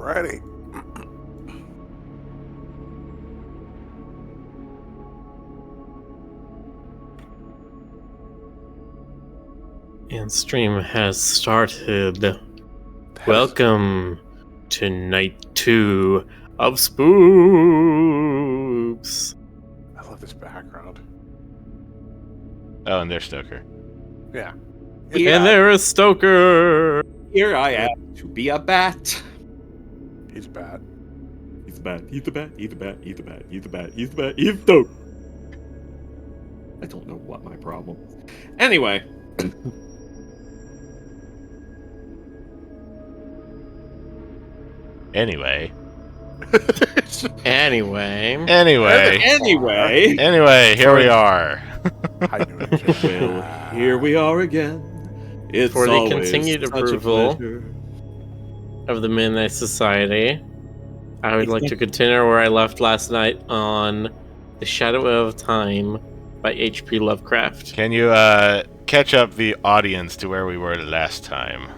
Alrighty. And stream has started. Welcome to night 2 of Spooks. I love this background. Oh, and there's Stoker. Yeah. And there is Stoker. Here I am to be a bat. He's bad. He's the bat. He's the bat. He's the bat. He's the bat. He's the bat. He's the bat. He's Stoker. I don't know what my problem is. Anyway. Anyway, here we are. Hi, Well, here we are again. It's For the always continued such a approval pleasure. of the Midnight Society, I would like to continue where I left last night on The Shadow of Time by H.P. Lovecraft. Can you catch up the audience to where we were last time?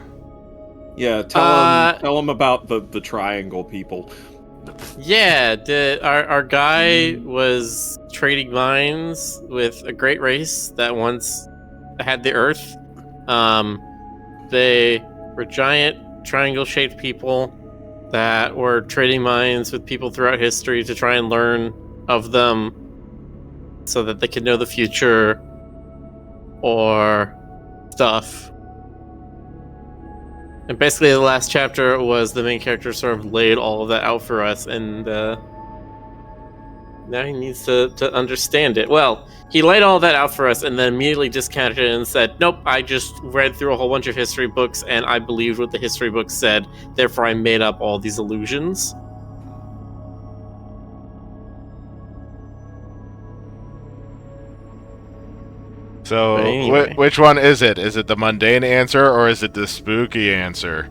Yeah, tell them about the triangle people. Yeah, our guy was trading minds with a great race that once had the Earth. They were giant triangle-shaped people that were trading minds with people throughout history to try and learn of them so that they could know the future or stuff. And basically the last chapter was the main character sort of laid all of that out for us, and now he needs to understand it. Well, he laid all that out for us and then immediately discounted it and said, nope, I just read through a whole bunch of history books and I believed what the history books said, therefore I made up all these illusions. So, anyway. which one is it? Is it the mundane answer or is it the spooky answer?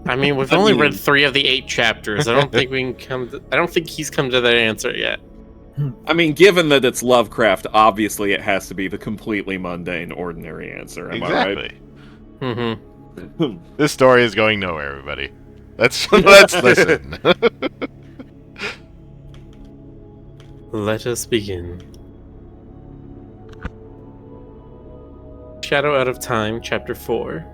I mean, we've only read 3 of the 8 chapters. I don't think we can I don't think he's come to that answer yet. I mean, given that it's Lovecraft, obviously it has to be the completely mundane, ordinary answer. Am I right? Mm-hmm. This story is going nowhere, everybody. Let's listen. Let us begin. Shadow Out of Time, Chapter 4.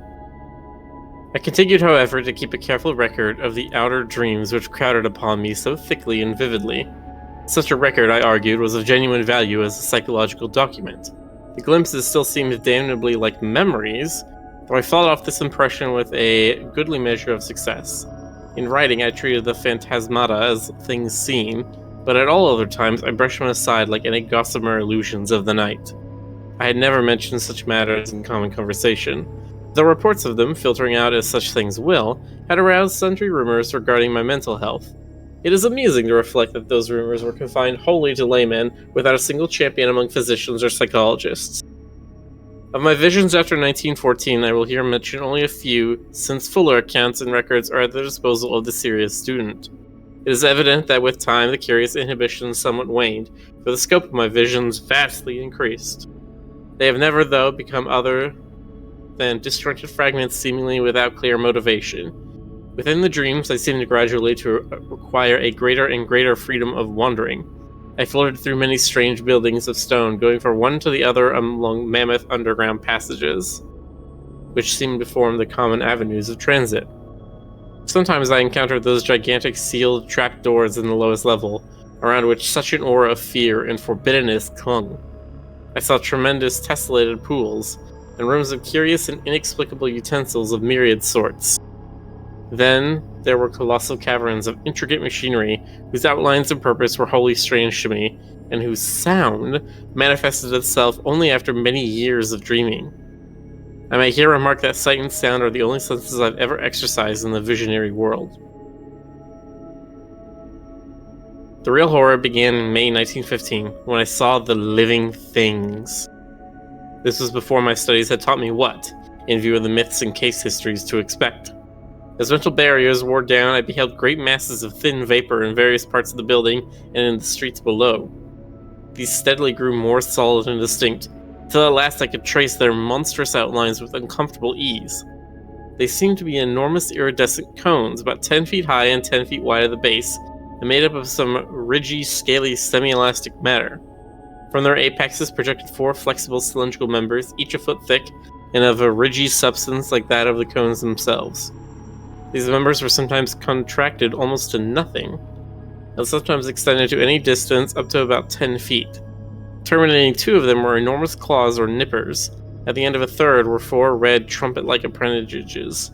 I continued, however, to keep a careful record of the outer dreams which crowded upon me so thickly and vividly. Such a record, I argued, was of genuine value as a psychological document. The glimpses still seemed damnably like memories, though I fought off this impression with a goodly measure of success. In writing, I treated the phantasmata as things seen, but at all other times I brushed them aside like any gossamer illusions of the night. I had never mentioned such matters in common conversation. The reports of them, filtering out as such things will, had aroused sundry rumors regarding my mental health. It is amusing to reflect that those rumors were confined wholly to laymen, without a single champion among physicians or psychologists. Of my visions after 1914, I will here mention only a few, since fuller accounts and records are at the disposal of the serious student. It is evident that with time the curious inhibitions somewhat waned, for the scope of my visions vastly increased. They have never, though, become other than disjointed fragments seemingly without clear motivation. Within the dreams, I seemed gradually to require a greater and greater freedom of wandering. I floated through many strange buildings of stone, going from one to the other along mammoth underground passages, which seemed to form the common avenues of transit. Sometimes I encountered those gigantic sealed trapdoors in the lowest level, around which such an aura of fear and forbiddenness clung. I saw tremendous tessellated pools, and rooms of curious and inexplicable utensils of myriad sorts. Then there were colossal caverns of intricate machinery, whose outlines and purpose were wholly strange to me, and whose sound manifested itself only after many years of dreaming. I may here remark that sight and sound are the only senses I've ever exercised in the visionary world. The real horror began in May 1915, when I saw the living things. This was before my studies had taught me what, in view of the myths and case histories, to expect. As mental barriers wore down, I beheld great masses of thin vapor in various parts of the building and in the streets below. These steadily grew more solid and distinct, till at last I could trace their monstrous outlines with uncomfortable ease. They seemed to be enormous iridescent cones, about 10 feet high and 10 feet wide at the base, and made up of some ridgy, scaly, semi-elastic matter. From their apexes projected 4 flexible cylindrical members, each a foot thick, and of a ridgy substance like that of the cones themselves. These members were sometimes contracted almost to nothing, and sometimes extended to any distance up to about 10 feet. Terminating 2 of them were enormous claws or nippers. At the end of a third were 4 red, trumpet-like appendages.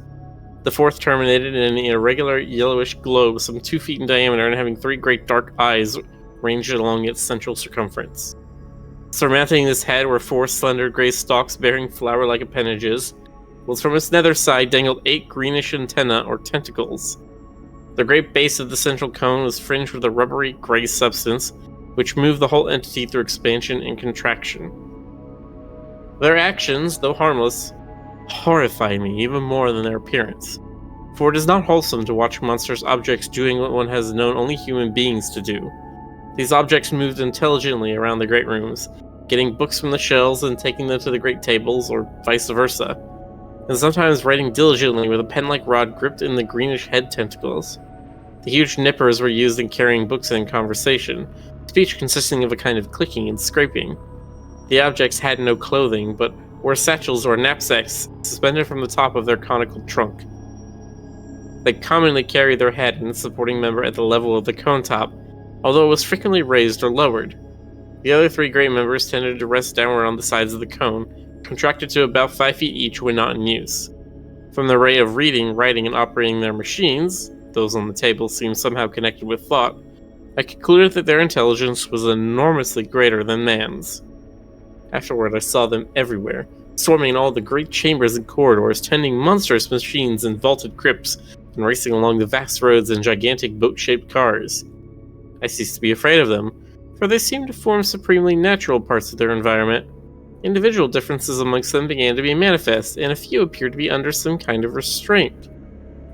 The fourth terminated in an irregular yellowish globe some 2 feet in diameter and having 3 great dark eyes ranged along its central circumference. Surmounting this head were 4 slender gray stalks bearing flower-like appendages, whilst from its nether side dangled 8 greenish antennae or tentacles. The great base of the central cone was fringed with a rubbery gray substance, which moved the whole entity through expansion and contraction. Their actions, though harmless, horrify me even more than their appearance, for it is not wholesome to watch monstrous objects doing what one has known only human beings to do. These objects moved intelligently around the great rooms, getting books from the shelves and taking them to the great tables, or vice versa, and sometimes writing diligently with a pen-like rod gripped in the greenish head tentacles. The huge nippers were used in carrying books and conversation, speech consisting of a kind of clicking and scraping. The objects had no clothing, but wore satchels or knapsacks suspended from the top of their conical trunk. They commonly carried their head and supporting member at the level of the cone top, although it was frequently raised or lowered. The other 3 great members tended to rest downward on the sides of the cone, contracted to about 5 feet each when not in use. From the rate of reading, writing, and operating their machines, those on the table seemed somehow connected with thought, I concluded that their intelligence was enormously greater than man's. Afterward, I saw them everywhere, swarming in all the great chambers and corridors, tending monstrous machines in vaulted crypts, and racing along the vast roads in gigantic boat-shaped cars. I ceased to be afraid of them, for they seemed to form supremely natural parts of their environment. Individual differences amongst them began to be manifest, and a few appeared to be under some kind of restraint.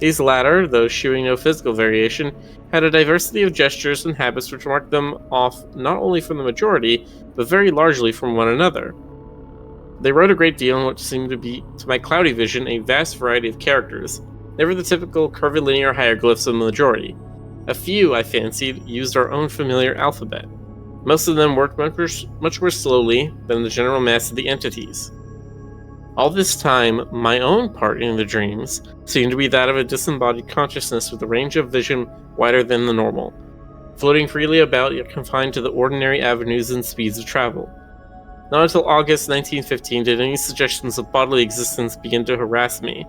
These latter, though shewing no physical variation, had a diversity of gestures and habits which marked them off not only from the majority, but very largely from one another. They wrote a great deal in what seemed to be, to my cloudy vision, a vast variety of characters, never the typical curvilinear hieroglyphs of the majority. A few, I fancied, used our own familiar alphabet. Most of them worked much more slowly than the general mass of the entities. All this time, my own part in the dreams seemed to be that of a disembodied consciousness with a range of vision wider than the normal, floating freely about yet confined to the ordinary avenues and speeds of travel. Not until August 1915 did any suggestions of bodily existence begin to harass me.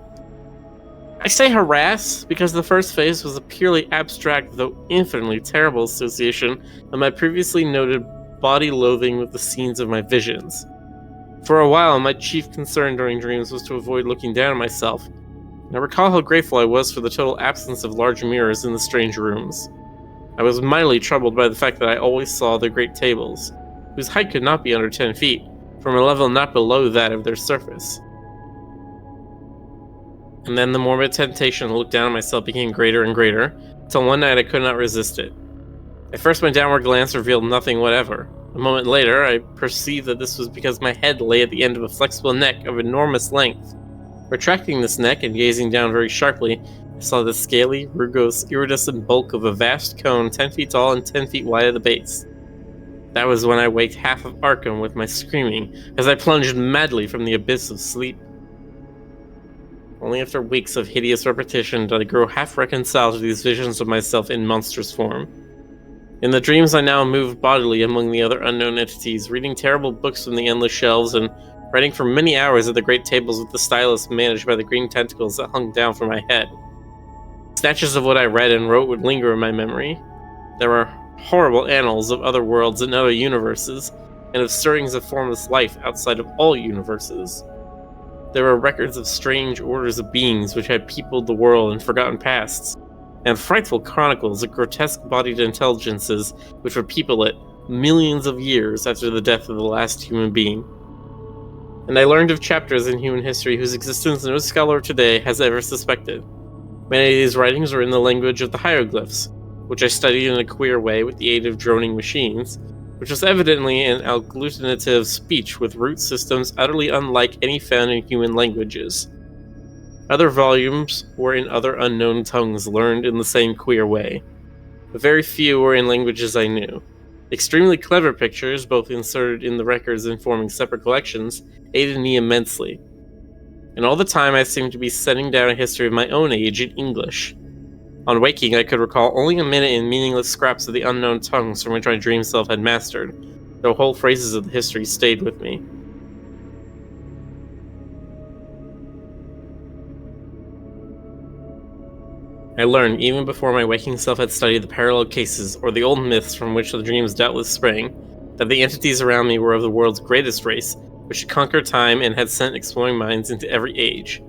I say harass because the first phase was a purely abstract though infinitely terrible association of my previously noted body loathing with the scenes of my visions. For a while, my chief concern during dreams was to avoid looking down at myself, and I recall how grateful I was for the total absence of large mirrors in the strange rooms. I was mightily troubled by the fact that I always saw the great tables, whose height could not be under 10 feet, from a level not below that of their surface. And then the morbid temptation to look down at myself became greater and greater, until one night I could not resist it. At first my downward glance revealed nothing whatever. A moment later, I perceived that this was because my head lay at the end of a flexible neck of enormous length. Retracting this neck and gazing down very sharply, I saw the scaly, rugose, iridescent bulk of a vast cone 10 feet tall and 10 feet wide at the base. That was when I waked half of Arkham with my screaming, as I plunged madly from the abyss of sleep. Only after weeks of hideous repetition did I grow half reconciled to these visions of myself in monstrous form. In the dreams I now moved bodily among the other unknown entities, reading terrible books from the endless shelves and writing for many hours at the great tables with the stylus managed by the green tentacles that hung down from my head. Snatches of what I read and wrote would linger in my memory. There were horrible annals of other worlds and other universes, and of stirrings of formless life outside of all universes. There were records of strange orders of beings which had peopled the world in forgotten pasts, and frightful chronicles of grotesque-bodied intelligences which would people it millions of years after the death of the last human being. And I learned of chapters in human history whose existence no scholar today has ever suspected. Many of these writings were in the language of the hieroglyphs, which I studied in a queer way with the aid of droning machines, which was evidently an agglutinative speech with root systems utterly unlike any found in human languages. Other volumes were in other unknown tongues learned in the same queer way, but very few were in languages I knew. Extremely clever pictures, both inserted in the records and forming separate collections, aided me immensely. And all the time I seemed to be setting down a history of my own age in English. On waking, I could recall only a minute in meaningless scraps of the unknown tongues from which my dream self had mastered, though whole phrases of the history stayed with me. I learned, even before my waking self had studied the parallel cases or the old myths from which the dreams doubtless sprang, that the entities around me were of the world's greatest race, which had conquered time and had sent exploring minds into every age.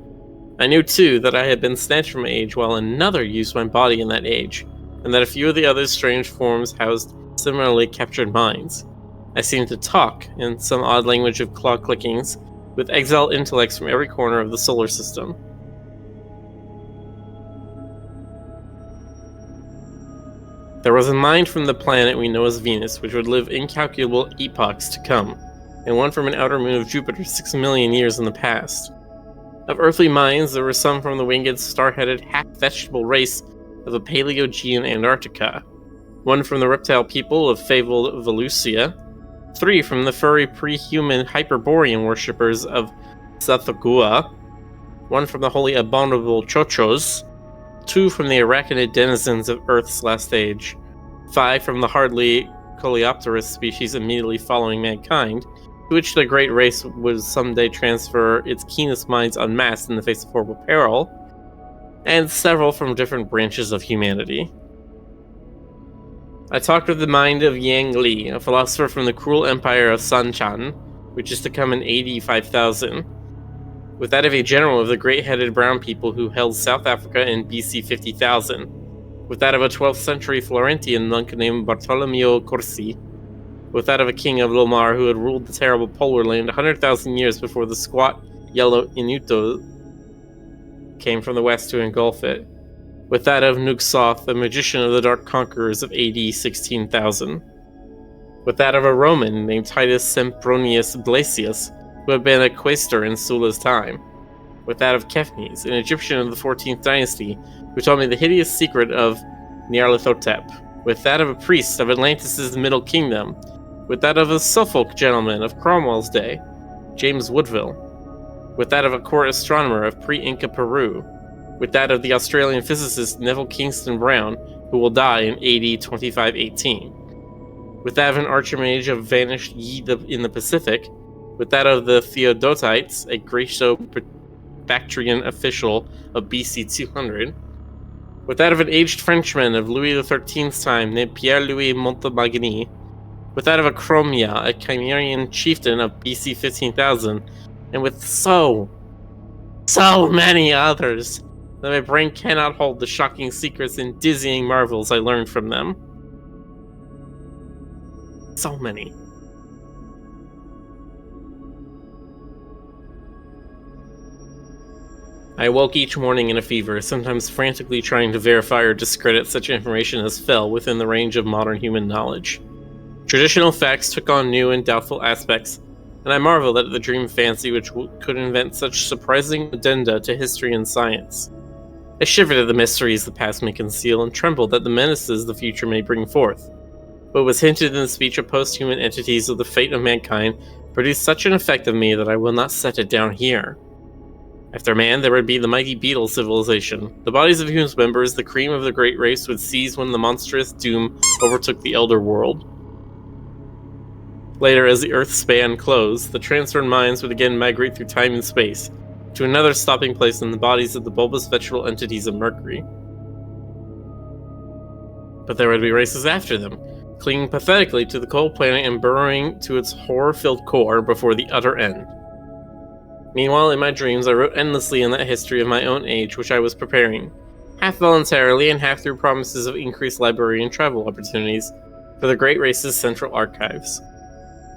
I knew, too, that I had been snatched from my age while another used my body in that age, and that a few of the other strange forms housed similarly captured minds. I seemed to talk, in some odd language of claw clickings, with exiled intellects from every corner of the solar system. There was a mind from the planet we know as Venus, which would live incalculable epochs to come, and one from an outer moon of Jupiter 6 million years in the past. Of earthly minds, there were some from the winged, star-headed, half-vegetable race of the Paleogean Antarctica, one from the reptile people of fabled Volusia, 3 from the furry pre-human Hyperborean worshippers of Zathagua, 1 from the wholly abominable Chochos, 2 from the arachnid denizens of Earth's last age, 5 from the hardly coleopterous species immediately following mankind, to which the great race would someday transfer its keenest minds en masse in the face of horrible peril, and several from different branches of humanity. I talked with the mind of Yang Li, a philosopher from the cruel empire of Sanchan, which is to come in AD 5000, with that of a general of the great-headed brown people who held South Africa in BC 50,000, with that of a 12th century Florentine monk named Bartolomeo Corsi, with that of a king of Lomar who had ruled the terrible polar land 100,000 years before the squat, yellow Inuto came from the west to engulf it, with that of Nugsoth, the magician of the Dark Conquerors of AD 16,000, with that of a Roman named Titus Sempronius Blasius, who had been a quaestor in Sulla's time, with that of Kefnis, an Egyptian of the 14th dynasty, who told me the hideous secret of Nyarlathotep, with that of a priest of Atlantis' Middle Kingdom, with that of a Suffolk gentleman of Cromwell's day, James Woodville, with that of a court astronomer of pre-Inca Peru, with that of the Australian physicist Neville Kingston Brown, who will die in AD 2518, with that of an archimage of vanished Yi in the Pacific, with that of the Theodotites, a Graeco-Bactrian official of BC 200, with that of an aged Frenchman of Louis XIII's time named Pierre-Louis Montemagny, with that of a Chromia, a Chimerian chieftain of BC 15,000, and with so many others that my brain cannot hold the shocking secrets and dizzying marvels I learned from them. So many. I awoke each morning in a fever, sometimes frantically trying to verify or discredit such information as fell within the range of modern human knowledge. Traditional facts took on new and doubtful aspects, and I marveled at the dream fancy which could invent such surprising addenda to history and science. I shivered at the mysteries the past may conceal and trembled at the menaces the future may bring forth. What was hinted in the speech of post-human entities of the fate of mankind produced such an effect on me that I will not set it down here. After man, there would be the mighty beetle civilization, the bodies of whose members the cream of the great race would seize when the monstrous doom overtook the elder world. Later, as the Earth's span closed, the transferred minds would again migrate through time and space, to another stopping place in the bodies of the bulbous vegetable entities of Mercury. But there would be races after them, clinging pathetically to the cold planet and burrowing to its horror-filled core before the utter end. Meanwhile, in my dreams, I wrote endlessly in that history of my own age which I was preparing, half voluntarily and half through promises of increased library and travel opportunities, for the great race's central archives.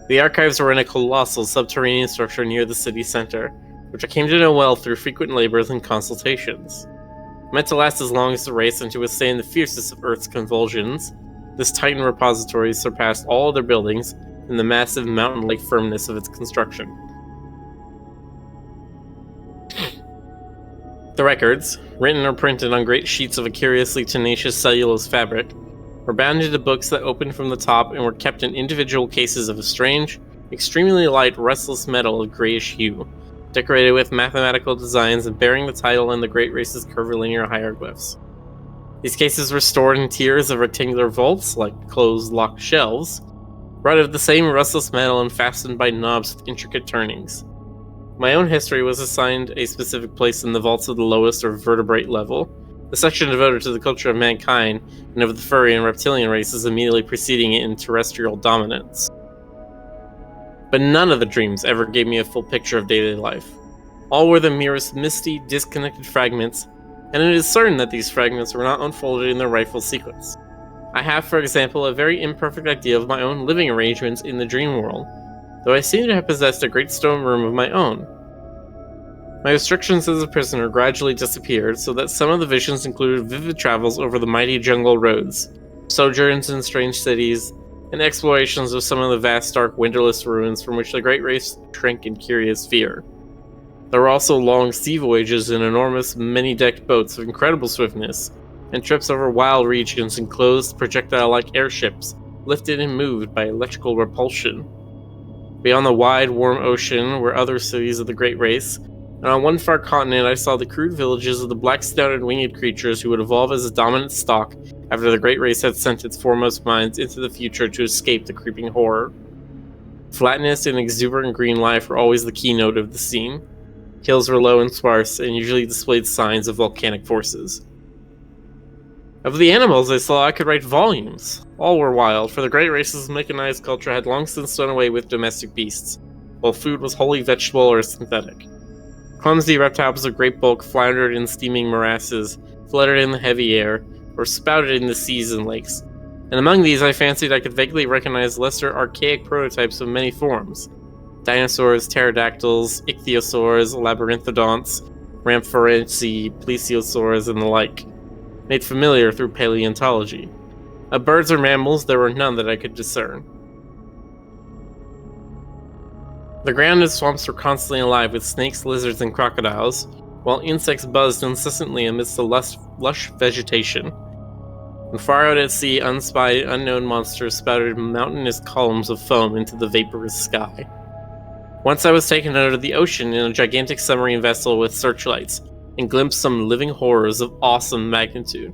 The archives were in a colossal subterranean structure near the city center, which I came to know well through frequent labors and consultations. Meant to last as long as the race and to withstand the fiercest of Earth's convulsions, this Titan repository surpassed all other buildings in the massive mountain-like firmness of its construction. The records, written or printed on great sheets of a curiously tenacious cellulose fabric, were bound into books that opened from the top and were kept in individual cases of a strange, extremely light, restless metal of grayish hue, decorated with mathematical designs and bearing the title and the great race's curvilinear hieroglyphs. These cases were stored in tiers of rectangular vaults, like closed locked shelves, wrought of the same restless metal and fastened by knobs with intricate turnings. My own history was assigned a specific place in the vaults of the lowest or vertebrate level, the section devoted to the culture of mankind and of the furry and reptilian races immediately preceding it in terrestrial dominance. But none of the dreams ever gave me a full picture of daily life. All were the merest misty, disconnected fragments, and it is certain that these fragments were not unfolded in their rightful sequence. I have, for example, a very imperfect idea of my own living arrangements in the dream world, though I seem to have possessed a great stone room of my own. My restrictions as a prisoner gradually disappeared, so that some of the visions included vivid travels over the mighty jungle roads, sojourns in strange cities, and explorations of some of the vast, dark, windowless ruins from which the great race shrank in curious fear. There were also long sea voyages in enormous, many-decked boats of incredible swiftness, and trips over wild regions in closed, projectile-like airships, lifted and moved by electrical repulsion. Beyond the wide, warm ocean were other cities of the great race, and on one far continent I saw the crude villages of the black-snouted winged creatures who would evolve as a dominant stock after the great race had sent its foremost minds into the future to escape the creeping horror. Flatness and exuberant green life were always the keynote of the scene. Hills were low and sparse, and usually displayed signs of volcanic forces. Of the animals I saw, I could write volumes. All were wild, for the great race's mechanized culture had long since done away with domestic beasts, while food was wholly vegetable or synthetic. Clumsy reptiles of great bulk floundered in steaming morasses, fluttered in the heavy air, or spouted in the seas and lakes. And among these I fancied I could vaguely recognize lesser archaic prototypes of many forms. Dinosaurs, pterodactyls, ichthyosaurs, labyrinthodonts, rampharensi, plesiosaurs, and the like, made familiar through paleontology. Of birds or mammals, there were none that I could discern. The ground and swamps were constantly alive with snakes, lizards, and crocodiles, while insects buzzed incessantly amidst the lush vegetation. And far out at sea, unspied, unknown monsters spouted mountainous columns of foam into the vaporous sky. Once I was taken under the ocean in a gigantic submarine vessel with searchlights, and glimpsed some living horrors of awesome magnitude.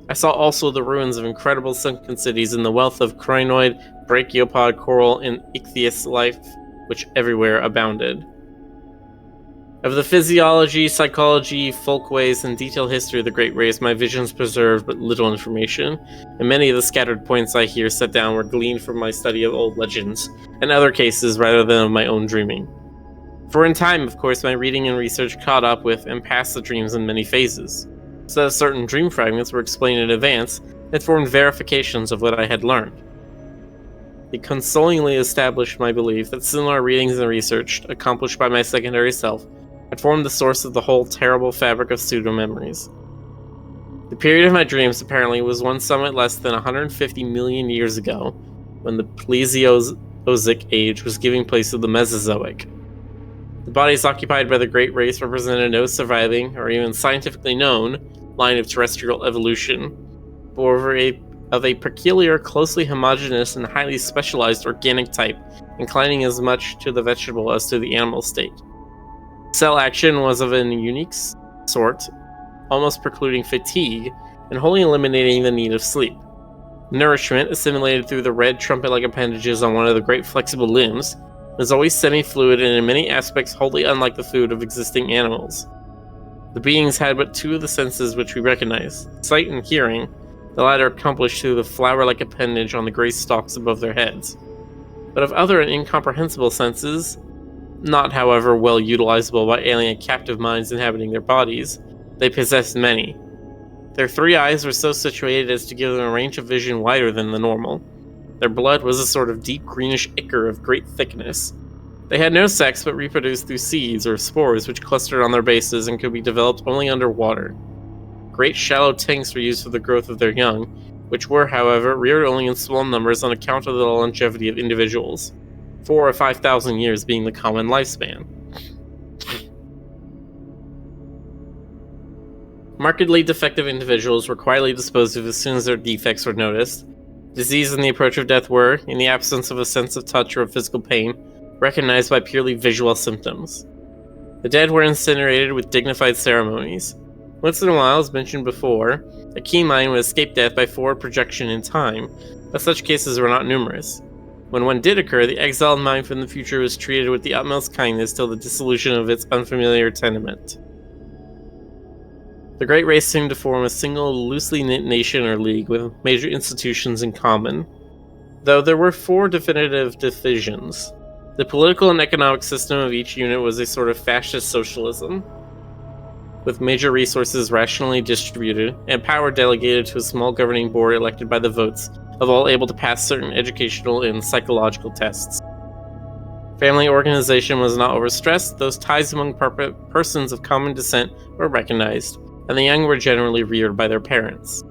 I saw also the ruins of incredible sunken cities and the wealth of crinoid, brachiopod, coral, and ichthys life which everywhere abounded. Of the physiology, psychology, folkways, and detailed history of the great race, my visions preserved but little information, and many of the scattered points I here set down were gleaned from my study of old legends, and other cases rather than of my own dreaming. For in time, of course, my reading and research caught up with and passed the dreams in many phases, so that certain dream fragments were explained in advance and formed verifications of what I had learned. It consolingly established my belief that similar readings and research, accomplished by my secondary self, had formed the source of the whole terrible fabric of pseudo-memories. The period of my dreams, apparently, was one somewhat less than 150 million years ago, when the Plesiozoic age was giving place to the Mesozoic. The bodies occupied by the great race represented no surviving, or even scientifically known, line of terrestrial evolution, but were of a peculiar, closely homogeneous, and highly specialized organic type, inclining as much to the vegetable as to the animal state. Cell action was of an unique sort, almost precluding fatigue, and wholly eliminating the need of sleep. Nourishment, assimilated through the red trumpet-like appendages on one of the great flexible limbs, was always semi-fluid and in many aspects wholly unlike the food of existing animals. The beings had but two of the senses which we recognize, sight and hearing, the latter accomplished through the flower-like appendage on the gray stalks above their heads. But of other and incomprehensible senses, not however well utilizable by alien captive minds inhabiting their bodies, they possessed many. Their three eyes were so situated as to give them a range of vision wider than the normal. Their blood was a sort of deep greenish ichor of great thickness. They had no sex but reproduced through seeds or spores which clustered on their bases and could be developed only underwater. Great shallow tanks were used for the growth of their young, which were, however, reared only in small numbers on account of the longevity of individuals, 4,000 or 5,000 years being the common lifespan. Markedly defective individuals were quietly disposed of as soon as their defects were noticed. Disease and the approach of death were, in the absence of a sense of touch or of physical pain, recognized by purely visual symptoms. The dead were incinerated with dignified ceremonies. Once in a while, as mentioned before, a keen mind would escape death by forward projection in time, but such cases were not numerous. When one did occur, the exiled mind from the future was treated with the utmost kindness till the dissolution of its unfamiliar tenement. The Great Race seemed to form a single, loosely knit nation or league with major institutions in common, though there were 4 definitive divisions. The political and economic system of each unit was a sort of fascist socialism, with major resources rationally distributed and power delegated to a small governing board elected by the votes of all able to pass certain educational and psychological tests. Family organization was not overstressed, those ties among persons of common descent were recognized, and the young were generally reared by their parents.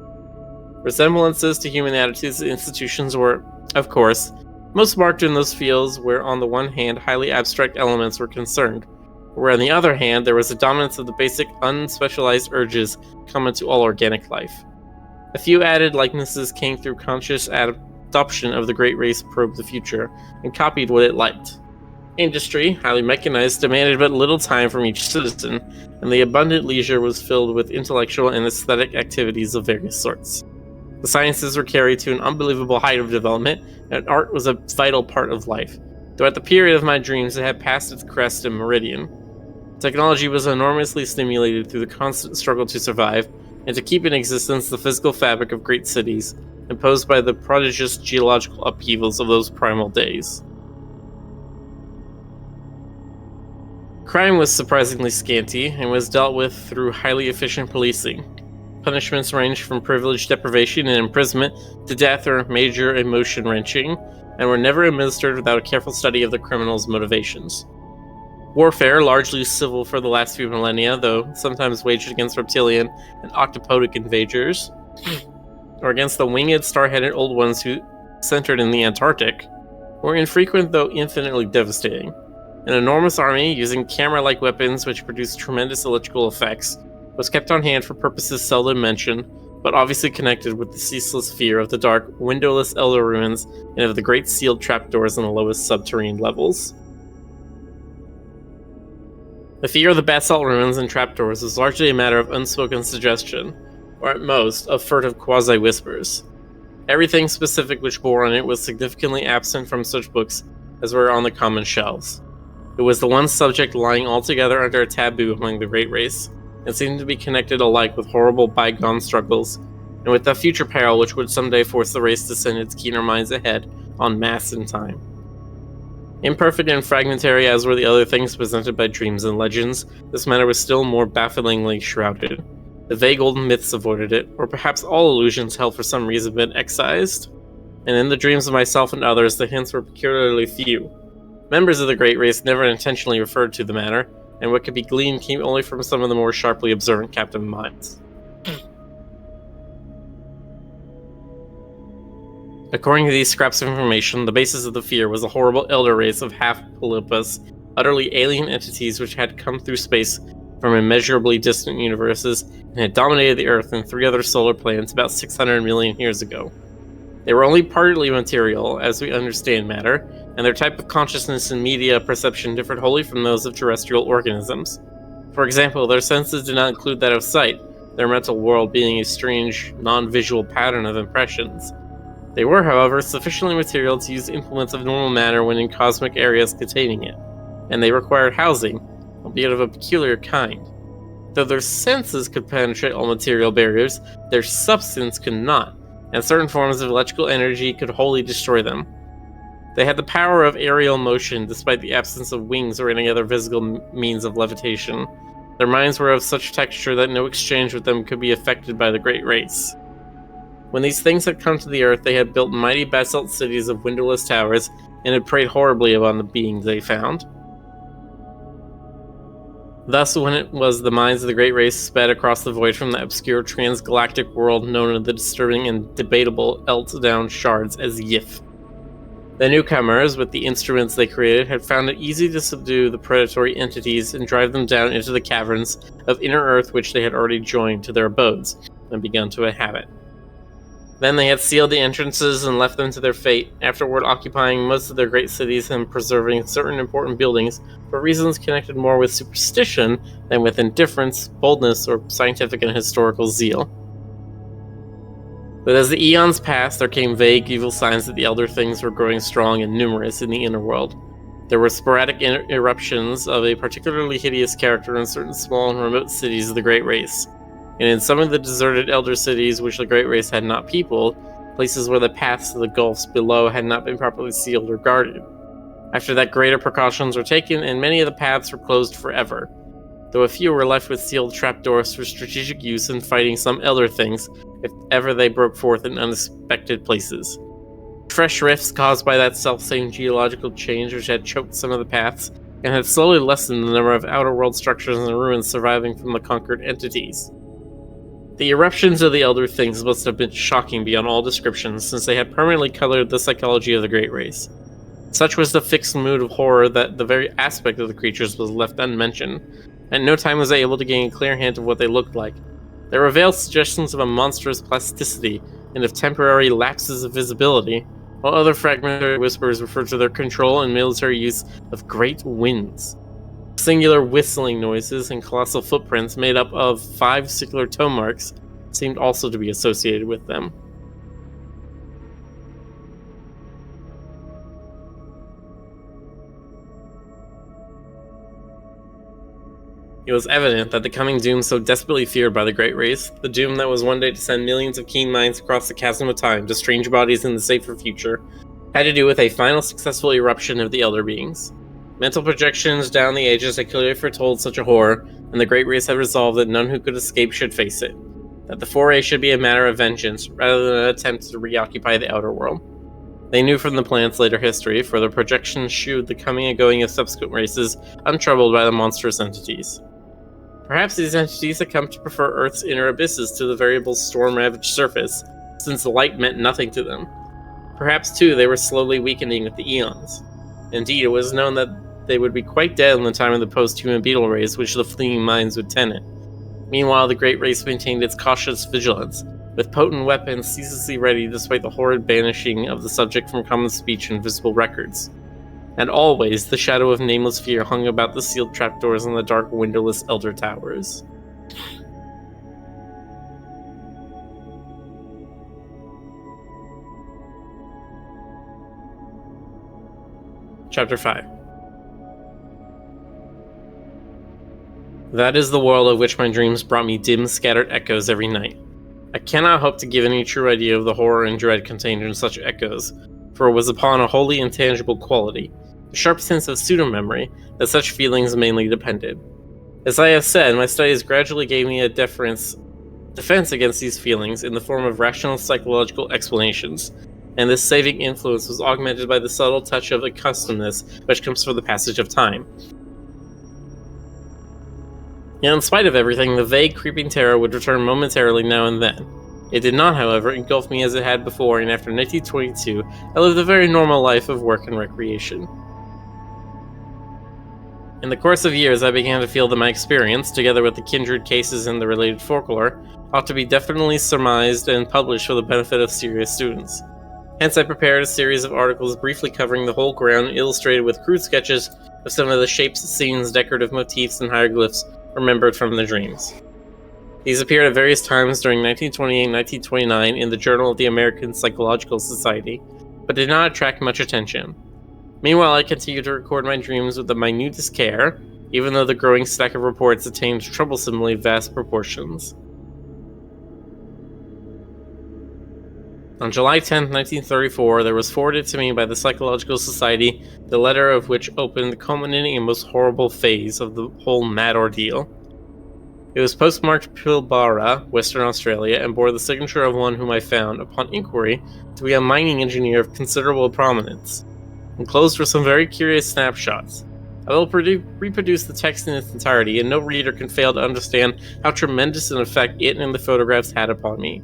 Resemblances to human attitudes and institutions were, of course, most marked in those fields where on the one hand highly abstract elements were concerned, where on the other hand there was a dominance of the basic unspecialized urges common to all organic life. A few added likenesses came through conscious adoption of the Great Race probed the future, and copied what it liked. Industry, highly mechanized, demanded but little time from each citizen, and the abundant leisure was filled with intellectual and aesthetic activities of various sorts. The sciences were carried to an unbelievable height of development, and art was a vital part of life, though at the period of my dreams it had passed its crest and meridian. Technology was enormously stimulated through the constant struggle to survive, and to keep in existence the physical fabric of great cities, imposed by the prodigious geological upheavals of those primal days. Crime was surprisingly scanty, and was dealt with through highly efficient policing. Punishments ranged from privilege deprivation and imprisonment to death or major emotion-wrenching, and were never administered without a careful study of the criminal's motivations. Warfare, largely civil for the last few millennia, though sometimes waged against reptilian and octopodic invaders, or against the winged, star-headed old ones who centered in the Antarctic, were infrequent though infinitely devastating. An enormous army, using camera-like weapons which produced tremendous electrical effects, was kept on hand for purposes seldom mentioned, but obviously connected with the ceaseless fear of the dark, windowless elder ruins and of the great sealed trapdoors in the lowest subterranean levels. The fear of the basalt ruins and trapdoors was largely a matter of unspoken suggestion, or at most, of furtive quasi-whispers. Everything specific which bore on it was significantly absent from such books as were on the common shelves. It was the one subject lying altogether under a taboo among the Great Race, and seemed to be connected alike with horrible bygone struggles, and with that future peril which would someday force the race to send its keener minds ahead en masse in time. Imperfect and fragmentary as were the other things presented by dreams and legends, this matter was still more bafflingly shrouded. The vague old myths avoided it, or perhaps all illusions held for some reason been excised, and in the dreams of myself and others the hints were peculiarly few. Members of the Great Race never intentionally referred to the matter, and what could be gleaned came only from some of the more sharply observant captive minds. According to these scraps of information, the basis of the fear was a horrible elder race of half-polypus, utterly alien entities which had come through space from immeasurably distant universes and had dominated the Earth and 3 other solar planets about 600 million years ago. They were only partly material, as we understand matter, and their type of consciousness and media perception differed wholly from those of terrestrial organisms. For example, their senses did not include that of sight, their mental world being a strange, non-visual pattern of impressions. They were, however, sufficiently material to use implements of normal matter when in cosmic areas containing it, and they required housing, albeit of a peculiar kind. Though their senses could penetrate all material barriers, their substance could not, and certain forms of electrical energy could wholly destroy them. They had the power of aerial motion despite the absence of wings or any other visible means of levitation. Their minds were of such texture that no exchange with them could be effected by the Great Race. When these things had come to the Earth, they had built mighty basalt cities of windowless towers and had preyed horribly upon the beings they found. Thus, when it was the minds of the Great Race sped across the void from the obscure transgalactic world known in the disturbing and debatable Elt-down shards as Yif. The newcomers, with the instruments they created, had found it easy to subdue the predatory entities and drive them down into the caverns of inner Earth which they had already joined to their abodes and begun to inhabit. Then they had sealed the entrances and left them to their fate, afterward occupying most of their great cities and preserving certain important buildings for reasons connected more with superstition than with indifference, boldness, or scientific and historical zeal. But as the eons passed, there came vague evil signs that the Elder Things were growing strong and numerous in the inner world. There were sporadic eruptions of a particularly hideous character in certain small and remote cities of the Great Race, and in some of the deserted Elder cities which the Great Race had not peopled, places where the paths to the gulfs below had not been properly sealed or guarded. After that, greater precautions were taken, and many of the paths were closed forever, though a few were left with sealed trapdoors for strategic use in fighting some Elder Things if ever they broke forth in unexpected places. Fresh rifts caused by that self-same geological change which had choked some of the paths and had slowly lessened the number of outer world structures and ruins surviving from the conquered entities. The eruptions of the Elder Things must have been shocking beyond all description, since they had permanently colored the psychology of the Great Race. Such was the fixed mood of horror that the very aspect of the creatures was left unmentioned. At no time was I able to gain a clear hint of what they looked like. There were veiled suggestions of a monstrous plasticity and of temporary lapses of visibility, while other fragmentary whispers referred to their control and military use of great winds. Singular whistling noises and colossal footprints made up of 5 circular toe marks seemed also to be associated with them. It was evident that the coming doom so desperately feared by the Great Race, the doom that was one day to send millions of keen minds across the chasm of time to strange bodies in the safer future, had to do with a final successful eruption of the Elder Beings. Mental projections down the ages had clearly foretold such a horror, and the Great Race had resolved that none who could escape should face it, that the foray should be a matter of vengeance, rather than an attempt to reoccupy the outer world. They knew from the planet's later history, for their projections shewed the coming and going of subsequent races untroubled by the monstrous entities. Perhaps these entities had come to prefer Earth's inner abysses to the variable storm-ravaged surface, since the light meant nothing to them. Perhaps, too, they were slowly weakening with the eons. Indeed, it was known that they would be quite dead in the time of the post-human beetle race which the fleeing minds would tenant. Meanwhile, the Great Race maintained its cautious vigilance, with potent weapons ceaselessly ready despite the horrid banishing of the subject from common speech and visible records. And always, the shadow of nameless fear hung about the sealed trapdoors and the dark, windowless Elder Towers. Chapter 5. That is the world of which my dreams brought me dim, scattered echoes every night. I cannot hope to give any true idea of the horror and dread contained in such echoes, for it was upon a wholly intangible quality, a sharp sense of pseudo-memory, that such feelings mainly depended. As I have said, my studies gradually gave me a defense against these feelings in the form of rational psychological explanations, and this saving influence was augmented by the subtle touch of accustomedness which comes from the passage of time. Yet in spite of everything, the vague, creeping terror would return momentarily now and then. It did not, however, engulf me as it had before, and after 1922, I lived a very normal life of work and recreation. In the course of years, I began to feel that my experience, together with the kindred cases and the related folklore, ought to be definitely surmised and published for the benefit of serious students. Hence I prepared a series of articles briefly covering the whole ground, illustrated with crude sketches of some of the shapes, scenes, decorative motifs, and hieroglyphs remembered from the dreams. These appeared at various times during 1928 and 1929 in the Journal of the American Psychological Society, but did not attract much attention. Meanwhile, I continued to record my dreams with the minutest care, even though the growing stack of reports attained troublesomely vast proportions. On July 10, 1934, there was forwarded to me by the Psychological Society the letter of which opened the culminating and most horrible phase of the whole mad ordeal. It was postmarked Pilbara, Western Australia, and bore the signature of one whom I found, upon inquiry, to be a mining engineer of considerable prominence. Enclosed were some very curious snapshots. I will reproduce the text in its entirety, and no reader can fail to understand how tremendous an effect it and the photographs had upon me.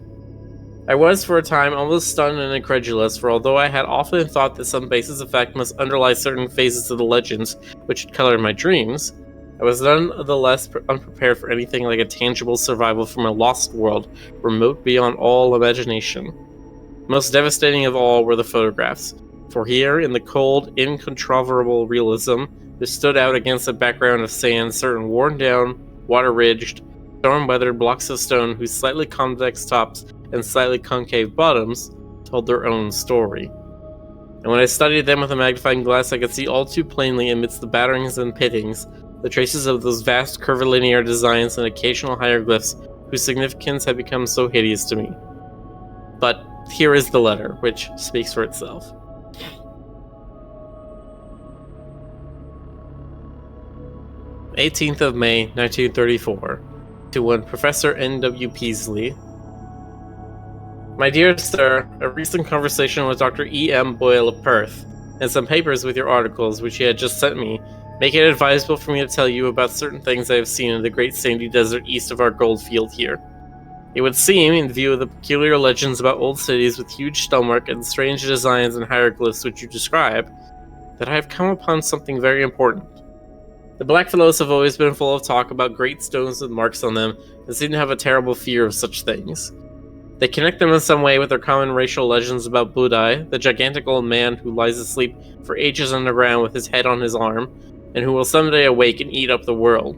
I was, for a time, almost stunned and incredulous, for although I had often thought that some basis of fact must underlie certain phases of the legends which had colored my dreams, I was none the less unprepared for anything like a tangible survival from a lost world, remote beyond all imagination. Most devastating of all were the photographs, for here, in the cold, incontrovertible realism, there stood out against a background of sand certain worn-down, water-ridged, storm-weathered blocks of stone whose slightly convex tops and slightly concave bottoms told their own story. And when I studied them with a magnifying glass, I could see all too plainly amidst the batterings and pittings the traces of those vast curvilinear designs and occasional hieroglyphs whose significance had become so hideous to me. But here is the letter, which speaks for itself. May 18th of May, 1934, to one Professor N.W. Peasley. My dear sir, a recent conversation with Dr. E.M. Boyle of Perth, and some papers with your articles which he had just sent me, make it advisable for me to tell you about certain things I have seen in the great sandy desert east of our gold field here. It would seem, in view of the peculiar legends about old cities with huge stonework and strange designs and hieroglyphs which you describe, that I have come upon something very important. The blackfellows have always been full of talk about great stones with marks on them, and seem to have a terrible fear of such things. They connect them in some way with their common racial legends about Budai, the gigantic old man who lies asleep for ages underground with his head on his arm, and who will someday awake and eat up the world.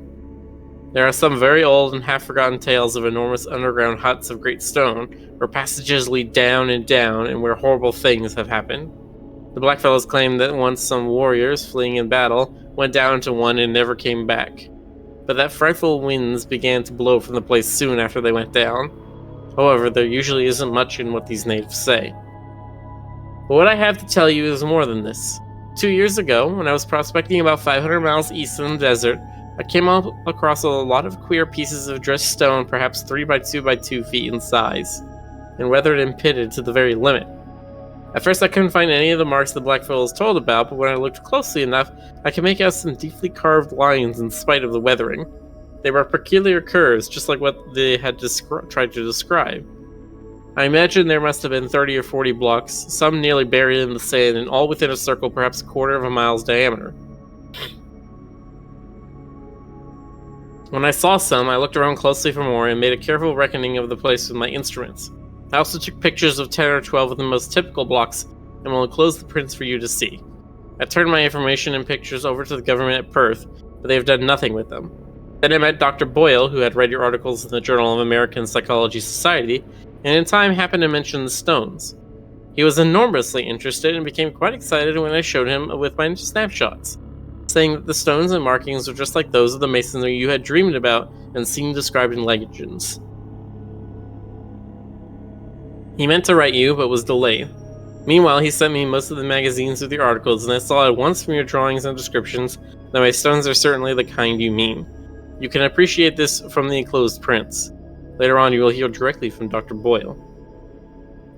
There are some very old and half-forgotten tales of enormous underground huts of great stone, where passages lead down, and where horrible things have happened. The blackfellows claim that once some warriors, fleeing in battle, went down into one and never came back, but that frightful winds began to blow from the place soon after they went down. However, there usually isn't much in what these natives say. But what I have to tell you is more than this. 2 years ago, when I was prospecting about 500 miles east in the desert, I came across a lot of queer pieces of dressed stone, perhaps 3 by 2 by 2 feet in size, and weathered and pitted to the very limit. At first I couldn't find any of the marks the blackfellows told about, but when I looked closely enough, I could make out some deeply carved lines in spite of the weathering. They were peculiar curves, just like what they had tried to describe. I imagine there must have been 30 or 40 blocks, some nearly buried in the sand, and all within a circle perhaps a quarter of a mile's diameter. When I saw some, I looked around closely for more and made a careful reckoning of the place with my instruments. I also took pictures of 10 or 12 of the most typical blocks and will enclose the prints for you to see. I turned my information and pictures over to the government at Perth, but they have done nothing with them. Then I met Dr. Boyle, who had read your articles in the Journal of American Psychology Society, and in time happened to mention the stones. He was enormously interested and became quite excited when I showed him with my snapshots, saying that the stones and markings were just like those of the masonry you had dreamed about and seen described in legends. He meant to write you, but was delayed. Meanwhile, he sent me most of the magazines with your articles, and I saw at once from your drawings and descriptions that my stones are certainly the kind you mean. You can appreciate this from the enclosed prints. Later on, you will hear directly from Dr. Boyle.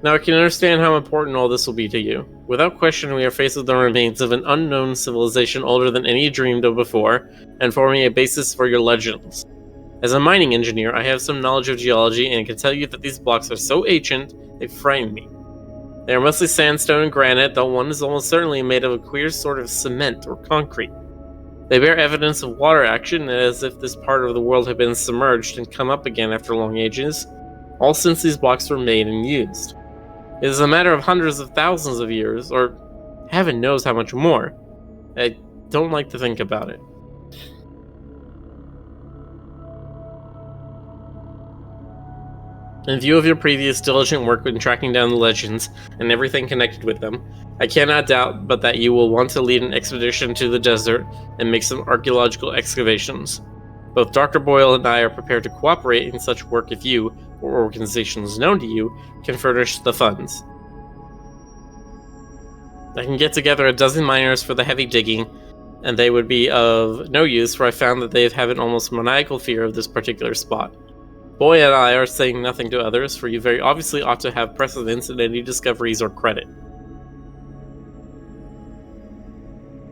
Now I can understand how important all this will be to you. Without question, we are faced with the remains of an unknown civilization older than any dreamed of before, and forming a basis for your legends. As a mining engineer, I have some knowledge of geology and can tell you that these blocks are so ancient, they frighten me. They are mostly sandstone and granite, though one is almost certainly made of a queer sort of cement or concrete. They bear evidence of water action, as if this part of the world had been submerged and come up again after long ages, all since these blocks were made and used. It is a matter of hundreds of thousands of years, or heaven knows how much more. I don't like to think about it. In view of your previous diligent work in tracking down the legends and everything connected with them, I cannot doubt but that you will want to lead an expedition to the desert and make some archaeological excavations. Both Dr. Boyle and I are prepared to cooperate in such work if you, or organizations known to you, can furnish the funds. I can get together a dozen miners for the heavy digging, and they would be of no use, for I found that they have an almost maniacal fear of this particular spot. Boy and I are saying nothing to others, for you very obviously ought to have precedence in any discoveries or credit.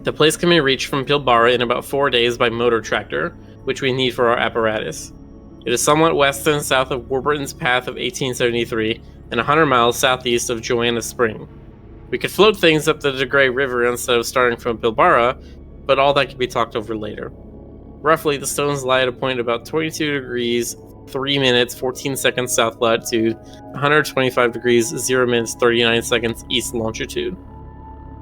The place can be reached from Pilbara in about 4 days by motor tractor, which we need for our apparatus. It is somewhat west and south of Warburton's Path of 1873, and 100 miles southeast of Joanna Spring. We could float things up the DeGray River instead of starting from Pilbara, but all that could be talked over later. Roughly, the stones lie at a point about 22 degrees, 3 minutes, 14 seconds south latitude, 125 degrees, 0 minutes, 39 seconds east longitude.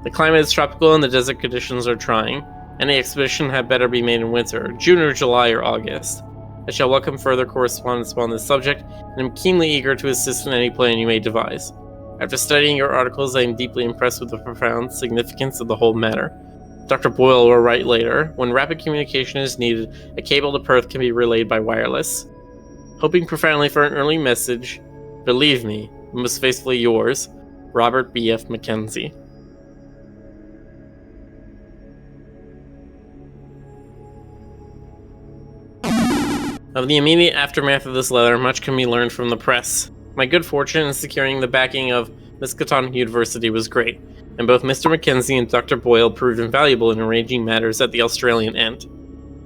The climate is tropical and the desert conditions are trying. Any expedition had better be made in winter, June or July or August. I shall welcome further correspondence on this subject, and am keenly eager to assist in any plan you may devise. After studying your articles, I am deeply impressed with the profound significance of the whole matter. Dr. Boyle will write later, when rapid communication is needed, a cable to Perth can be relayed by wireless. Hoping profoundly for an early message, believe me, most faithfully yours, Robert B.F. Mackenzie. Of the immediate aftermath of this letter, much can be learned from the press. My good fortune in securing the backing of Miskatonic University was great, and both Mr. Mackenzie and Dr. Boyle proved invaluable in arranging matters at the Australian end.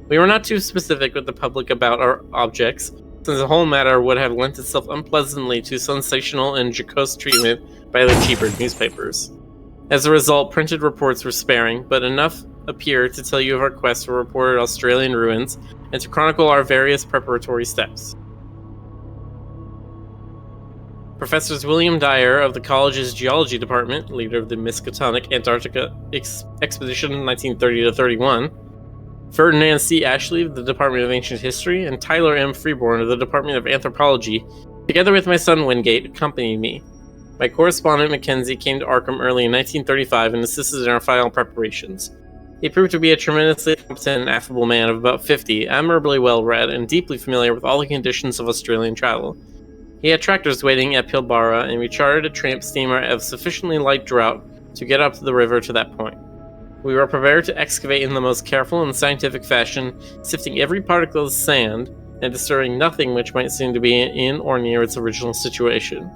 We were not too specific with the public about our objects, since the whole matter would have lent itself unpleasantly to sensational and jocose treatment by the cheaper newspapers. As a result, printed reports were sparing, but enough appeared to tell you of our quest for reported Australian ruins and to chronicle our various preparatory steps. Professors William Dyer of the college's geology department, leader of the Miskatonic Antarctica expedition 1930-31, Ferdinand C. Ashley of the Department of Ancient History, and Tyler M. Freeborn of the Department of Anthropology, together with my son Wingate, accompanied me. My correspondent Mackenzie came to Arkham early in 1935 and assisted in our final preparations. He proved to be a tremendously competent and affable man of about 50, admirably well-read, and deeply familiar with all the conditions of Australian travel. He had tractors waiting at Pilbara, and we chartered a tramp steamer of sufficiently light draught to get up the river to that point. We were prepared to excavate in the most careful and scientific fashion, sifting every particle of sand, and disturbing nothing which might seem to be in or near its original situation.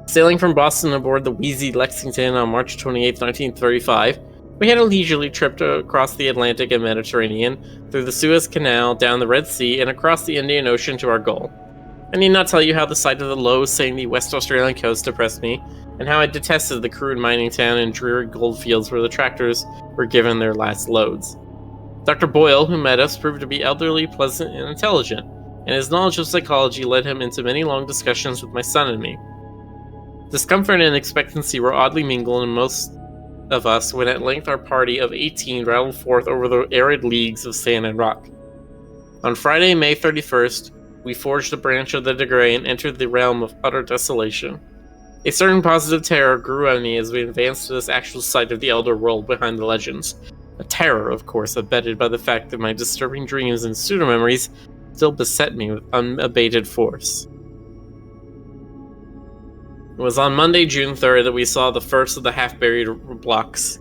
Sailing from Boston aboard the Wheezy Lexington on March 28, 1935, we had a leisurely trip across the Atlantic and Mediterranean, through the Suez Canal, down the Red Sea, and across the Indian Ocean to our goal. I need not tell you how the sight of the low, sandy West Australian coast depressed me, and how I detested the crude mining town and dreary goldfields where the tractors were given their last loads. Dr. Boyle, who met us, proved to be elderly, pleasant, and intelligent, and his knowledge of psychology led him into many long discussions with my son and me. Discomfort and expectancy were oddly mingled in most of us when at length our party of 18 rattled forth over the arid leagues of sand and rock. On Friday, May 31st, we forged a branch of the DeGray and entered the realm of utter desolation. A certain positive terror grew on me as we advanced to this actual sight of the elder world behind the legends. A terror, of course, abetted by the fact that my disturbing dreams and pseudo-memories still beset me with unabated force. It was on Monday, June 3rd, that we saw the first of the half-buried blocks.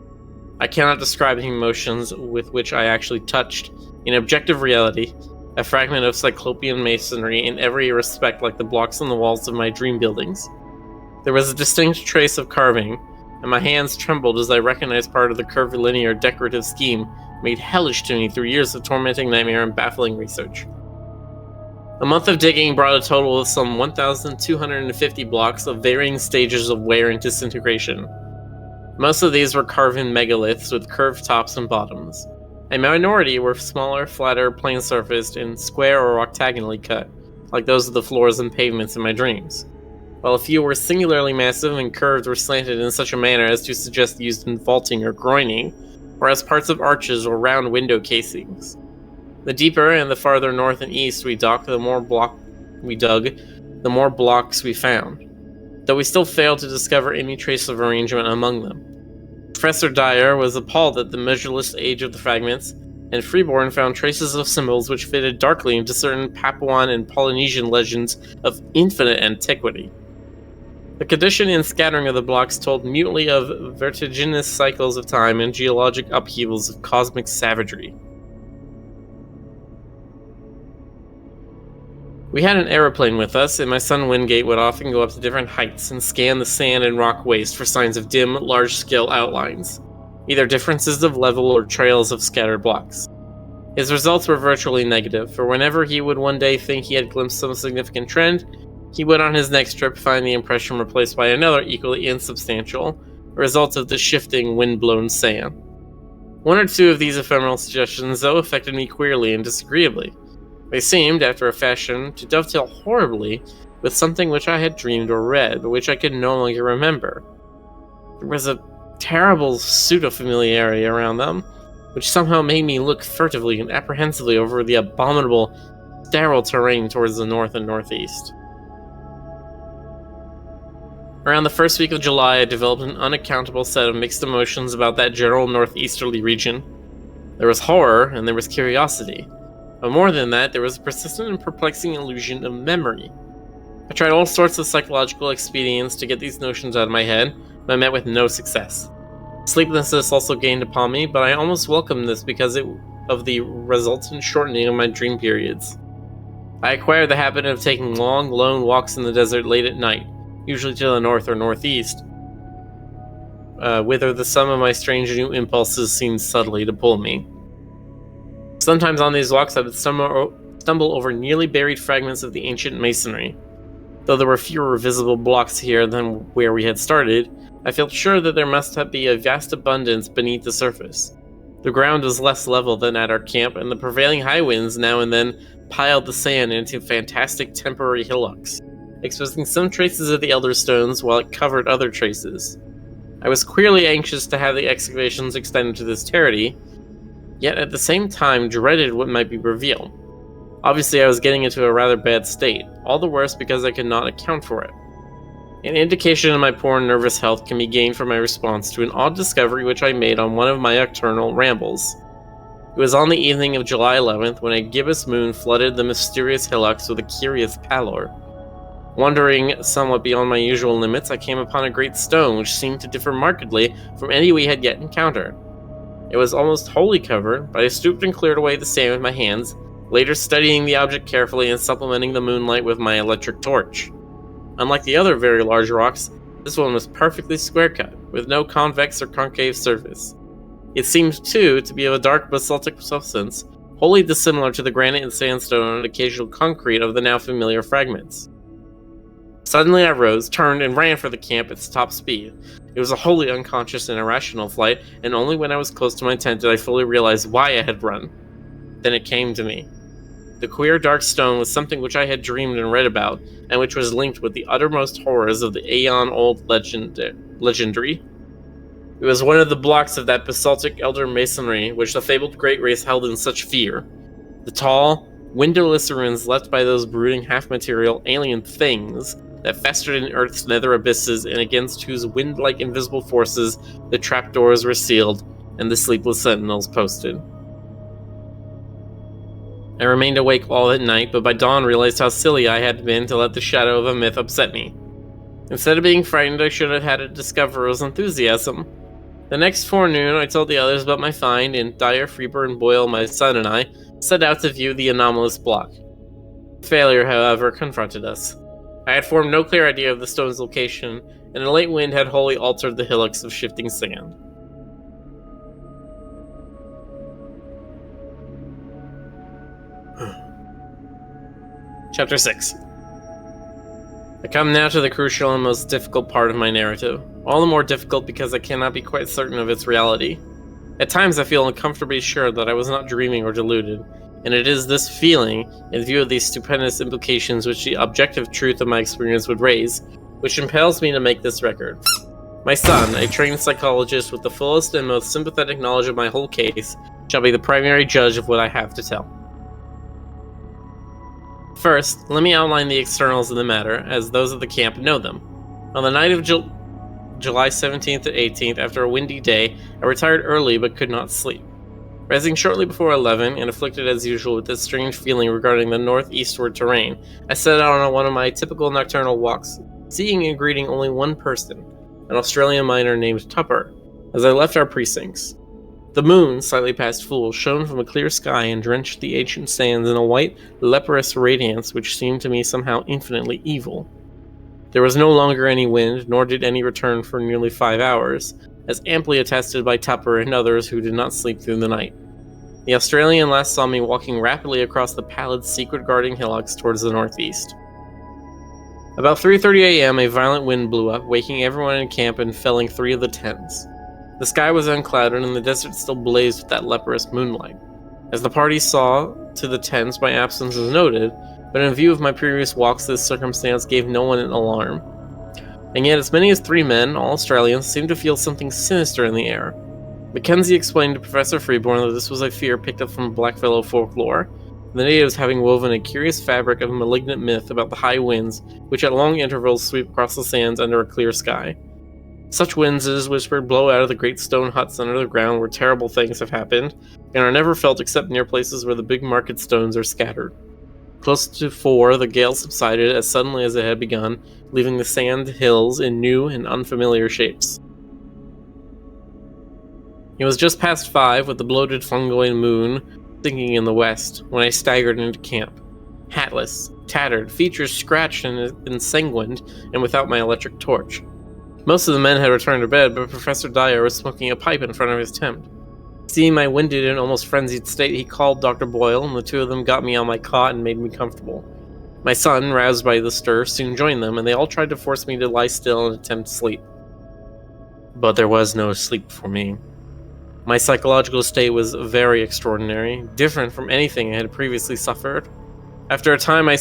I cannot describe the emotions with which I actually touched, in objective reality, a fragment of cyclopean masonry in every respect like the blocks on the walls of my dream buildings. There was a distinct trace of carving, and my hands trembled as I recognized part of the curvilinear decorative scheme made hellish to me through years of tormenting nightmare and baffling research. A month of digging brought a total of some 1,250 blocks of varying stages of wear and disintegration. Most of these were carven megaliths with curved tops and bottoms. A minority were smaller, flatter, plain-surfaced, and square or octagonally cut, like those of the floors and pavements in my dreams, while a few were singularly massive and curved or slanted in such a manner as to suggest used in vaulting or groining, or as parts of arches or round window casings. The deeper and the farther north and east we dug, the more blocks we found, though we still failed to discover any trace of arrangement among them. Professor Dyer was appalled at the measureless age of the fragments, and Freeborn found traces of symbols which fitted darkly into certain Papuan and Polynesian legends of infinite antiquity. The condition and scattering of the blocks told mutely of vertiginous cycles of time and geologic upheavals of cosmic savagery. We had an aeroplane with us, and my son Wingate would often go up to different heights and scan the sand and rock waste for signs of dim, large-scale outlines, either differences of level or trails of scattered blocks. His results were virtually negative, for whenever he would one day think he had glimpsed some significant trend, He would on his next trip find the impression replaced by another equally insubstantial, a result of the shifting, wind-blown sand. One or two of these ephemeral suggestions, though, affected me queerly and disagreeably. They seemed, after a fashion, to dovetail horribly with something which I had dreamed or read, but which I could no longer remember. There was a terrible pseudo-familiarity around them, which somehow made me look furtively and apprehensively over the abominable, sterile terrain towards the north and northeast. Around the first week of July, I developed an unaccountable set of mixed emotions about that general northeasterly region. There was horror, and there was curiosity. But more than that, there was a persistent and perplexing illusion of memory. I tried all sorts of psychological expedients to get these notions out of my head, but I met with no success. Sleeplessness also gained upon me, but I almost welcomed this because of the resultant shortening of my dream periods. I acquired the habit of taking long, lone walks in the desert late at night, usually to the north or northeast, whither the sum of my strange new impulses seemed subtly to pull me. Sometimes on these walks I would stumble over nearly buried fragments of the ancient masonry. Though there were fewer visible blocks here than where we had started, I felt sure that there must be a vast abundance beneath the surface. The ground was less level than at our camp, and the prevailing high winds now and then piled the sand into fantastic temporary hillocks, exposing some traces of the elder stones while it covered other traces. I was queerly anxious to have the excavations extended to this territory, yet at the same time dreaded what might be revealed. Obviously, I was getting into a rather bad state, all the worse because I could not account for it. An indication of my poor nervous health can be gained from my response to an odd discovery which I made on one of my nocturnal rambles. It was on the evening of July 11th when a gibbous moon flooded the mysterious hillocks with a curious pallor. Wandering somewhat beyond my usual limits, I came upon a great stone which seemed to differ markedly from any we had yet encountered. It was almost wholly covered, but I stooped and cleared away the sand with my hands, later studying the object carefully and supplementing the moonlight with my electric torch. Unlike the other very large rocks, this one was perfectly square-cut, with no convex or concave surface. It seemed, too, to be of a dark basaltic substance, wholly dissimilar to the granite and sandstone and occasional concrete of the now familiar fragments. Suddenly I rose, turned, and ran for the camp at top speed. It was a wholly unconscious and irrational flight, and only when I was close to my tent did I fully realize why I had run. Then it came to me. The queer dark stone was something which I had dreamed and read about, and which was linked with the uttermost horrors of the aeon-old legendary. It was one of the blocks of that basaltic elder masonry which the fabled great race held in such fear. The tall, windowless ruins left by those brooding half-material alien things that festered in Earth's nether abysses and against whose wind-like invisible forces the trapdoors were sealed and the sleepless sentinels posted. I remained awake all that night, but by dawn realized how silly I had been to let the shadow of a myth upset me. Instead of being frightened, I should have had to discover his enthusiasm. The next forenoon, I told the others about my find, and Dyer, Freeber, and Boyle, my son, and I set out to view the anomalous block. Failure, however, confronted us. I had formed no clear idea of the stone's location, and a late wind had wholly altered the hillocks of shifting sand. Chapter 6. I come now to the crucial and most difficult part of my narrative. All the more difficult because I cannot be quite certain of its reality. At times I feel uncomfortably sure that I was not dreaming or deluded, and it is this feeling, in view of these stupendous implications which the objective truth of my experience would raise, which impels me to make this record. My son, a trained psychologist with the fullest and most sympathetic knowledge of my whole case, shall be the primary judge of what I have to tell. First, let me outline the externals of the matter, as those of the camp know them. On the night of July 17th to 18th, after a windy day, I retired early but could not sleep. Rising shortly before 11, and afflicted as usual with this strange feeling regarding the northeastward terrain, I set out on one of my typical nocturnal walks, seeing and greeting only one person, an Australian miner named Tupper, as I left our precincts. The moon, slightly past full, shone from a clear sky and drenched the ancient sands in a white, leprous radiance which seemed to me somehow infinitely evil. There was no longer any wind, nor did any return for nearly 5 hours, as amply attested by Tupper and others who did not sleep through the night. The Australian last saw me walking rapidly across the pallid, secret-guarding hillocks towards the northeast. About 3:30 a.m., a violent wind blew up, waking everyone in camp and felling 3 of the tents. The sky was unclouded and the desert still blazed with that leprous moonlight. As the party saw to the tents, my absence was noted, but in view of my previous walks, this circumstance gave no one an alarm. And yet as many as 3 men, all Australians, seemed to feel something sinister in the air. Mackenzie explained to Professor Freeborn that this was a fear picked up from blackfellow folklore, the natives having woven a curious fabric of malignant myth about the high winds which at long intervals sweep across the sands under a clear sky. Such winds, it is whispered, blow out of the great stone huts under the ground where terrible things have happened, and are never felt except near places where the big market stones are scattered. Close to 4, the gale subsided as suddenly as it had begun, leaving the sand hills in new and unfamiliar shapes. It was just past 5, with the bloated fungoid moon sinking in the west, when I staggered into camp. Hatless, tattered, features scratched and ensanguined, and without my electric torch. Most of the men had returned to bed, but Professor Dyer was smoking a pipe in front of his tent. Seeing my winded and almost frenzied state, he called Dr. Boyle, and the 2 of them got me on my cot and made me comfortable. My son, roused by the stir, soon joined them, and they all tried to force me to lie still and attempt sleep. But there was no sleep for me. My psychological state was very extraordinary, different from anything I had previously suffered. After a time, I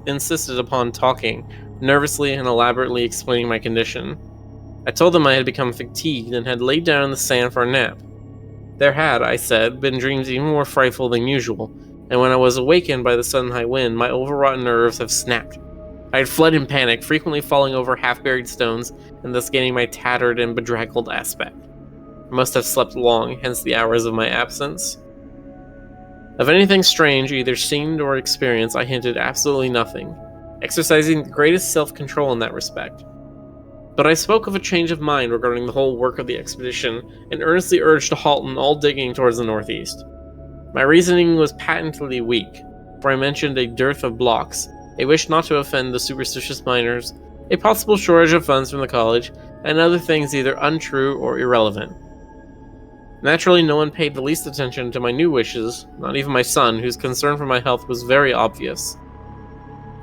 insisted upon talking, nervously and elaborately explaining my condition. I told them I had become fatigued and had laid down in the sand for a nap. There had, I said, been dreams even more frightful than usual, and when I was awakened by the sudden high wind, my overwrought nerves have snapped. I had fled in panic, frequently falling over half-buried stones, and thus gaining my tattered and bedraggled aspect. I must have slept long, hence the hours of my absence. Of anything strange, either seen or experienced, I hinted absolutely nothing, exercising the greatest self-control in that respect. But I spoke of a change of mind regarding the whole work of the expedition, and earnestly urged a halt in all digging towards the northeast. My reasoning was patently weak, for I mentioned a dearth of blocks, a wish not to offend the superstitious miners, a possible shortage of funds from the college, and other things either untrue or irrelevant. Naturally, no one paid the least attention to my new wishes, not even my son, whose concern for my health was very obvious.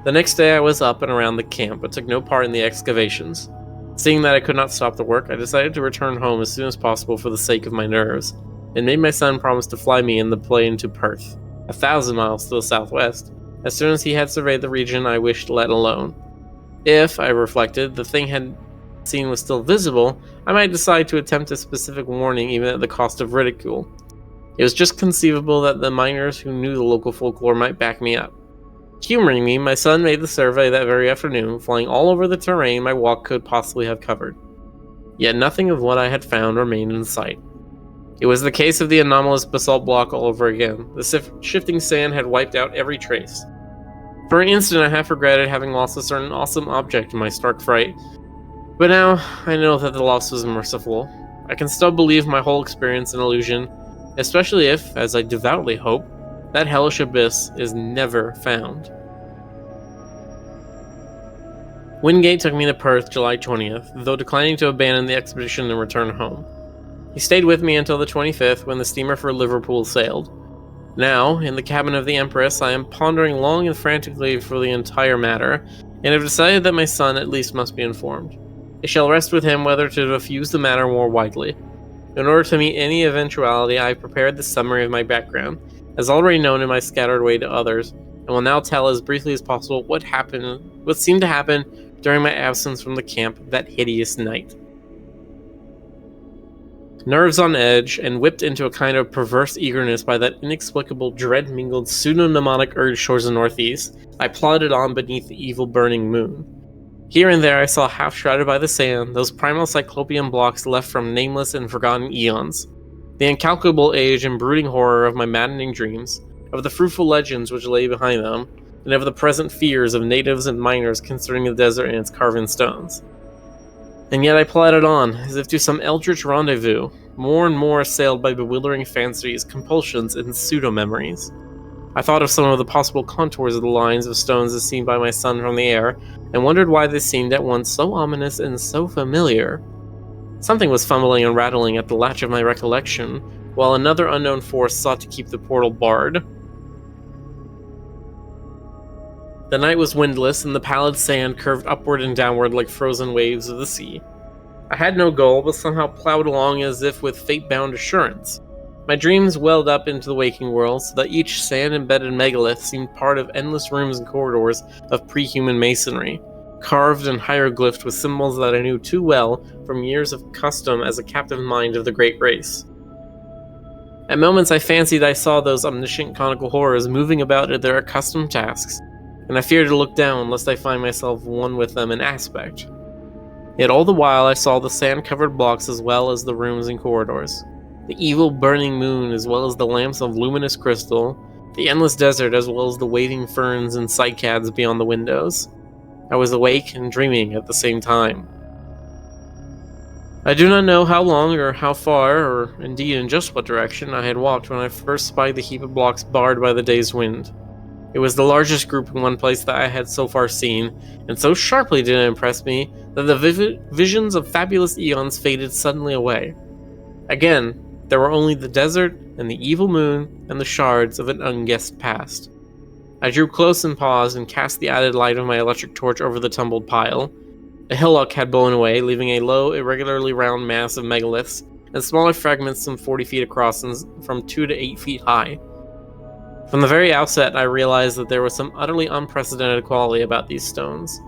The next day I was up and around the camp, but took no part in the excavations. Seeing that I could not stop the work, I decided to return home as soon as possible for the sake of my nerves, and made my son promise to fly me in the plane to Perth, 1,000 miles to the southwest, as soon as he had surveyed the region I wished let alone. If, I reflected, the thing had seen was still visible, I might decide to attempt a specific warning even at the cost of ridicule. It was just conceivable that the miners who knew the local folklore might back me up. Humoring me, my son made the survey that very afternoon, flying all over the terrain my walk could possibly have covered. Yet nothing of what I had found remained in sight. It was the case of the anomalous basalt block all over again. The shifting sand had wiped out every trace. For an instant I half regretted having lost a certain awesome object in my stark fright, but now I know that the loss was merciful. I can still believe my whole experience an illusion, especially if, as I devoutly hope, that hellish abyss is never found. Wingate took me to Perth July 20th, though declining to abandon the expedition and return home. He stayed with me until the 25th, when the steamer for Liverpool sailed. Now, in the cabin of the Empress, I am pondering long and frantically for the entire matter, and have decided that my son at least must be informed. It shall rest with him whether to diffuse the matter more widely. In order to meet any eventuality, I have prepared the summary of my background, as already known in my scattered way to others, and will now tell as briefly as possible what seemed to happen during my absence from the camp that hideous night. Nerves on edge, and whipped into a kind of perverse eagerness by that inexplicable dread-mingled pseudo-mnemonic urge towards the northeast, I plodded on beneath the evil burning moon. Here and there I saw, half-shrouded by the sand, those primal cyclopean blocks left from nameless and forgotten eons. The incalculable age and brooding horror of my maddening dreams, of the fruitful legends which lay behind them, and of the present fears of natives and miners concerning the desert and its carven stones. And yet I plodded on, as if to some eldritch rendezvous, more and more assailed by bewildering fancies, compulsions, and pseudo-memories. I thought of some of the possible contours of the lines of stones as seen by my son from the air, and wondered why they seemed at once so ominous and so familiar. Something was fumbling and rattling at the latch of my recollection, while another unknown force sought to keep the portal barred. The night was windless, and the pallid sand curved upward and downward like frozen waves of the sea. I had no goal, but somehow plowed along as if with fate-bound assurance. My dreams welled up into the waking world, so that each sand-embedded megalith seemed part of endless rooms and corridors of pre-human masonry, carved and hieroglyphed with symbols that I knew too well from years of custom as a captive mind of the great race. At moments I fancied I saw those omniscient conical horrors moving about at their accustomed tasks, and I feared to look down lest I find myself one with them in aspect. Yet all the while I saw the sand-covered blocks as well as the rooms and corridors, the evil burning moon as well as the lamps of luminous crystal, the endless desert as well as the waving ferns and cycads beyond the windows. I was awake and dreaming at the same time. I do not know how long or how far, or indeed in just what direction, I had walked when I first spied the heap of blocks barred by the day's wind. It was the largest group in one place that I had so far seen, and so sharply did it impress me that the vivid visions of fabulous eons faded suddenly away. Again, there were only the desert and the evil moon and the shards of an unguessed past. I drew close and paused and cast the added light of my electric torch over the tumbled pile. A hillock had blown away, leaving a low, irregularly round mass of megaliths, and smaller fragments some 40 feet across and from 2 to 8 feet high. From the very outset, I realized that there was some utterly unprecedented quality about these stones.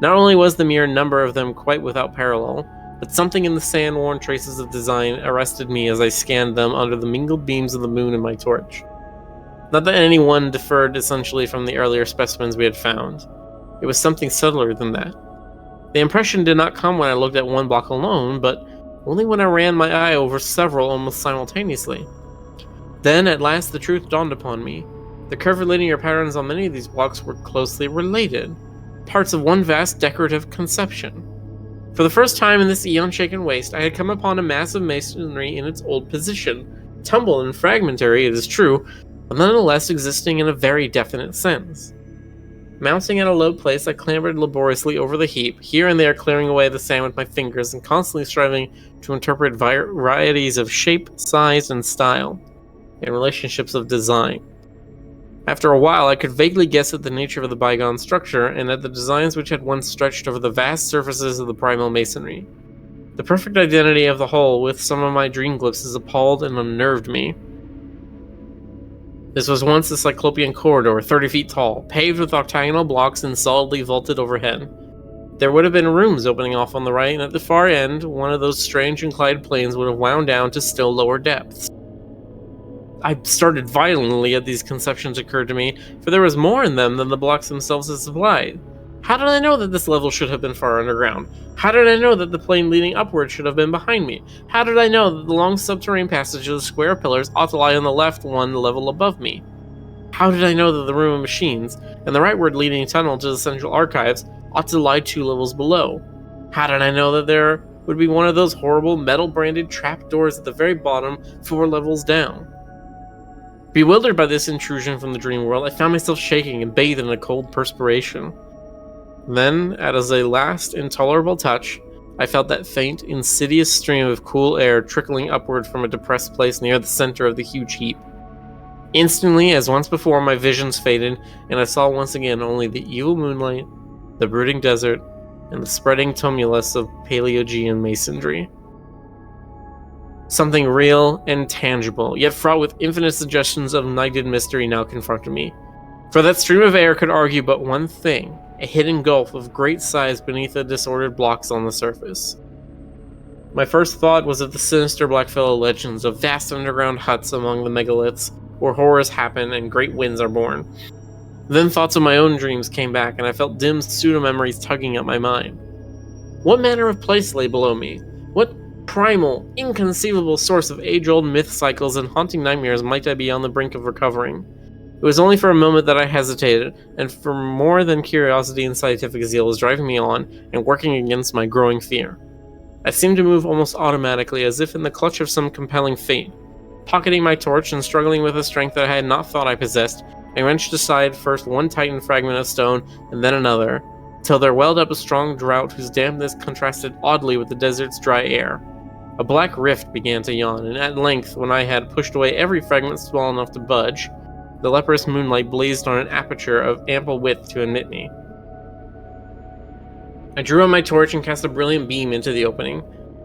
Not only was the mere number of them quite without parallel, but something in the sand-worn traces of design arrested me as I scanned them under the mingled beams of the moon in my torch. Not that any one differed essentially from the earlier specimens we had found. It was something subtler than that. The impression did not come when I looked at one block alone, but only when I ran my eye over several almost simultaneously. Then, at last, the truth dawned upon me. The curvilinear patterns on many of these blocks were closely related, parts of one vast decorative conception. For the first time in this eon-shaken waste, I had come upon a mass of masonry in its old position, tumbled and fragmentary, it is true, but nonetheless existing in a very definite sense. Mounting at a low place, I clambered laboriously over the heap, here and there clearing away the sand with my fingers and constantly striving to interpret varieties of shape, size, and style, and relationships of design. After a while, I could vaguely guess at the nature of the bygone structure and at the designs which had once stretched over the vast surfaces of the primal masonry. The perfect identity of the whole with some of my dream glimpses appalled and unnerved me. This was once a cyclopean corridor, 30 feet tall, paved with octagonal blocks and solidly vaulted overhead. There would have been rooms opening off on the right, and at the far end, one of those strange inclined planes would have wound down to still lower depths. I started violently as these conceptions occurred to me, for there was more in them than the blocks themselves had supplied. How did I know that this level should have been far underground? How did I know that the plane leading upward should have been behind me? How did I know that the long subterranean passage of the square pillars ought to lie on the left one level above me? How did I know that the room of machines, and the rightward leading tunnel to the central archives, ought to lie 2 levels below? How did I know that there would be one of those horrible metal-branded trapdoors at the very bottom, 4 levels down? Bewildered by this intrusion from the dream world, I found myself shaking and bathed in a cold perspiration. Then, as a last intolerable touch, I felt that faint, insidious stream of cool air trickling upward from a depressed place near the center of the huge heap. Instantly, as once before, my visions faded, and I saw once again only the evil moonlight, the brooding desert, and the spreading tumulus of Paleogean masonry. Something real and tangible, yet fraught with infinite suggestions of nighted mystery now confronted me. For that stream of air could argue but one thing, a hidden gulf of great size beneath the disordered blocks on the surface. My first thought was of the sinister Blackfellow legends of vast underground huts among the megaliths, where horrors happen and great winds are born. Then thoughts of my own dreams came back, and I felt dim pseudo-memories tugging at my mind. What manner of place lay below me? What primal, inconceivable source of age-old myth cycles and haunting nightmares might I be on the brink of recovering? It was only for a moment that I hesitated, and for more than curiosity and scientific zeal was driving me on and working against my growing fear. I seemed to move almost automatically, as if in the clutch of some compelling fate. Pocketing my torch and struggling with a strength that I had not thought I possessed, I wrenched aside first one tightened fragment of stone and then another, till there welled up a strong draught whose dampness contrasted oddly with the desert's dry air. A black rift began to yawn, and at length, when I had pushed away every fragment small enough to budge, The leprous moonlight blazed on an aperture of ample width to admit me. I drew on my torch and cast a brilliant beam into the opening.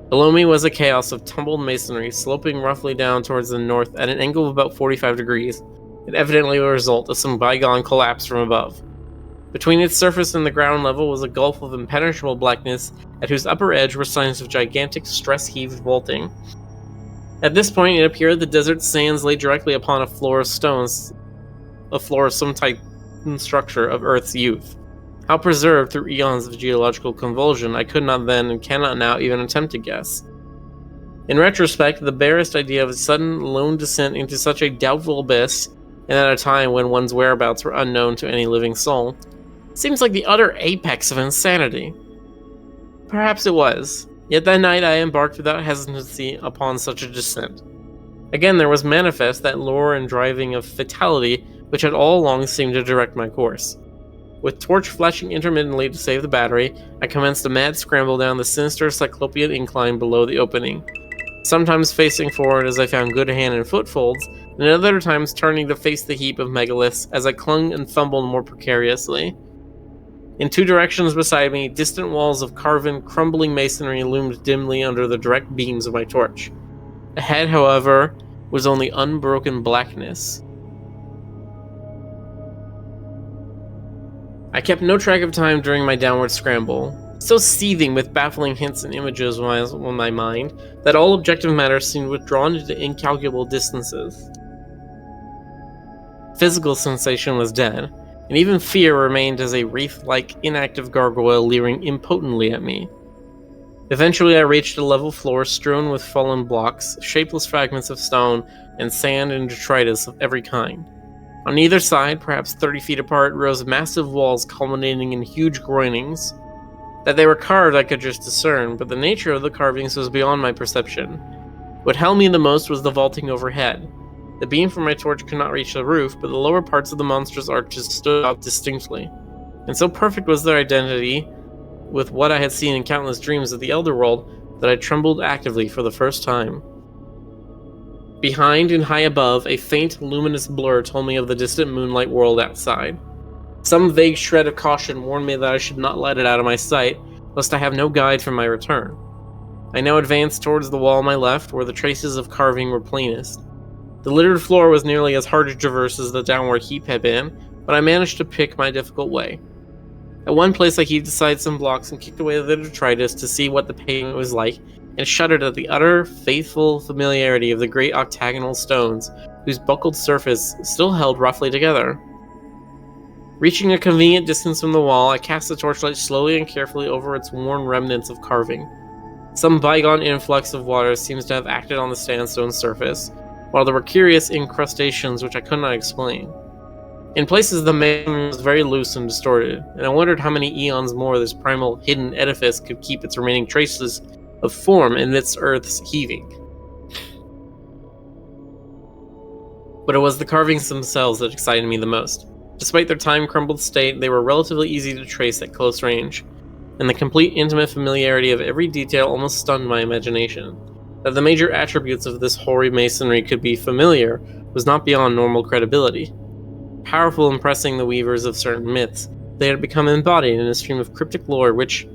Below me was a chaos of tumbled masonry, sloping roughly down towards the north at an angle of about 45 degrees, and evidently a result of some bygone collapse from above. Between its surface and the ground level was a gulf of impenetrable blackness, at whose upper edge were signs of gigantic, stress-heaved vaulting. At this point, it appeared the desert sands lay directly upon a floor of stones, a floor of some titan structure of Earth's youth. How preserved through eons of geological convulsion, I could not then and cannot now even attempt to guess. In retrospect, the barest idea of a sudden, lone descent into such a doubtful abyss, and at a time when one's whereabouts were unknown to any living soul, seems like the utter apex of insanity. Perhaps it was, yet that night I embarked without hesitancy upon such a descent. Again, there was manifest that lure and driving of fatality which had all along seemed to direct my course. With torch flashing intermittently to save the battery, I commenced a mad scramble down the sinister cyclopean incline below the opening, sometimes facing forward as I found good hand and footfolds, and at other times turning to face the heap of megaliths as I clung and fumbled more precariously. In two directions beside me, distant walls of carven, crumbling masonry loomed dimly under the direct beams of my torch. Ahead, however, was only unbroken blackness. I kept no track of time during my downward scramble, so seething with baffling hints and images on my mind that all objective matter seemed withdrawn into incalculable distances. Physical sensation was dead, and even fear remained as a wraith-like inactive gargoyle leering impotently at me. Eventually I reached a level floor strewn with fallen blocks, shapeless fragments of stone, and sand and detritus of every kind. On either side, perhaps 30 feet apart, rose massive walls culminating in huge groinings. That they were carved I could just discern, but the nature of the carvings was beyond my perception. What held me the most was the vaulting overhead. The beam from my torch could not reach the roof, but the lower parts of the monstrous arches stood out distinctly. And so perfect was their identity with what I had seen in countless dreams of the Elder World that I trembled actively for the first time. Behind and high above, a faint, luminous blur told me of the distant moonlight world outside. Some vague shred of caution warned me that I should not let it out of my sight, lest I have no guide for my return. I now advanced towards the wall on my left, where the traces of carving were plainest. The littered floor was nearly as hard to traverse as the downward heap had been, but I managed to pick my difficult way. At one place I heaved aside some blocks and kicked away the detritus to see what the pavement was like, and shuddered at the utter, faithful familiarity of the great octagonal stones, whose buckled surface still held roughly together. Reaching a convenient distance from the wall, I cast the torchlight slowly and carefully over its worn remnants of carving. Some bygone influx of water seems to have acted on the sandstone surface, while there were curious incrustations which I could not explain. In places the masonry was very loose and distorted, and I wondered how many eons more this primal hidden edifice could keep its remaining traces of form amidst Earth's heaving. But it was the carvings themselves that excited me the most. Despite their time-crumbled state, they were relatively easy to trace at close range, and the complete intimate familiarity of every detail almost stunned my imagination. That the major attributes of this hoary masonry could be familiar was not beyond normal credibility. Powerful in pressing the weavers of certain myths, they had become embodied in a stream of cryptic lore which,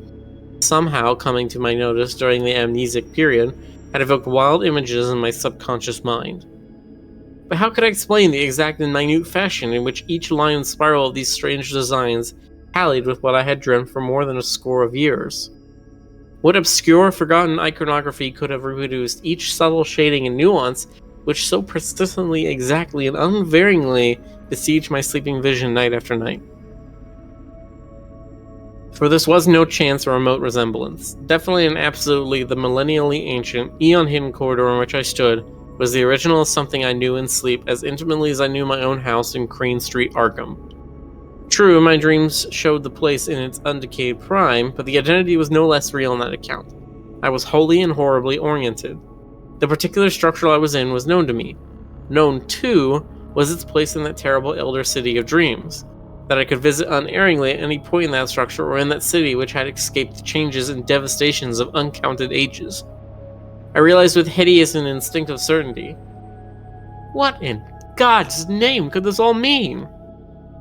somehow coming to my notice during the amnesic period, had evoked wild images in my subconscious mind. But how could I explain the exact and minute fashion in which each line and spiral of these strange designs tallied with what I had dreamt for more than a score of years? What obscure, forgotten iconography could have reproduced each subtle shading and nuance which so persistently, exactly, and unvaryingly besieged my sleeping vision night after night? For this was no chance or remote resemblance. Definitely and absolutely the millennially ancient, eon-hidden corridor in which I stood was the original of something I knew in sleep as intimately as I knew my own house in Crane Street, Arkham. True, my dreams showed the place in its undecayed prime, but the identity was no less real on that account. I was wholly and horribly oriented. The particular structure I was in was known to me. Known, too, was its place in that terrible elder city of dreams, that I could visit unerringly at any point in that structure or in that city which had escaped the changes and devastations of uncounted ages. I realized with hideous and instinctive certainty. What in God's name could this all mean?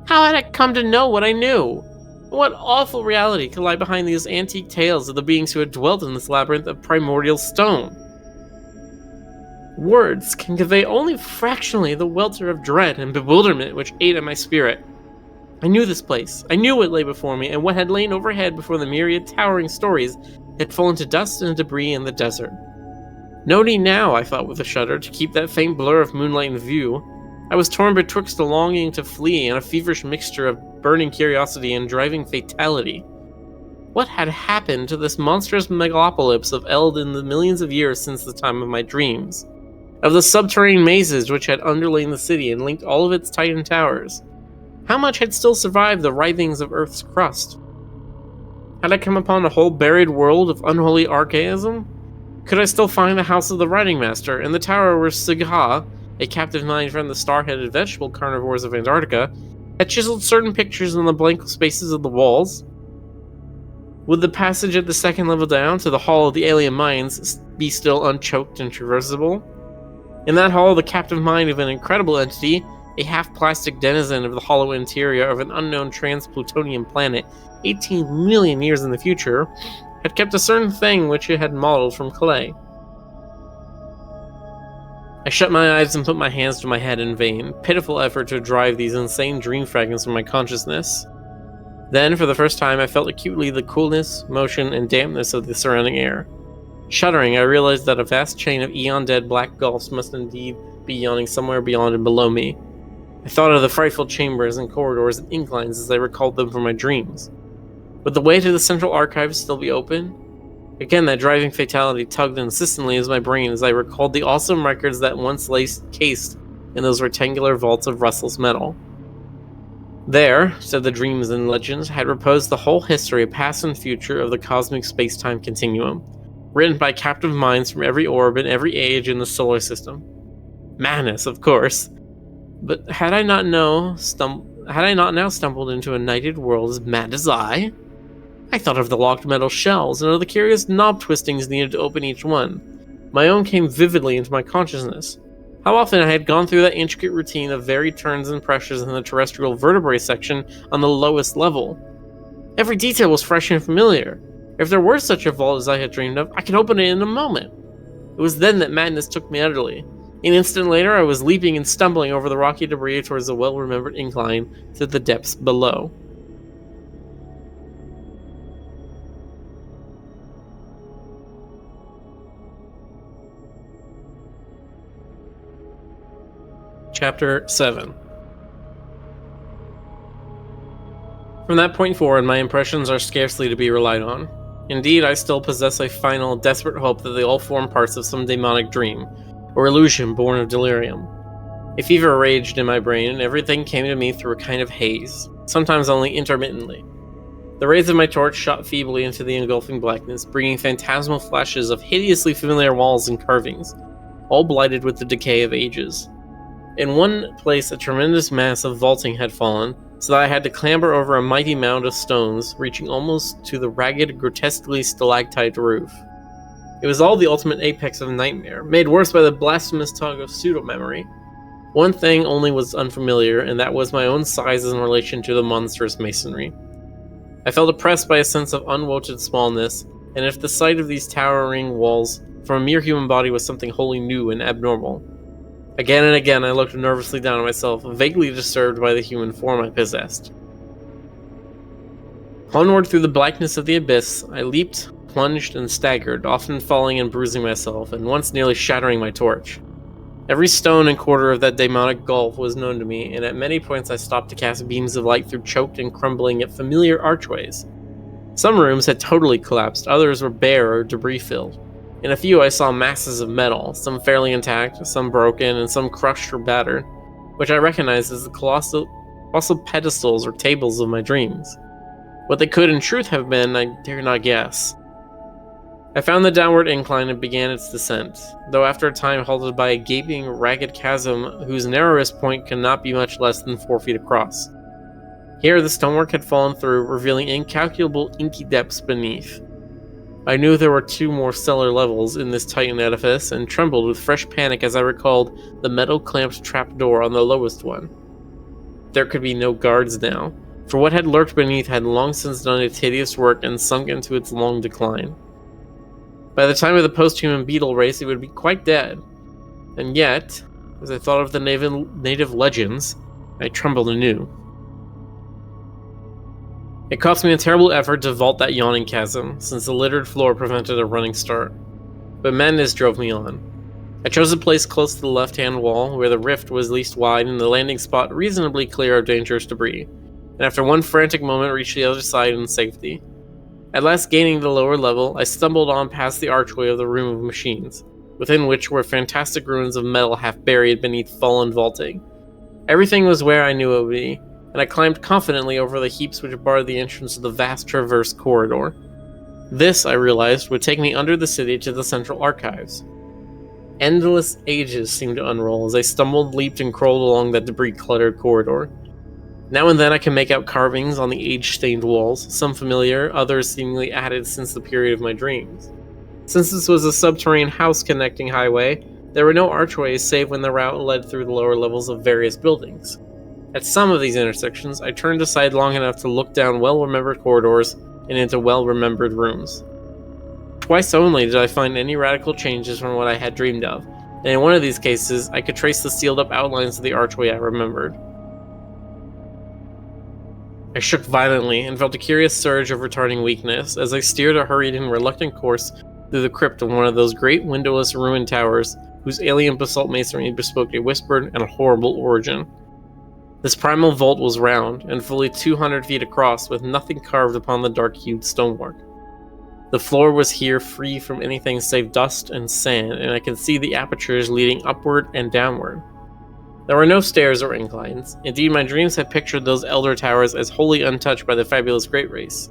How had I come to know what I knew? What awful reality could lie behind these antique tales of the beings who had dwelt in this labyrinth of primordial stone? Words can convey only fractionally the welter of dread and bewilderment which ate at my spirit. I knew this place. I knew what lay before me, and what had lain overhead before the myriad towering stories had fallen to dust and debris in the desert. Noting now, I thought with a shudder, to keep that faint blur of moonlight in view, I was torn betwixt a longing to flee and a feverish mixture of burning curiosity and driving fatality. What had happened to this monstrous megalopolis of Eld in the millions of years since the time of my dreams? Of the subterranean mazes which had underlain the city and linked all of its titan towers? How much had still survived the writhings of Earth's crust? Had I come upon a whole buried world of unholy archaism? Could I still find the house of the writing master and the tower where Sigha, a captive mind from the star-headed vegetable carnivores of Antarctica, had chiseled certain pictures in the blank spaces of the walls? Would the passage at the second level down to the Hall of the Alien Minds be still unchoked and traversable? In that hall, the captive mind of an incredible entity, a half-plastic denizen of the hollow interior of an unknown trans-Plutonian planet 18 million years in the future, had kept a certain thing which it had modeled from clay. I shut my eyes and put my hands to my head in vain, pitiful effort to drive these insane dream fragments from my consciousness. Then, for the first time, I felt acutely the coolness, motion, and dampness of the surrounding air. Shuddering, I realized that a vast chain of eon-dead black gulfs must indeed be yawning somewhere beyond and below me. I thought of the frightful chambers and corridors and inclines as I recalled them from my dreams. Would the way to the central archives still be open? Again, that driving fatality tugged insistently at my brain as I recalled the awesome records that once lay cased in those rectangular vaults of Russell's metal. There, said the dreams and legends, had reposed the whole history, past and future, of the cosmic space-time continuum, written by captive minds from every orb and every age in the solar system. Madness, of course. But had I not now stumbled into a nighted world as mad as I? I thought of the locked metal shells and of the curious knob twistings needed to open each one. My own came vividly into my consciousness. How often I had gone through that intricate routine of varied turns and pressures in the terrestrial vertebrae section on the lowest level. Every detail was fresh and familiar. If there were such a vault as I had dreamed of, I could open it in a moment. It was then that madness took me utterly. An instant later, I was leaping and stumbling over the rocky debris towards the well-remembered incline to the depths below. Chapter 7. From that point forward, my impressions are scarcely to be relied on. Indeed, I still possess a final, desperate hope that they all form parts of some demonic dream, or illusion born of delirium. A fever raged in my brain, and everything came to me through a kind of haze, sometimes only intermittently. The rays of my torch shot feebly into the engulfing blackness, bringing phantasmal flashes of hideously familiar walls and carvings, all blighted with the decay of ages. In one place, a tremendous mass of vaulting had fallen, so that I had to clamber over a mighty mound of stones, reaching almost to the ragged, grotesquely stalactite roof. It was all the ultimate apex of nightmare, made worse by the blasphemous tug of pseudo-memory. One thing only was unfamiliar, and that was my own size in relation to the monstrous masonry. I felt oppressed by a sense of unwonted smallness, and if the sight of these towering walls from a mere human body was something wholly new and abnormal. Again and again I looked nervously down at myself, vaguely disturbed by the human form I possessed. Onward through the blackness of the abyss, I leaped, plunged, and staggered, often falling and bruising myself, and once nearly shattering my torch. Every stone and quarter of that demonic gulf was known to me, and at many points I stopped to cast beams of light through choked and crumbling yet familiar archways. Some rooms had totally collapsed, others were bare or debris-filled. In a few I saw masses of metal, some fairly intact, some broken, and some crushed or battered, which I recognized as the colossal pedestals or tables of my dreams. What they could in truth have been, I dare not guess. I found the downward incline and began its descent, though after a time halted by a gaping, ragged chasm whose narrowest point could not be much less than 4 feet across. Here the stonework had fallen through, revealing incalculable inky depths beneath. I knew there were 2 more cellar levels in this titan edifice, and trembled with fresh panic as I recalled the metal-clamped trapdoor on the lowest one. There could be no guards now, for what had lurked beneath had long since done its hideous work and sunk into its long decline. By the time of the post-human beetle race, it would be quite dead. And yet, as I thought of the native legends, I trembled anew. It cost me a terrible effort to vault that yawning chasm, since the littered floor prevented a running start. But madness drove me on. I chose a place close to the left-hand wall, where the rift was least wide and the landing spot reasonably clear of dangerous debris, and after one frantic moment reached the other side in safety. At last gaining the lower level, I stumbled on past the archway of the room of machines, within which were fantastic ruins of metal half buried beneath fallen vaulting. Everything was where I knew it would be, and I climbed confidently over the heaps which barred the entrance of the vast traverse corridor. This, I realized, would take me under the city to the central archives. Endless ages seemed to unroll as I stumbled, leaped, and crawled along that debris-cluttered corridor. Now and then I can make out carvings on the age-stained walls, some familiar, others seemingly added since the period of my dreams. Since this was a subterranean house-connecting highway, there were no archways save when the route led through the lower levels of various buildings. At some of these intersections, I turned aside long enough to look down well-remembered corridors and into well-remembered rooms. Twice only did I find any radical changes from what I had dreamed of, and in one of these cases, I could trace the sealed-up outlines of the archway I remembered. I shook violently and felt a curious surge of returning weakness as I steered a hurried and reluctant course through the crypt of one of those great windowless ruined towers whose alien basalt masonry bespoke a whispered and horrible origin. This primal vault was round and fully 200 feet across, with nothing carved upon the dark-hued stonework. The floor was here free from anything save dust and sand, and I could see the apertures leading upward and downward. There were no stairs or inclines. Indeed, my dreams had pictured those elder towers as wholly untouched by the fabulous Great Race.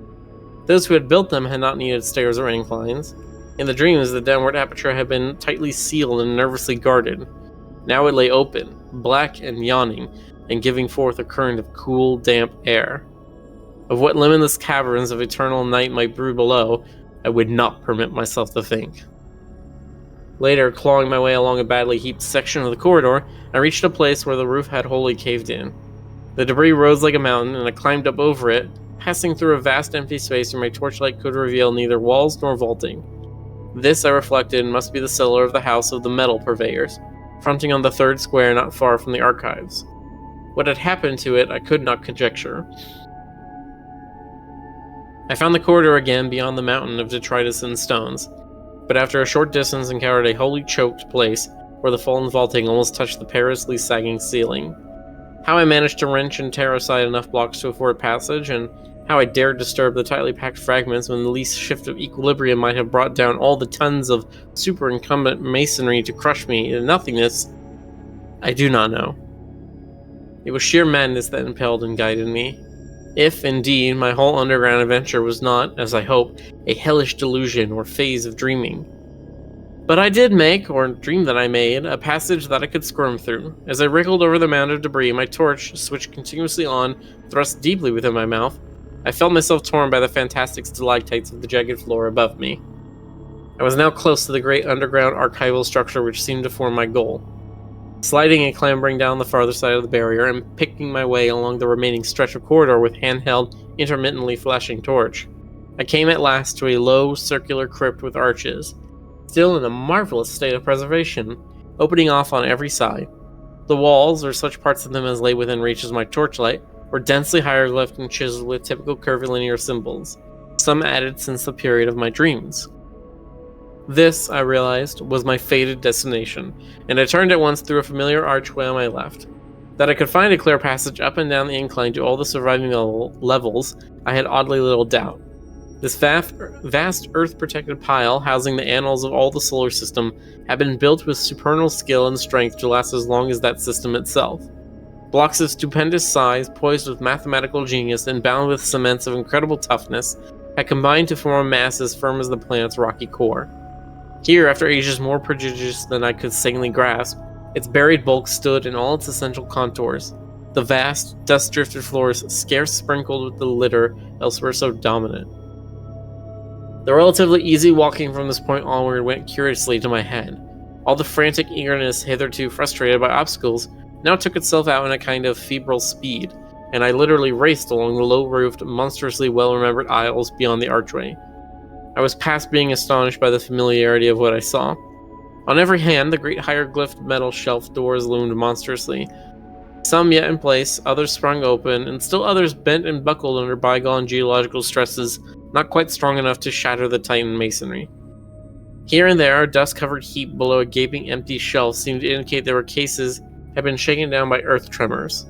Those who had built them had not needed stairs or inclines. In the dreams, the downward aperture had been tightly sealed and nervously guarded. Now it lay open, black and yawning, and giving forth a current of cool, damp air. Of what limitless caverns of eternal night might brood below, I would not permit myself to think. Later, clawing my way along a badly heaped section of the corridor, I reached a place where the roof had wholly caved in. The debris rose like a mountain, and I climbed up over it, passing through a vast empty space where my torchlight could reveal neither walls nor vaulting. This, I reflected, must be the cellar of the house of the metal purveyors, fronting on the third square not far from the archives. What had happened to it I could not conjecture. I found the corridor again beyond the mountain of detritus and stones, but after a short distance encountered a wholly choked place where the fallen vaulting almost touched the perilously sagging ceiling. How I managed to wrench and tear aside enough blocks to afford passage, and how I dared disturb the tightly packed fragments when the least shift of equilibrium might have brought down all the tons of superincumbent masonry to crush me into nothingness, I do not know. It was sheer madness that impelled and guided me. If, indeed, my whole underground adventure was not, as I hope, a hellish delusion or phase of dreaming. But I did make, or dream that I made, a passage that I could squirm through. As I wriggled over the mound of debris, my torch, switched continuously on, thrust deeply within my mouth, I felt myself torn by the fantastic stalactites of the jagged floor above me. I was now close to the great underground archival structure which seemed to form my goal. Sliding and clambering down the farther side of the barrier and picking my way along the remaining stretch of corridor with handheld, intermittently flashing torch, I came at last to a low, circular crypt with arches, still in a marvelous state of preservation, opening off on every side. The walls, or such parts of them as lay within reach of my torchlight, were densely hieroglyphed and chiseled with typical curvilinear symbols, some added since the period of my dreams. This, I realized, was my fated destination, and I turned at once through a familiar archway on my left. That I could find a clear passage up and down the incline to all the surviving levels, I had oddly little doubt. This vast Earth-protected pile, housing the annals of all the solar system, had been built with supernal skill and strength to last as long as that system itself. Blocks of stupendous size, poised with mathematical genius and bound with cements of incredible toughness, had combined to form a mass as firm as the planet's rocky core. Here, after ages more prodigious than I could sanely grasp, its buried bulk stood in all its essential contours, the vast, dust-drifted floors scarce sprinkled with the litter elsewhere so dominant. The relatively easy walking from this point onward went curiously to my head. All the frantic eagerness hitherto frustrated by obstacles now took itself out in a kind of febrile speed, and I literally raced along the low-roofed, monstrously well-remembered aisles beyond the archway. I was past being astonished by the familiarity of what I saw. On every hand, the great hieroglyphed metal shelf doors loomed monstrously, some yet in place, others sprung open, and still others bent and buckled under bygone geological stresses not quite strong enough to shatter the Titan masonry. Here and there, a dust-covered heap below a gaping empty shelf seemed to indicate there were cases had been shaken down by earth tremors.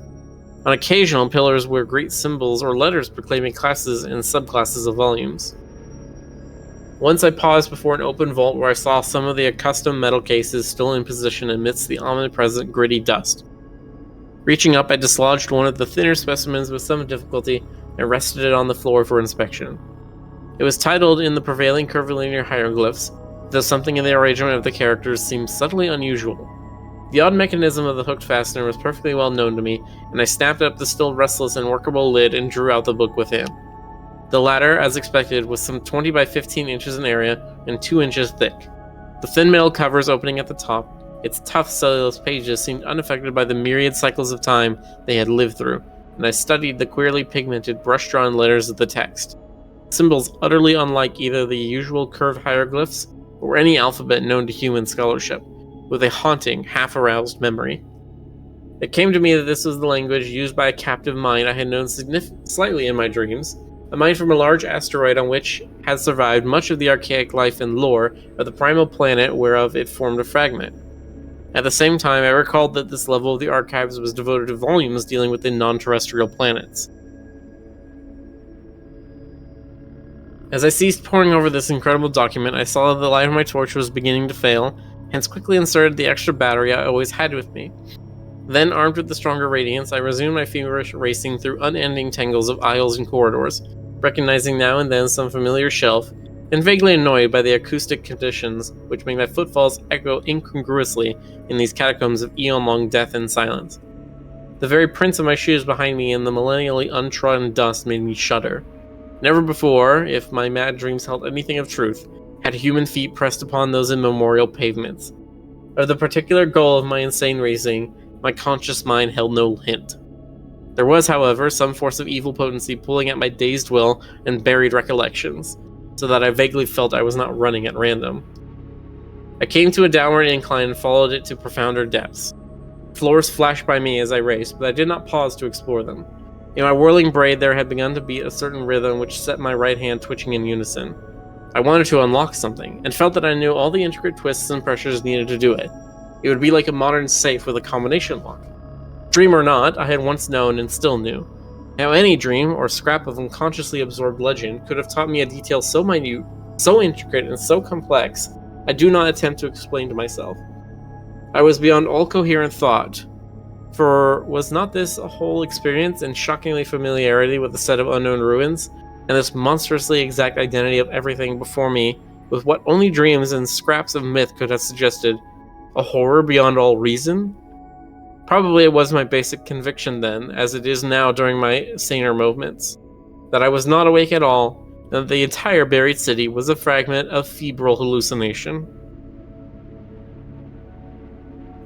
On occasional pillars were great symbols or letters proclaiming classes and subclasses of volumes. Once I paused before an open vault where I saw some of the accustomed metal cases still in position amidst the omnipresent gritty dust. Reaching up, I dislodged one of the thinner specimens with some difficulty and rested it on the floor for inspection. It was titled in the prevailing curvilinear hieroglyphs, though something in the arrangement of the characters seemed subtly unusual. The odd mechanism of the hooked fastener was perfectly well known to me, and I snapped up the still restless and workable lid and drew out the book within. The latter, as expected, was some 20 by 15 inches in area and 2 inches thick. The thin metal covers opening at the top, its tough cellulose pages seemed unaffected by the myriad cycles of time they had lived through, and I studied the queerly pigmented, brush-drawn letters of the text. Symbols utterly unlike either the usual curved hieroglyphs or any alphabet known to human scholarship, with a haunting, half-aroused memory. It came to me that this was the language used by a captive mind I had known slightly in my dreams, a mind from a large asteroid on which had survived much of the archaic life and lore of the primal planet whereof it formed a fragment. At the same time, I recalled that this level of the archives was devoted to volumes dealing with the non-terrestrial planets. As I ceased poring over this incredible document, I saw that the light of my torch was beginning to fail, hence quickly inserted the extra battery I always had with me. Then, armed with the stronger radiance, I resumed my feverish racing through unending tangles of aisles and corridors, recognizing now and then some familiar shelf, and vaguely annoyed by the acoustic conditions which made my footfalls echo incongruously in these catacombs of eon-long death and silence. The very prints of my shoes behind me in the millennially untrodden dust made me shudder. Never before, if my mad dreams held anything of truth, had human feet pressed upon those immemorial pavements. Of the particular goal of my insane racing, my conscious mind held no hint. There was, however, some force of evil potency pulling at my dazed will and buried recollections, so that I vaguely felt I was not running at random. I came to a downward incline and followed it to profounder depths. Floors flashed by me as I raced, but I did not pause to explore them. In my whirling braid there had begun to beat a certain rhythm which set my right hand twitching in unison. I wanted to unlock something, and felt that I knew all the intricate twists and pressures needed to do it. It would be like a modern safe with a combination lock. Dream or not, I had once known and still knew. Now any dream, or scrap of unconsciously absorbed legend, could have taught me a detail so minute, so intricate, and so complex, I do not attempt to explain to myself. I was beyond all coherent thought, for was not this a whole experience in shockingly familiarity with a set of unknown ruins, and this monstrously exact identity of everything before me, with what only dreams and scraps of myth could have suggested, a horror beyond all reason? Probably it was my basic conviction then, as it is now during my saner moments, that I was not awake at all, and that the entire buried city was a fragment of febrile hallucination.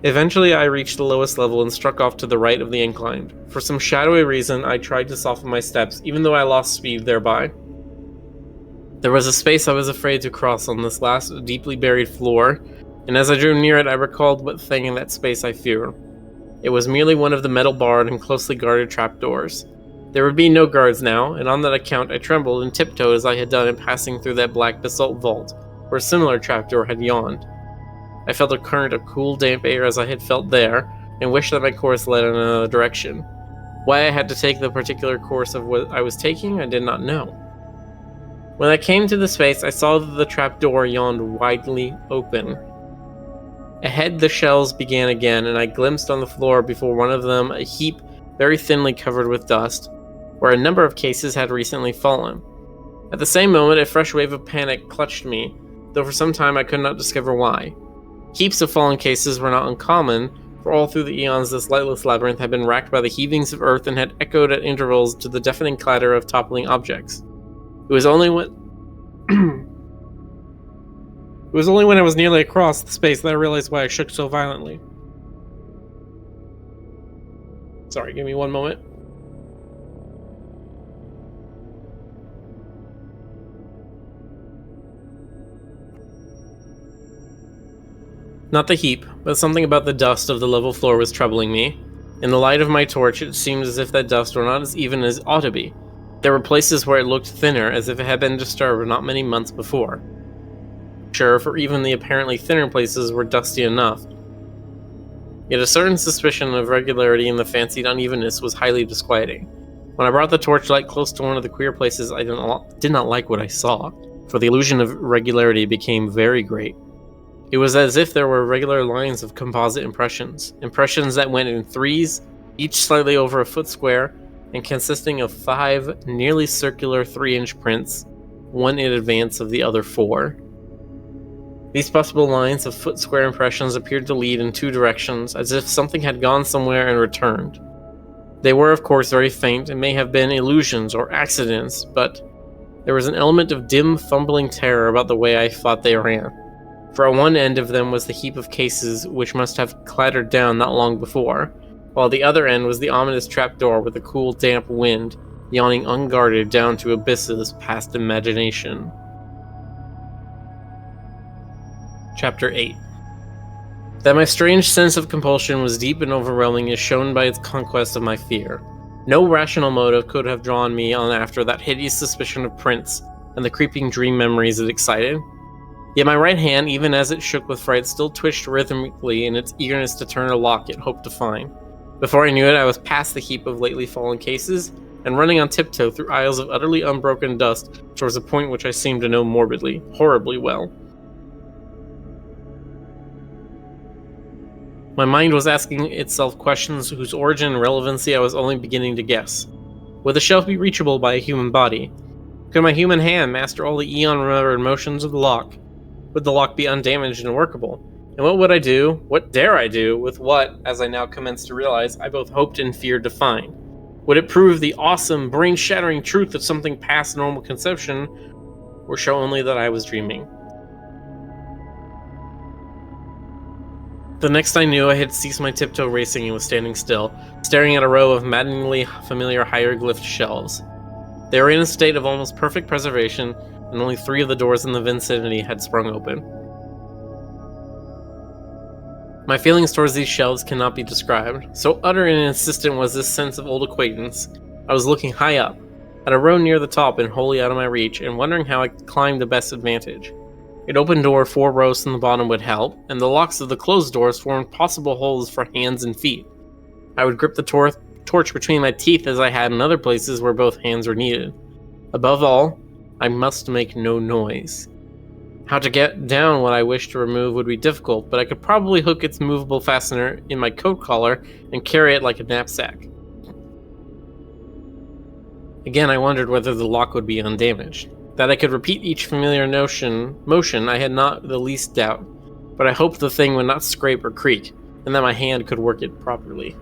Eventually I reached the lowest level and struck off to the right of the incline. For some shadowy reason, I tried to soften my steps, even though I lost speed thereby. There was a space I was afraid to cross on this last deeply buried floor, and as I drew near it I recalled what thing in that space I feared. It was merely one of the metal barred and closely guarded trapdoors. There would be no guards now, and on that account I trembled and tiptoed as I had done in passing through that black basalt vault, where a similar trapdoor had yawned. I felt a current of cool, damp air as I had felt there, and wished that my course led in another direction. Why I had to take the particular course of what I was taking, I did not know. When I came to the space, I saw that the trapdoor yawned widely open. Ahead the shelves began again, and I glimpsed on the floor before one of them a heap very thinly covered with dust, where a number of cases had recently fallen. At the same moment, a fresh wave of panic clutched me, though for some time I could not discover why. Heaps of fallen cases were not uncommon, for all through the eons this lightless labyrinth had been racked by the heavings of earth and had echoed at intervals to the deafening clatter of toppling objects. It was only when It was only when I was nearly across the space that I realized why I shook so violently. Sorry, give me one moment. Not the heap, but something about the dust of the level floor was troubling me. In the light of my torch, it seemed as if that dust were not as even as it ought to be. There were places where it looked thinner, as if it had been disturbed not many months before. Sure, for even the apparently thinner places were dusty enough. Yet a certain suspicion of regularity in the fancied unevenness was highly disquieting. When I brought the torchlight close to one of the queer places, I did not like what I saw, for the illusion of regularity became very great. It was as if there were regular lines of composite impressions that went in threes, each slightly over a foot square, and consisting of 5 nearly circular 3-inch prints, one in advance of the other 4. These possible lines of foot square impressions appeared to lead in 2 directions, as if something had gone somewhere and returned. They were, of course, very faint and may have been illusions or accidents, but there was an element of dim, fumbling terror about the way I thought they ran. For at one end of them was the heap of cases which must have clattered down not long before, while the other end was the ominous trapdoor with the cool, damp wind yawning unguarded down to abysses past imagination. Chapter 8. That my strange sense of compulsion was deep and overwhelming is shown by its conquest of my fear. No rational motive could have drawn me on after that hideous suspicion of prints and the creeping dream memories it excited. Yet my right hand, even as it shook with fright, still twitched rhythmically in its eagerness to turn a lock it hoped to find. Before I knew it, I was past the heap of lately fallen cases, and running on tiptoe through aisles of utterly unbroken dust towards a point which I seemed to know morbidly, horribly well. My mind was asking itself questions whose origin and relevancy I was only beginning to guess. Would the shelf be reachable by a human body? Could my human hand master all the eon-remembered motions of the lock? Would the lock be undamaged and workable? And what would I do, what dare I do, with what, as I now commenced to realize, I both hoped and feared to find? Would it prove the awesome, brain-shattering truth of something past normal conception, or show only that I was dreaming? The next I knew, I had ceased my tiptoe racing and was standing still, staring at a row of maddeningly familiar hieroglyphed shelves. They were in a state of almost perfect preservation, and only 3 of the doors in the vicinity had sprung open. My feelings towards these shelves cannot be described. So utter and insistent was this sense of old acquaintance. I was looking high up, at a row near the top and wholly out of my reach, and wondering how I could climb to best advantage. An open door 4 rows from the bottom would help, and the locks of the closed doors formed possible holes for hands and feet. I would grip the torch between my teeth as I had in other places where both hands were needed. Above all, I must make no noise. How to get down what I wished to remove would be difficult, but I could probably hook its movable fastener in my coat collar and carry it like a knapsack. Again, I wondered whether the lock would be undamaged. That I could repeat each familiar motion I had not the least doubt, but I hoped the thing would not scrape or creak, and that my hand could work it properly.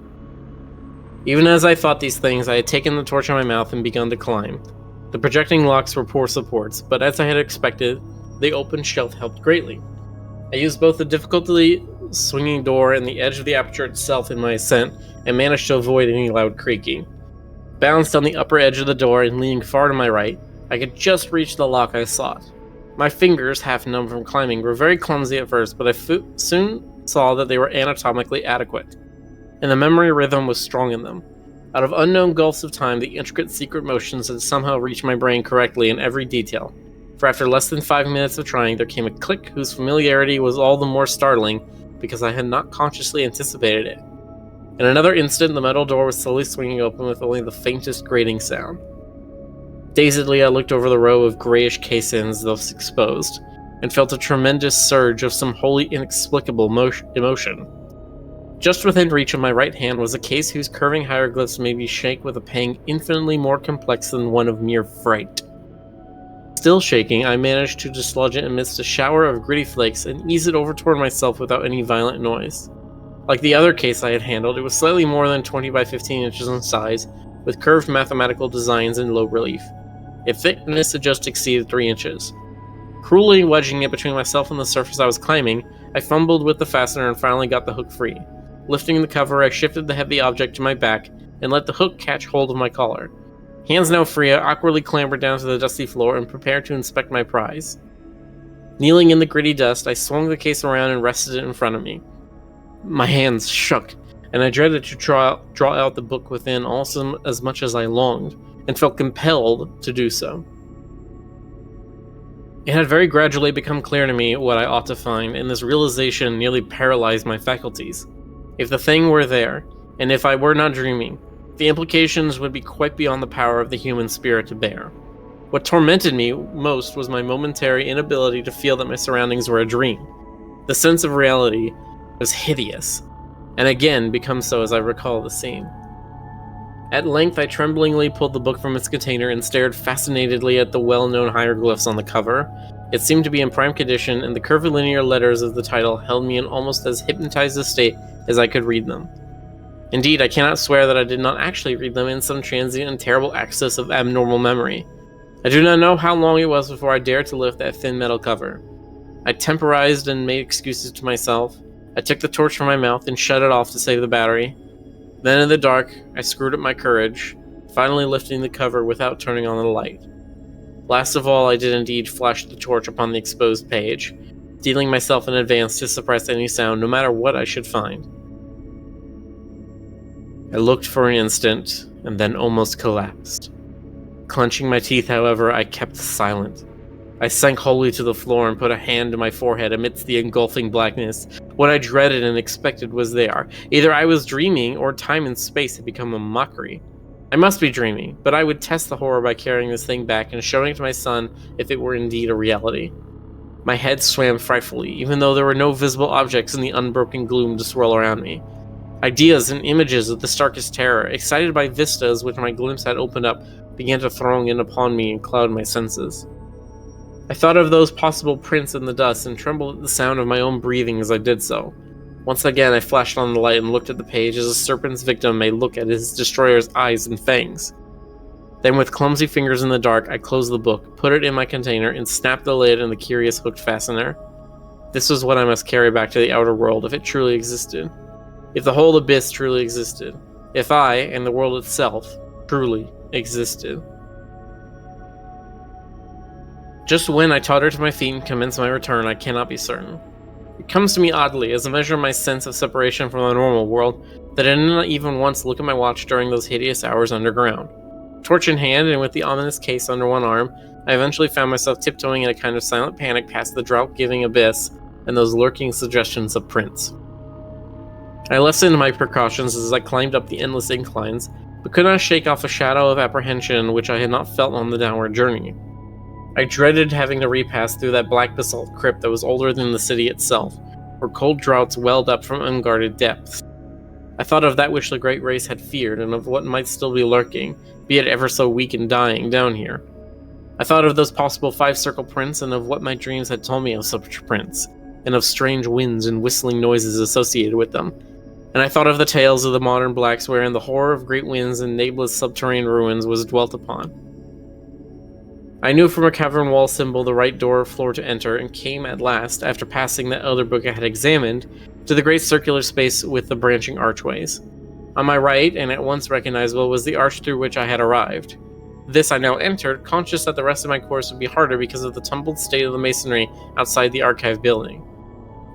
Even as I thought these things, I had taken the torch in my mouth and begun to climb. The projecting locks were poor supports, but as I had expected, the open shelf helped greatly. I used both the difficulty swinging door and the edge of the aperture itself in my ascent, and managed to avoid any loud creaking. Balanced on the upper edge of the door and leaning far to my right, I could just reach the lock I sought. My fingers, half numb from climbing, were very clumsy at first, but I soon saw that they were anatomically adequate, and the memory rhythm was strong in them. Out of unknown gulfs of time, the intricate secret motions had somehow reached my brain correctly in every detail. For after less than 5 minutes of trying, there came a click whose familiarity was all the more startling because I had not consciously anticipated it. In another instant, the metal door was slowly swinging open with only the faintest grating sound. Dazedly, I looked over the row of grayish case-ins thus exposed, and felt a tremendous surge of some wholly inexplicable emotion. Just within reach of my right hand was a case whose curving hieroglyphs made me shake with a pang infinitely more complex than one of mere fright. Still shaking, I managed to dislodge it amidst a shower of gritty flakes and ease it over toward myself without any violent noise. Like the other case I had handled, it was slightly more than 20 by 15 inches in size, with curved mathematical designs in low relief. Its thickness had just exceeded 3 inches. Cruelly wedging it between myself and the surface I was climbing, I fumbled with the fastener and finally got the hook free. Lifting the cover, I shifted the heavy object to my back and let the hook catch hold of my collar. Hands now free, I awkwardly clambered down to the dusty floor and prepared to inspect my prize. Kneeling in the gritty dust, I swung the case around and rested it in front of me. My hands shook, and I dreaded to draw out the book within also as much as I longed, and felt compelled to do so. It had very gradually become clear to me what I ought to find, and this realization nearly paralyzed my faculties. If the thing were there, and if I were not dreaming, the implications would be quite beyond the power of the human spirit to bear. What tormented me most was my momentary inability to feel that my surroundings were a dream. The sense of reality was hideous, and again becomes so as I recall the scene. At length, I tremblingly pulled the book from its container and stared fascinatedly at the well-known hieroglyphs on the cover. It seemed to be in prime condition, and the curvilinear letters of the title held me in almost as hypnotized a state as I could read them. Indeed, I cannot swear that I did not actually read them in some transient and terrible access of abnormal memory. I do not know how long it was before I dared to lift that thin metal cover. I temporized and made excuses to myself. I took the torch from my mouth and shut it off to save the battery. Then in the dark, I screwed up my courage, finally lifting the cover without turning on the light. Last of all, I did indeed flash the torch upon the exposed page, steeling myself in advance to suppress any sound, no matter what I should find. I looked for an instant, and then almost collapsed. Clenching my teeth, however, I kept silent. I sank wholly to the floor and put a hand to my forehead amidst the engulfing blackness. What I dreaded and expected was there. Either I was dreaming, or time and space had become a mockery. I must be dreaming, but I would test the horror by carrying this thing back and showing it to my son if it were indeed a reality. My head swam frightfully, even though there were no visible objects in the unbroken gloom to swirl around me. Ideas and images of the starkest terror, excited by vistas which my glimpse had opened up, began to throng in upon me and cloud my senses. I thought of those possible prints in the dust and trembled at the sound of my own breathing as I did so. Once again, I flashed on the light and looked at the page as a serpent's victim may look at his destroyer's eyes and fangs. Then with clumsy fingers in the dark, I closed the book, put it in my container, and snapped the lid and the curious hooked fastener. This was what I must carry back to the outer world if it truly existed. If the whole abyss truly existed. If I, and the world itself, truly existed. Just when I tottered to my feet and commenced my return, I cannot be certain. It comes to me oddly, as a measure of my sense of separation from the normal world, that I did not even once look at my watch during those hideous hours underground. Torch in hand, and with the ominous case under one arm, I eventually found myself tiptoeing in a kind of silent panic past the drought-giving abyss and those lurking suggestions of prints. I lessened my precautions as I climbed up the endless inclines, but could not shake off a shadow of apprehension which I had not felt on the downward journey. I dreaded having to repass through that black basalt crypt that was older than the city itself, where cold draughts welled up from unguarded depths. I thought of that which the great race had feared, and of what might still be lurking, be it ever so weak and dying, down here. I thought of those possible 5-circle prints, and of what my dreams had told me of such prints, and of strange winds and whistling noises associated with them. And I thought of the tales of the modern blacks wherein the horror of great winds and nameless subterranean ruins was dwelt upon. I knew from a cavern wall symbol the right door or floor to enter, and came at last, after passing that other book I had examined, to the great circular space with the branching archways. On my right, and at once recognizable, was the arch through which I had arrived. This I now entered, conscious that the rest of my course would be harder because of the tumbled state of the masonry outside the archive building.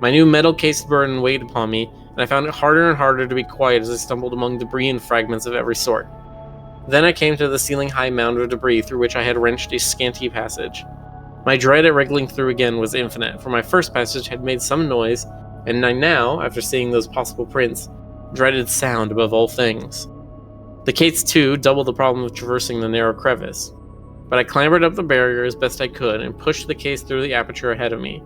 My new metal-cased burden weighed upon me, and I found it harder and harder to be quiet as I stumbled among debris and fragments of every sort. Then I came to the ceiling-high mound of debris through which I had wrenched a scanty passage. My dread at wriggling through again was infinite, for my first passage had made some noise, and I now, after seeing those possible prints, dreaded sound above all things. The case, too, doubled the problem of traversing the narrow crevice. But I clambered up the barrier as best I could, and pushed the case through the aperture ahead of me.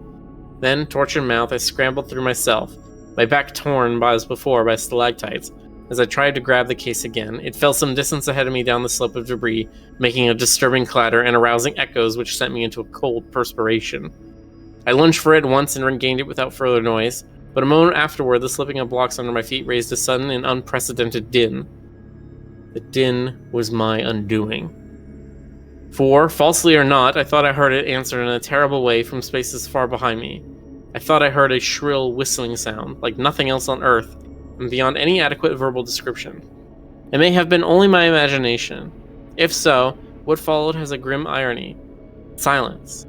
Then, torch in mouth, I scrambled through myself, my back torn as before by stalactites. As I tried to grab the case again, it fell some distance ahead of me down the slope of debris, making a disturbing clatter and arousing echoes which sent me into a cold perspiration. I lunged for it once and regained it without further noise, but a moment afterward the slipping of blocks under my feet raised a sudden and unprecedented din. The din was my undoing. For, falsely or not, I thought I heard it answered in a terrible way from spaces far behind me. I thought I heard a shrill whistling sound, like nothing else on Earth, and beyond any adequate verbal description. It may have been only my imagination. If so, what followed has a grim irony. Silence.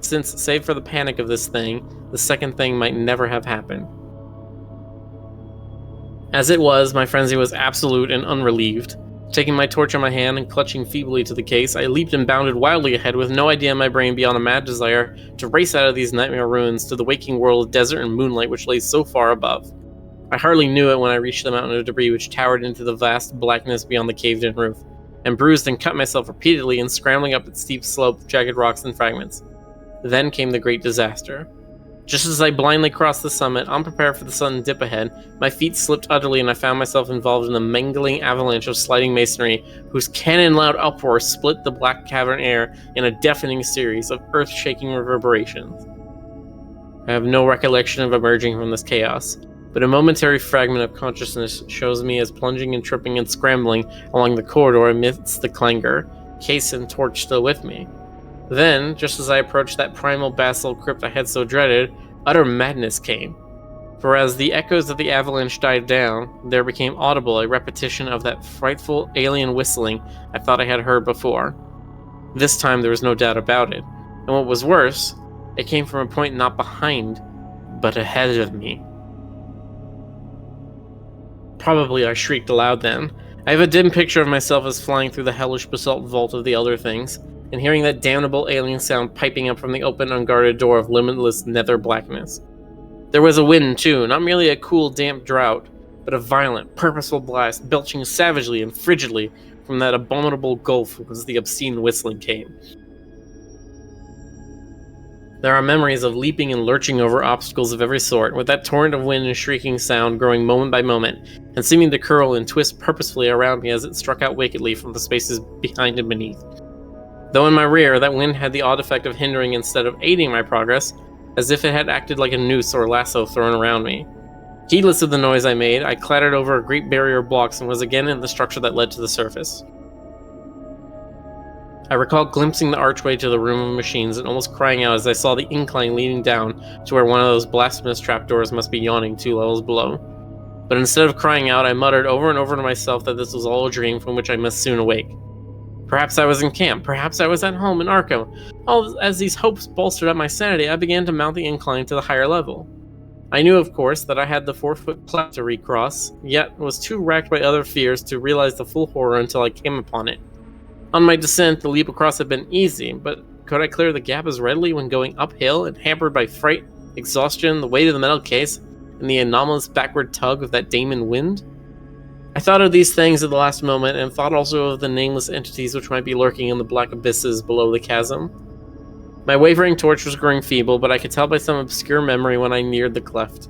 Since, save for the panic of this thing, the second thing might never have happened. As it was, my frenzy was absolute and unrelieved. Taking my torch in my hand and clutching feebly to the case, I leaped and bounded wildly ahead with no idea in my brain beyond a mad desire to race out of these nightmare ruins to the waking world of desert and moonlight which lay so far above. I hardly knew it when I reached the mountain of debris which towered into the vast blackness beyond the caved-in roof, and bruised and cut myself repeatedly in scrambling up its steep slope of jagged rocks and fragments. Then came the great disaster. Just as I blindly crossed the summit, unprepared for the sudden dip ahead, my feet slipped utterly and I found myself involved in a mangling avalanche of sliding masonry whose cannon-loud uproar split the black cavern air in a deafening series of earth-shaking reverberations. I have no recollection of emerging from this chaos, but a momentary fragment of consciousness shows me as plunging and tripping and scrambling along the corridor amidst the clangor, case and torch still with me. Then, just as I approached that primal basalt crypt I had so dreaded, utter madness came. For as the echoes of the avalanche died down, there became audible a repetition of that frightful alien whistling I thought I had heard before. This time there was no doubt about it, and what was worse, it came from a point not behind, but ahead of me. Probably I shrieked aloud then. I have a dim picture of myself as flying through the hellish basalt vault of the Elder Things, and hearing that damnable alien sound piping up from the open, unguarded door of limitless nether blackness. There was a wind, too, not merely a cool, damp drought, but a violent, purposeful blast, belching savagely and frigidly from that abominable gulf whence the obscene whistling came. There are memories of leaping and lurching over obstacles of every sort, with that torrent of wind and shrieking sound growing moment by moment, and seeming to curl and twist purposefully around me as it struck out wickedly from the spaces behind and beneath. Though in my rear, that wind had the odd effect of hindering instead of aiding my progress, as if it had acted like a noose or lasso thrown around me. Heedless of the noise I made, I clattered over a great barrier of blocks and was again in the structure that led to the surface. I recall glimpsing the archway to the room of machines and almost crying out as I saw the incline leading down to where one of those blasphemous trapdoors must be yawning 2 levels below. But instead of crying out, I muttered over and over to myself that this was all a dream from which I must soon awake. Perhaps I was in camp, perhaps I was at home in Arkham. All as these hopes bolstered up my sanity, I began to mount the incline to the higher level. I knew, of course, that I had the 4-foot cleft to recross, yet was too racked by other fears to realize the full horror until I came upon it. On my descent, the leap across had been easy, but could I clear the gap as readily when going uphill and hampered by fright, exhaustion, the weight of the metal case, and the anomalous backward tug of that daemon wind? I thought of these things at the last moment, and thought also of the nameless entities which might be lurking in the black abysses below the chasm. My wavering torch was growing feeble, but I could tell by some obscure memory when I neared the cleft.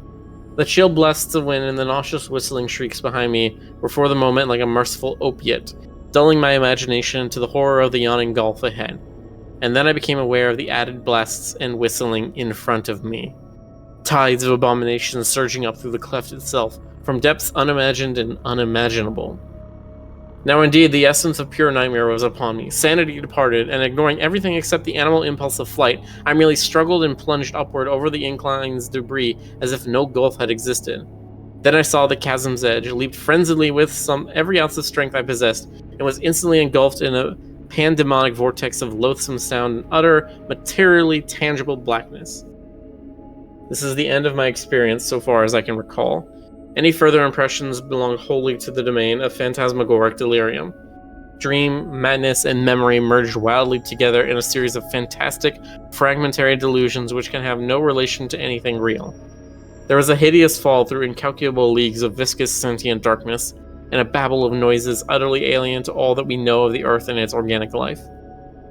The chill blasts of wind and the nauseous whistling shrieks behind me were for the moment like a merciful opiate, dulling my imagination to the horror of the yawning gulf ahead. And then I became aware of the added blasts and whistling in front of me. Tides of abomination surging up through the cleft itself, from depths unimagined and unimaginable. Now indeed, the essence of pure nightmare was upon me. Sanity departed, and ignoring everything except the animal impulse of flight, I merely struggled and plunged upward over the incline's debris as if no gulf had existed. Then I saw the chasm's edge, leaped frenziedly with every ounce of strength I possessed, and was instantly engulfed in a pandemonic vortex of loathsome sound and utter, materially tangible blackness. This is the end of my experience so far as I can recall. Any further impressions belong wholly to the domain of phantasmagoric delirium. Dream, madness, and memory merged wildly together in a series of fantastic, fragmentary delusions which can have no relation to anything real. There was a hideous fall through incalculable leagues of viscous sentient darkness, and a babble of noises utterly alien to all that we know of the earth and its organic life.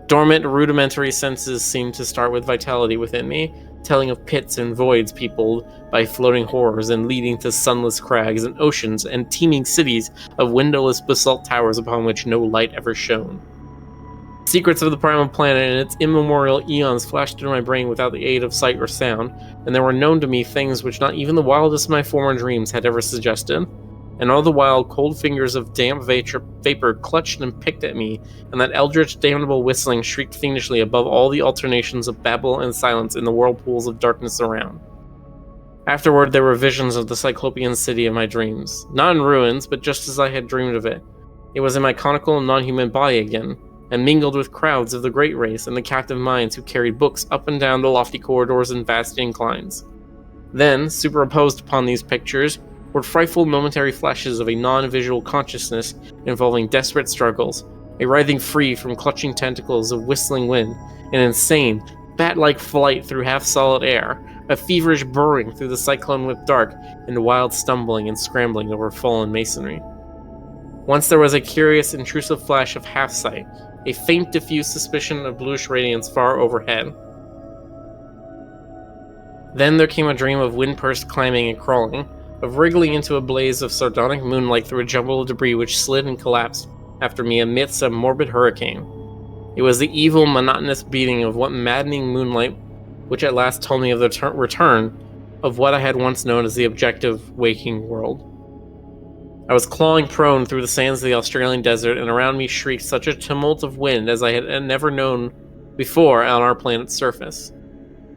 Dormant, rudimentary senses seemed to start with vitality within me, telling of pits and voids peopled by floating horrors and leading to sunless crags and oceans and teeming cities of windowless basalt towers upon which no light ever shone. Secrets of the primal planet and its immemorial eons flashed through my brain without the aid of sight or sound, and there were known to me things which not even the wildest of my former dreams had ever suggested. and all the while cold fingers of damp vapor clutched and picked at me, and that eldritch damnable whistling shrieked fiendishly above all the alternations of babble and silence in the whirlpools of darkness around. Afterward, there were visions of the Cyclopean city of my dreams, not in ruins, but just as I had dreamed of it. It was in my conical, non-human body again, and mingled with crowds of the great race and the captive minds who carried books up and down the lofty corridors and vast inclines. Then, superimposed upon these pictures, were frightful momentary flashes of a non-visual consciousness involving desperate struggles, a writhing free from clutching tentacles of whistling wind, an insane, bat-like flight through half-solid air, a feverish burrowing through the cyclone-whipped dark, and wild stumbling and scrambling over fallen masonry. Once there was a curious, intrusive flash of half-sight, a faint, diffuse suspicion of bluish radiance far overhead. Then there came a dream of wind-pursed climbing and crawling, of wriggling into a blaze of sardonic moonlight through a jumble of debris which slid and collapsed after me amidst a morbid hurricane. It was the evil, monotonous beating of what maddening moonlight which at last told me of the return of what I had once known as the objective waking world. I was clawing prone through the sands of the Australian desert, and around me shrieked such a tumult of wind as I had never known before on our planet's surface.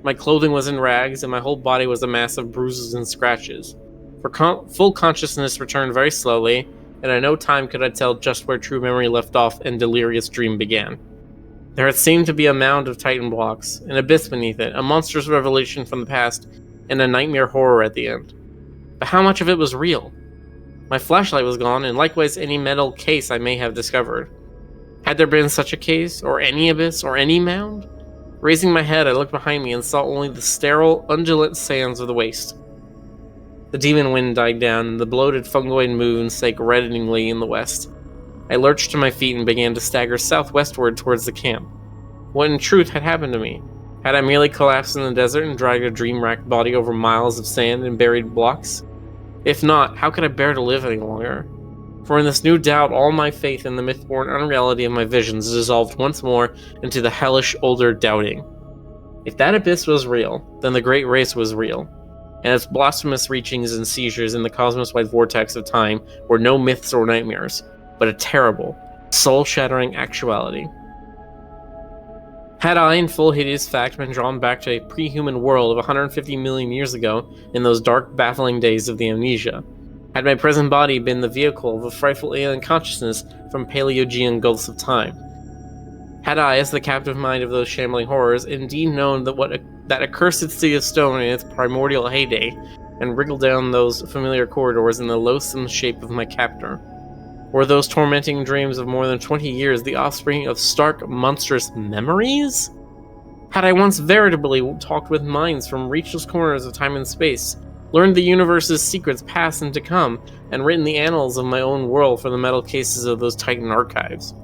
My clothing was in rags, and my whole body was a mass of bruises and scratches. For full consciousness returned very slowly, and at no time could I tell just where true memory left off and delirious dream began. There had seemed to be a mound of Titan blocks, an abyss beneath it, a monstrous revelation from the past, and a nightmare horror at the end. But how much of it was real? My flashlight was gone, and likewise any metal case I may have discovered. Had there been such a case, or any abyss, or any mound? Raising my head, I looked behind me and saw only the sterile, undulant sands of the waste. The demon wind died down, and the bloated fungoid moon sank reddeningly in the west. I lurched to my feet and began to stagger southwestward towards the camp. What in truth had happened to me? Had I merely collapsed in the desert and dragged a dream-racked body over miles of sand and buried blocks? If not, how could I bear to live any longer? For in this new doubt, all my faith in the myth-born unreality of my visions dissolved once more into the hellish older doubting. If that abyss was real, then the great race was real, and its blasphemous reachings and seizures in the cosmos-wide vortex of time were no myths or nightmares, but a terrible, soul-shattering actuality. Had I, in full hideous fact, been drawn back to a pre-human world of 150 million years ago in those dark, baffling days of the amnesia? Had my present body been the vehicle of a frightful alien consciousness from Paleogean gulfs of time? Had I, as the captive mind of those shambling horrors, indeed known that accursed city of stone in its primordial heyday, and wriggled down those familiar corridors in the loathsome shape of my captor? Were those tormenting dreams of more than 20 years the offspring of stark, monstrous memories? Had I once veritably talked with minds from reachless corners of time and space, learned the universe's secrets past and to come, and written the annals of my own world for the metal cases of those Titan archives?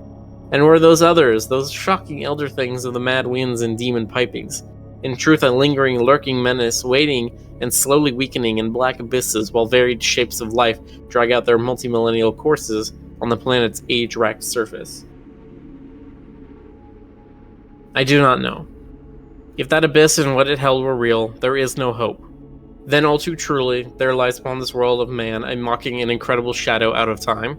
And were those others, those shocking elder things of the mad winds and demon pipings, in truth a lingering, lurking menace, waiting and slowly weakening in black abysses while varied shapes of life drag out their multi-millennial courses on the planet's age-racked surface? I do not know. If that abyss and what it held were real, there is no hope. Then all too truly, there lies upon this world of man a mocking and incredible shadow out of time.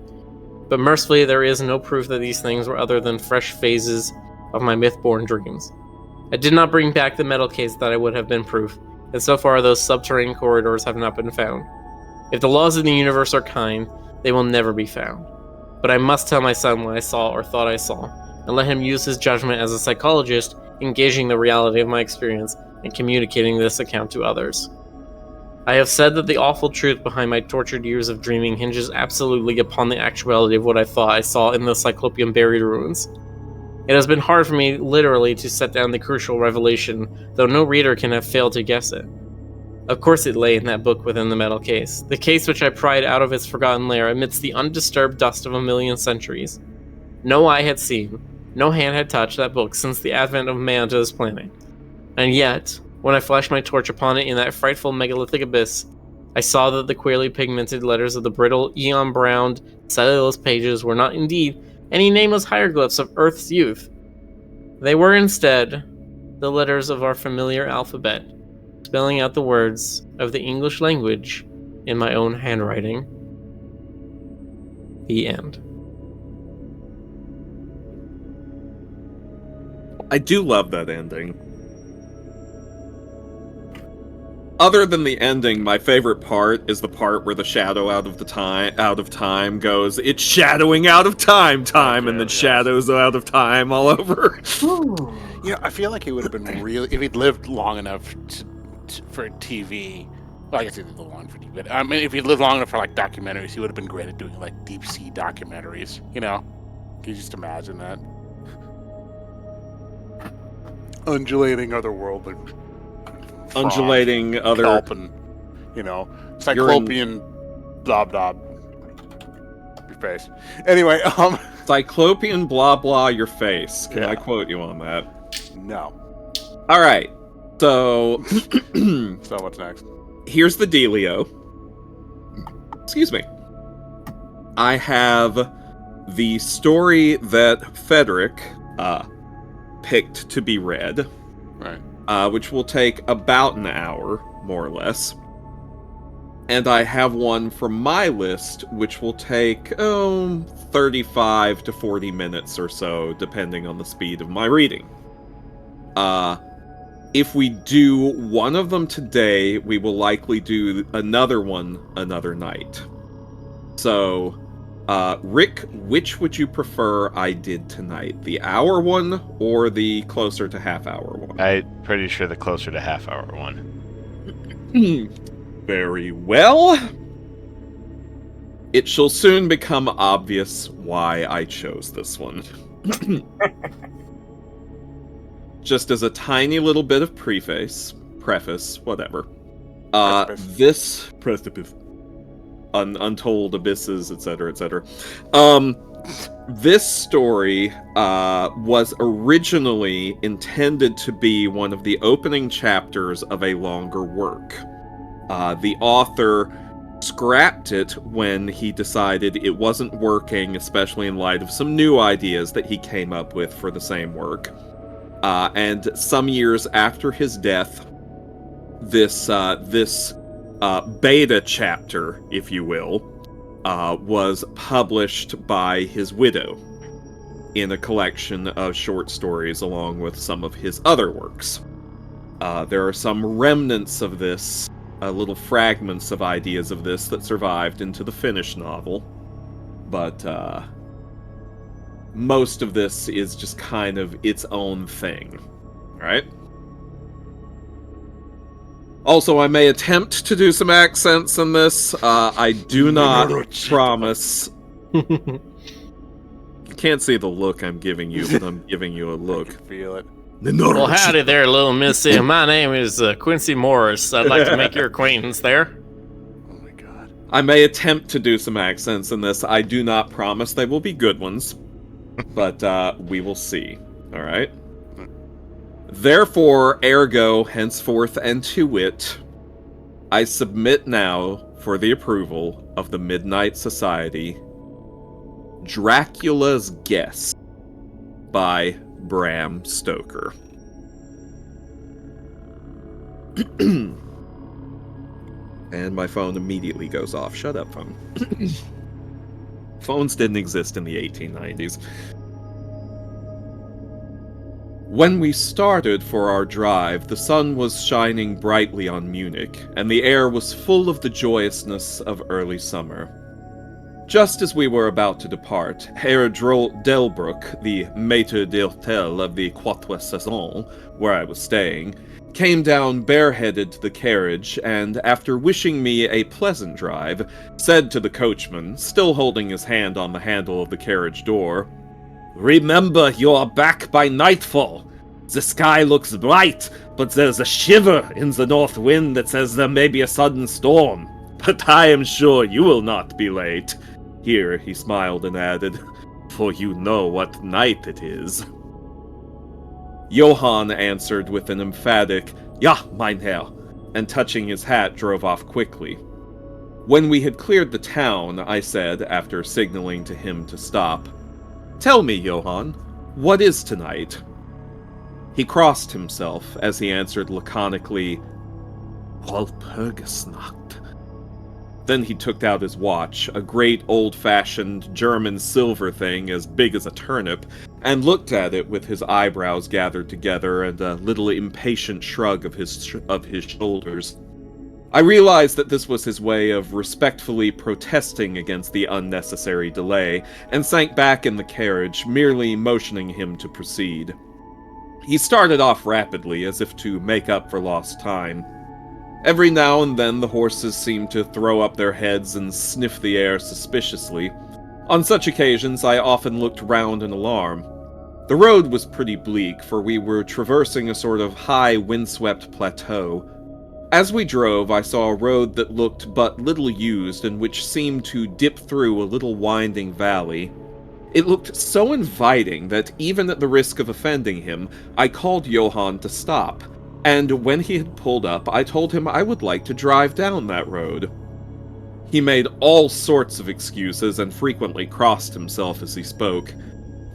But mercifully, there is no proof that these things were other than fresh phases of my myth-born dreams. I did not bring back the metal case that I would have been proof, and so far those subterranean corridors have not been found. If the laws of the universe are kind, they will never be found. But I must tell my son what I saw or thought I saw, and let him use his judgment as a psychologist, engaging the reality of my experience and communicating this account to others. I have said that the awful truth behind my tortured years of dreaming hinges absolutely upon the actuality of what I thought I saw in the Cyclopean buried ruins. It has been hard for me, literally, to set down the crucial revelation, though no reader can have failed to guess it. Of course it lay in that book within the metal case, the case which I pried out of its forgotten lair amidst the undisturbed dust of a million centuries. No eye had seen, no hand had touched that book since the advent of man to this planet. And yet, when I flashed my torch upon it in that frightful megalithic abyss, I saw that the queerly pigmented letters of the brittle, eon-browned, cellulose pages were not indeed any nameless hieroglyphs of Earth's youth. They were instead the letters of our familiar alphabet, spelling out the words of the English language in my own handwriting. The end. I do love that ending. Other than the ending, my favorite part is the part where the shadow out of time goes, "It's shadowing out of time, and then shadows out of time all over. You know, I feel like it would have been really if he'd lived long enough for TV. Well, I guess he lived long for TV. But I mean, if he'd lived long enough for like documentaries, he would have been great at doing like deep sea documentaries. You know, can you just imagine that? Undulating otherworldly. Undulating other kelp and, you know, cyclopean blah blah your face. Anyway, Cyclopean blah blah your face. Can Yeah. I quote you on that? no. All right. So So what's next? here's the dealio. Excuse me. I have the story that Frederick picked to be read, Right. which will take about an hour, more or less. And I have one from my list, which will take 35 to 40 minutes or so, depending on the speed of my reading. If we do one of them today, we will likely do another one another night. So, Rick, which would you prefer I did tonight? The hour one or the closer to half-hour one? I'm pretty sure the closer to half-hour one. Very well. It shall soon become obvious why I chose this one. Just as a tiny little bit of preface, whatever. This precipice, untold abysses, etc., etc. This story was originally intended to be one of the opening chapters of a longer work. The author scrapped it when he decided it wasn't working, especially in light of some new ideas that he came up with for the same work. And some years after his death, this beta chapter, if you will, was published by his widow in a collection of short stories along with some of his other works. There are some remnants of this, little fragments of ideas of this that survived into the finished novel, but most of this is just kind of its own thing, right? Also, I may attempt to do some accents in this. I do not promise. You can't see the look I'm giving you, but I'm giving you a I look. can feel it. Well, howdy there, little missy. My name is Quincy Morris. I'd like to make your acquaintance there. Oh my god. I may attempt to do some accents in this. I do not promise they will be good ones, but we will see. All right? Therefore, ergo, henceforth and to wit, I submit now for the approval of the Midnight Society, Dracula's Guess by Bram Stoker. And my phone immediately goes off. Shut up, phone. Phones didn't exist in the 1890s. When we started for our drive, the sun was shining brightly on Munich, and the air was full of the joyousness of early summer. Just as we were about to depart, Herr Delbruck, the maître d'hôtel of the Quatre Saisons, where I was staying, came down bareheaded to the carriage, and after wishing me a pleasant drive, said to the coachman, still holding his hand on the handle of the carriage door, "Remember, you are back by nightfall. The sky looks bright, but there's a shiver in the north wind that says there may be a sudden storm. But I am sure you will not be late." Here he smiled and added, "For you know what night it is." Johann answered with an emphatic, "Ja, mein Herr," and touching his hat drove off quickly. When we had cleared the town, I said, after signaling to him to stop, "Tell me, Johann, what is tonight?" He crossed himself as he answered laconically, "Walpurgisnacht." Then he took out his watch, a great old-fashioned German silver thing as big as a turnip, and looked at it with his eyebrows gathered together and a little impatient shrug of his shoulders. I realized that this was his way of respectfully protesting against the unnecessary delay, and sank back in the carriage, merely motioning him to proceed. He started off rapidly, as if to make up for lost time. Every now and then the horses seemed to throw up their heads and sniff the air suspiciously. On such occasions I often looked round in alarm. The road was pretty bleak, for we were traversing a sort of high, windswept plateau. As we drove, I saw a road that looked but little used and which seemed to dip through a little winding valley. It looked so inviting that even at the risk of offending him, I called Johann to stop, and when he had pulled up, I told him I would like to drive down that road. He made all sorts of excuses and frequently crossed himself as he spoke.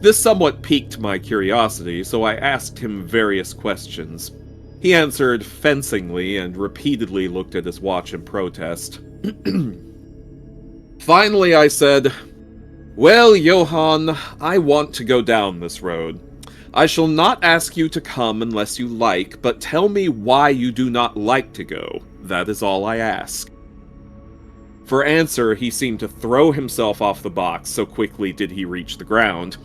This somewhat piqued my curiosity, so I asked him various questions. He answered fencingly and repeatedly looked at his watch in protest. Finally, I said, "Well, Johann, I want to go down this road. I shall not ask you to come unless you like, but tell me why you do not like to go. That is all I ask." For answer, he seemed to throw himself off the box, so quickly did he reach the ground.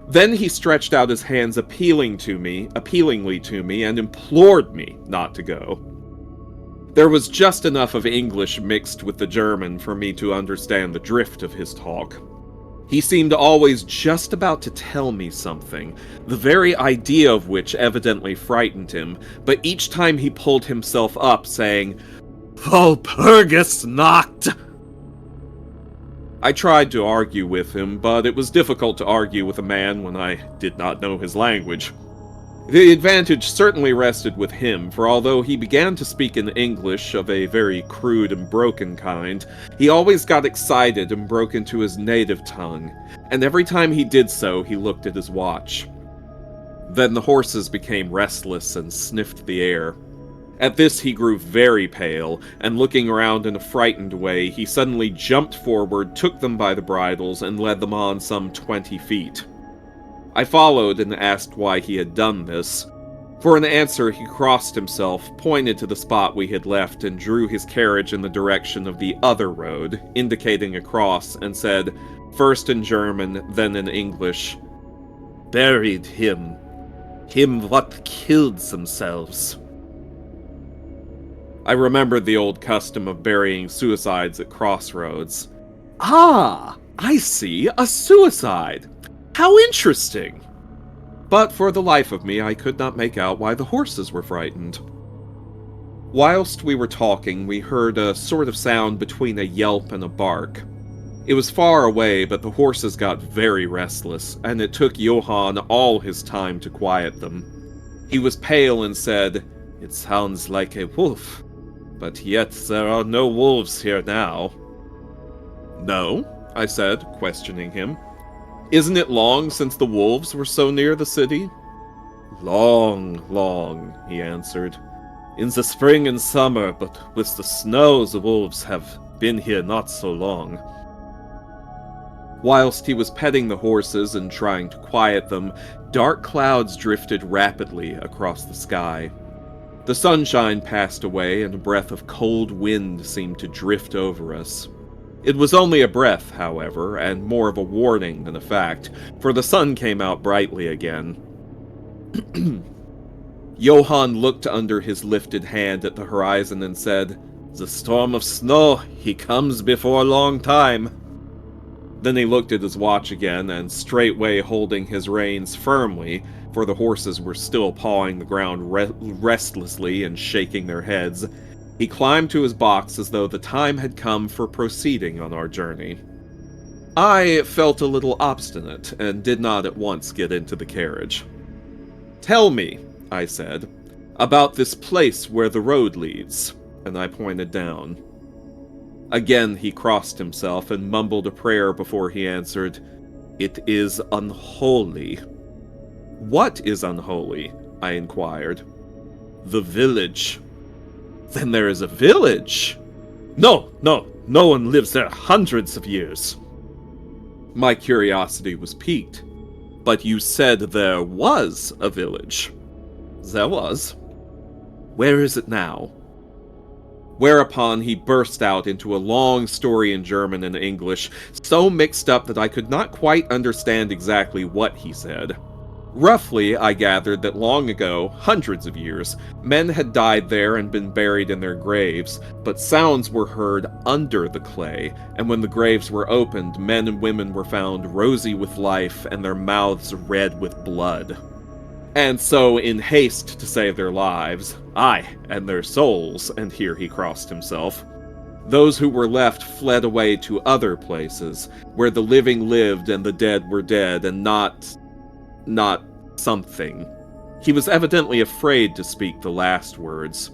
Then he stretched out his hands appealingly to me, and implored me not to go. There was just enough of English mixed with the German for me to understand the drift of his talk. He seemed always just about to tell me something, the very idea of which evidently frightened him, but each time he pulled himself up, saying, "Walpurgis Nacht!" I tried to argue with him, but it was difficult to argue with a man when I did not know his language. The advantage certainly rested with him, for although he began to speak in English of a very crude and broken kind, he always got excited and broke into his native tongue, and every time he did so, he looked at his watch. Then the horses became restless and sniffed the air. At this he grew very pale, and looking around in a frightened way, he suddenly jumped forward, took them by the bridles, and led them on some 20 feet. I followed and asked why he had done this. For an answer, he crossed himself, pointed to the spot we had left, and drew his carriage in the direction of the other road, indicating a cross, and said, first in German, then in English, "Buried him. Him what killed themselves." I remembered the old custom of burying suicides at crossroads. Ah, I see, a suicide! How interesting! But for the life of me, I could not make out why the horses were frightened. Whilst we were talking, we heard a sort of sound between a yelp and a bark. It was far away, but the horses got very restless, and it took Johann all his time to quiet them. He was pale and said, "It sounds like a wolf. But yet there are no wolves here now." "No?" I said, questioning him. "Isn't it long since the wolves were so near the city?" "Long, long," he answered. "In the spring and summer, but with the snow the wolves have been here not so long." Whilst he was petting the horses and trying to quiet them, dark clouds drifted rapidly across the sky. The sunshine passed away, and a breath of cold wind seemed to drift over us. It was only a breath, however, and more of a warning than a fact, for the sun came out brightly again. Johann looked under his lifted hand at the horizon and said, "The storm of snow, he comes before a long time." Then he looked at his watch again, and straightway holding his reins firmly, for the horses were still pawing the ground restlessly and shaking their heads, he climbed to his box as though the time had come for proceeding on our journey. I felt a little obstinate, and did not at once get into the carriage. "Tell me," I said, "about this place where the road leads," and I pointed down. Again he crossed himself and mumbled a prayer before he answered, "It is unholy." "What is unholy?" I inquired. "The village." "Then there is a village?" No one lives there hundreds of years. My curiosity was piqued. But you said there was a village. There was. Where is it now? Whereupon he burst out into a long story in German and English, so mixed up that I could not quite understand exactly what he said. Roughly, I gathered that long ago, hundreds of years, men had died there and been buried in their graves, but sounds were heard under the clay, and when the graves were opened, men and women were found rosy with life and their mouths red with blood. And so, in haste to save their lives, aye, and their souls, and here he crossed himself, those who were left fled away to other places, where the living lived and the dead were dead, and not something. He was evidently afraid to speak the last words.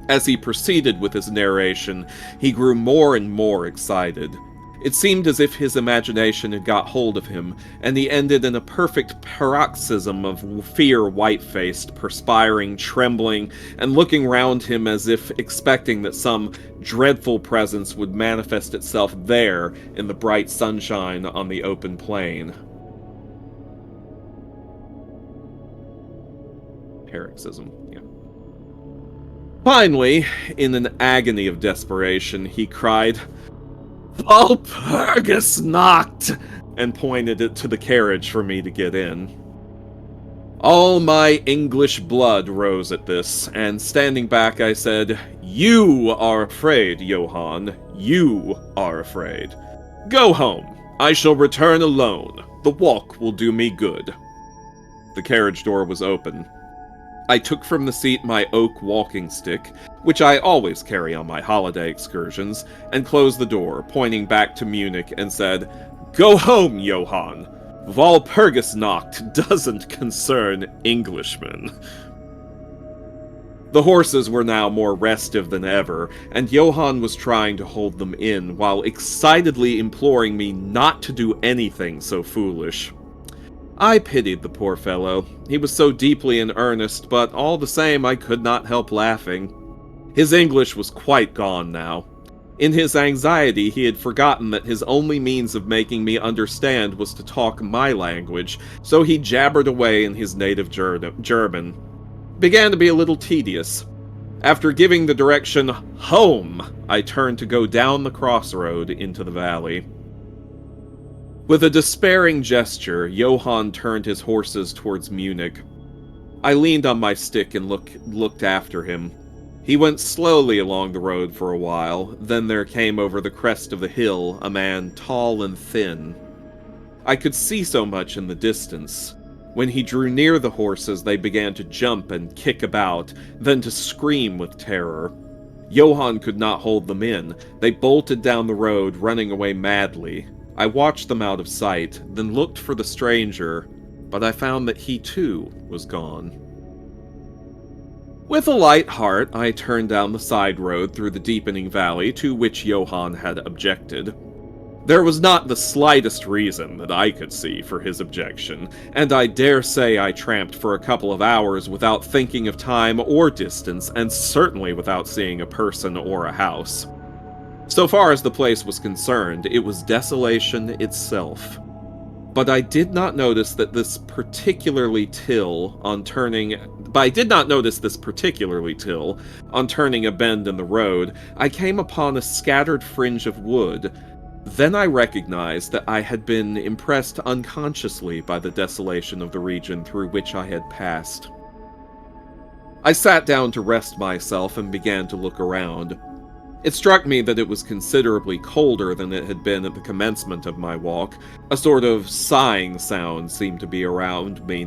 As he proceeded with his narration, he grew more and more excited. It seemed as if his imagination had got hold of him, and he ended in a perfect paroxysm of fear, white-faced, perspiring, trembling, and looking round him as if expecting that some dreadful presence would manifest itself there in the bright sunshine on the open plain. Paroxysm, yeah. Finally, in an agony of desperation, he cried, "Walpurgis Nacht!" and pointed it to the carriage for me to get in. All my English blood rose at this, and standing back I said, "You are afraid, Johann. You are afraid. Go home. I shall return alone. The walk will do me good." The carriage door was open. I took from the seat my oak walking stick, which I always carry on my holiday excursions, and closed the door, pointing back to Munich, and said, "Go home, Johann. Walpurgisnacht doesn't concern Englishmen." The horses were now more restive than ever, and Johann was trying to hold them in, while excitedly imploring me not to do anything so foolish. I pitied the poor fellow. He was so deeply in earnest, but all the same I could not help laughing. His English was quite gone now. In his anxiety, he had forgotten that his only means of making me understand was to talk my language, so he jabbered away in his native German. Began to be a little tedious. After giving the direction, home, I turned to go down the crossroad into the valley. With a despairing gesture, Johann turned his horses towards Munich. I leaned on my stick and looked after him. He went slowly along the road for a while, then there came over the crest of the hill a man tall and thin. I could see so much in the distance. When he drew near the horses, they began to jump and kick about, then to scream with terror. Johann could not hold them in. They bolted down the road, running away madly. I watched them out of sight, then looked for the stranger, but I found that he too was gone. With a light heart, I turned down the side road through the deepening valley to which Johann had objected. There was not the slightest reason that I could see for his objection, and I dare say I tramped for a couple of hours without thinking of time or distance, and certainly without seeing a person or a house. So far as the place was concerned, it was desolation itself. But I did not notice that this particularly till, on turning a bend in the road, I came upon a scattered fringe of wood. Then I recognized that I had been impressed unconsciously by the desolation of the region through which I had passed. I sat down to rest myself and began to look around. It struck me that it was considerably colder than it had been at the commencement of my walk. A sort of sighing sound seemed to be around me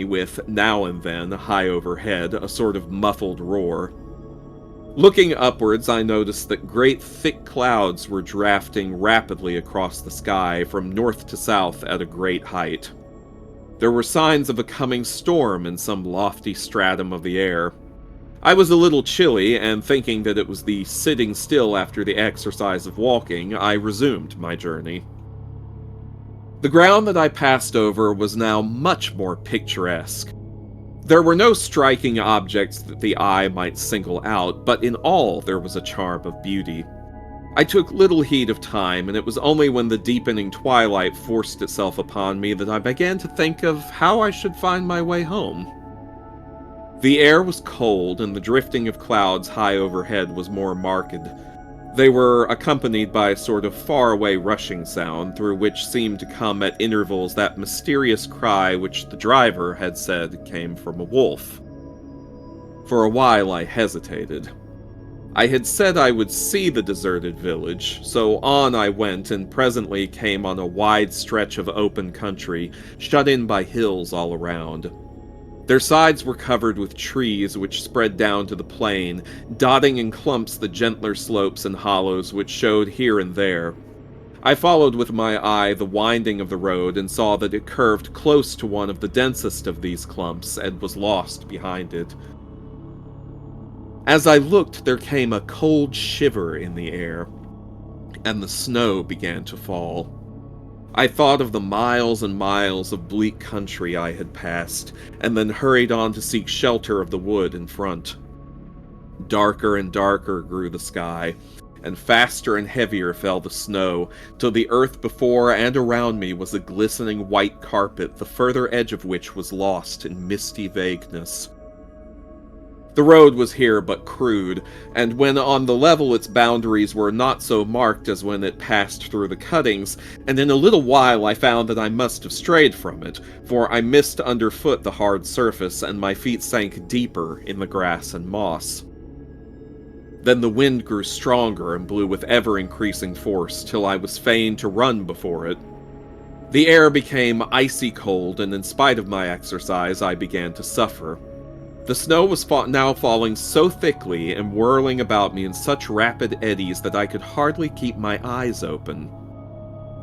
with now and then, high overhead, a sort of muffled roar. Looking upwards, I noticed that great thick clouds were drafting rapidly across the sky from north to south at a great height. There were signs of a coming storm in some lofty stratum of the air. I was a little chilly, and thinking that it was the sitting still after the exercise of walking, I resumed my journey. The ground that I passed over was now much more picturesque. There were no striking objects that the eye might single out, but in all there was a charm of beauty. I took little heed of time, and it was only when the deepening twilight forced itself upon me that I began to think of how I should find my way home. The air was cold, and the drifting of clouds high overhead was more marked. They were accompanied by a sort of faraway rushing sound, through which seemed to come at intervals that mysterious cry which the driver had said came from a wolf. For a while I hesitated. I had said I would see the deserted village, so on I went and presently came on a wide stretch of open country, shut in by hills all around. Their sides were covered with trees which spread down to the plain, dotting in clumps the gentler slopes and hollows which showed here and there. I followed with my eye the winding of the road and saw that it curved close to one of the densest of these clumps and was lost behind it. As I looked, there came a cold shiver in the air, and the snow began to fall. I thought of the miles and miles of bleak country I had passed, and then hurried on to seek shelter of the wood in front. Darker and darker grew the sky, and faster and heavier fell the snow, till the earth before and around me was a glistening white carpet, the further edge of which was lost in misty vagueness. The road was here but crude, and when on the level its boundaries were not so marked as when it passed through the cuttings, and in a little while I found that I must have strayed from it, for I missed underfoot the hard surface, and my feet sank deeper in the grass and moss. Then the wind grew stronger and blew with ever-increasing force, till I was fain to run before it. The air became icy cold, and in spite of my exercise I began to suffer. The snow was now falling so thickly and whirling about me in such rapid eddies that I could hardly keep my eyes open.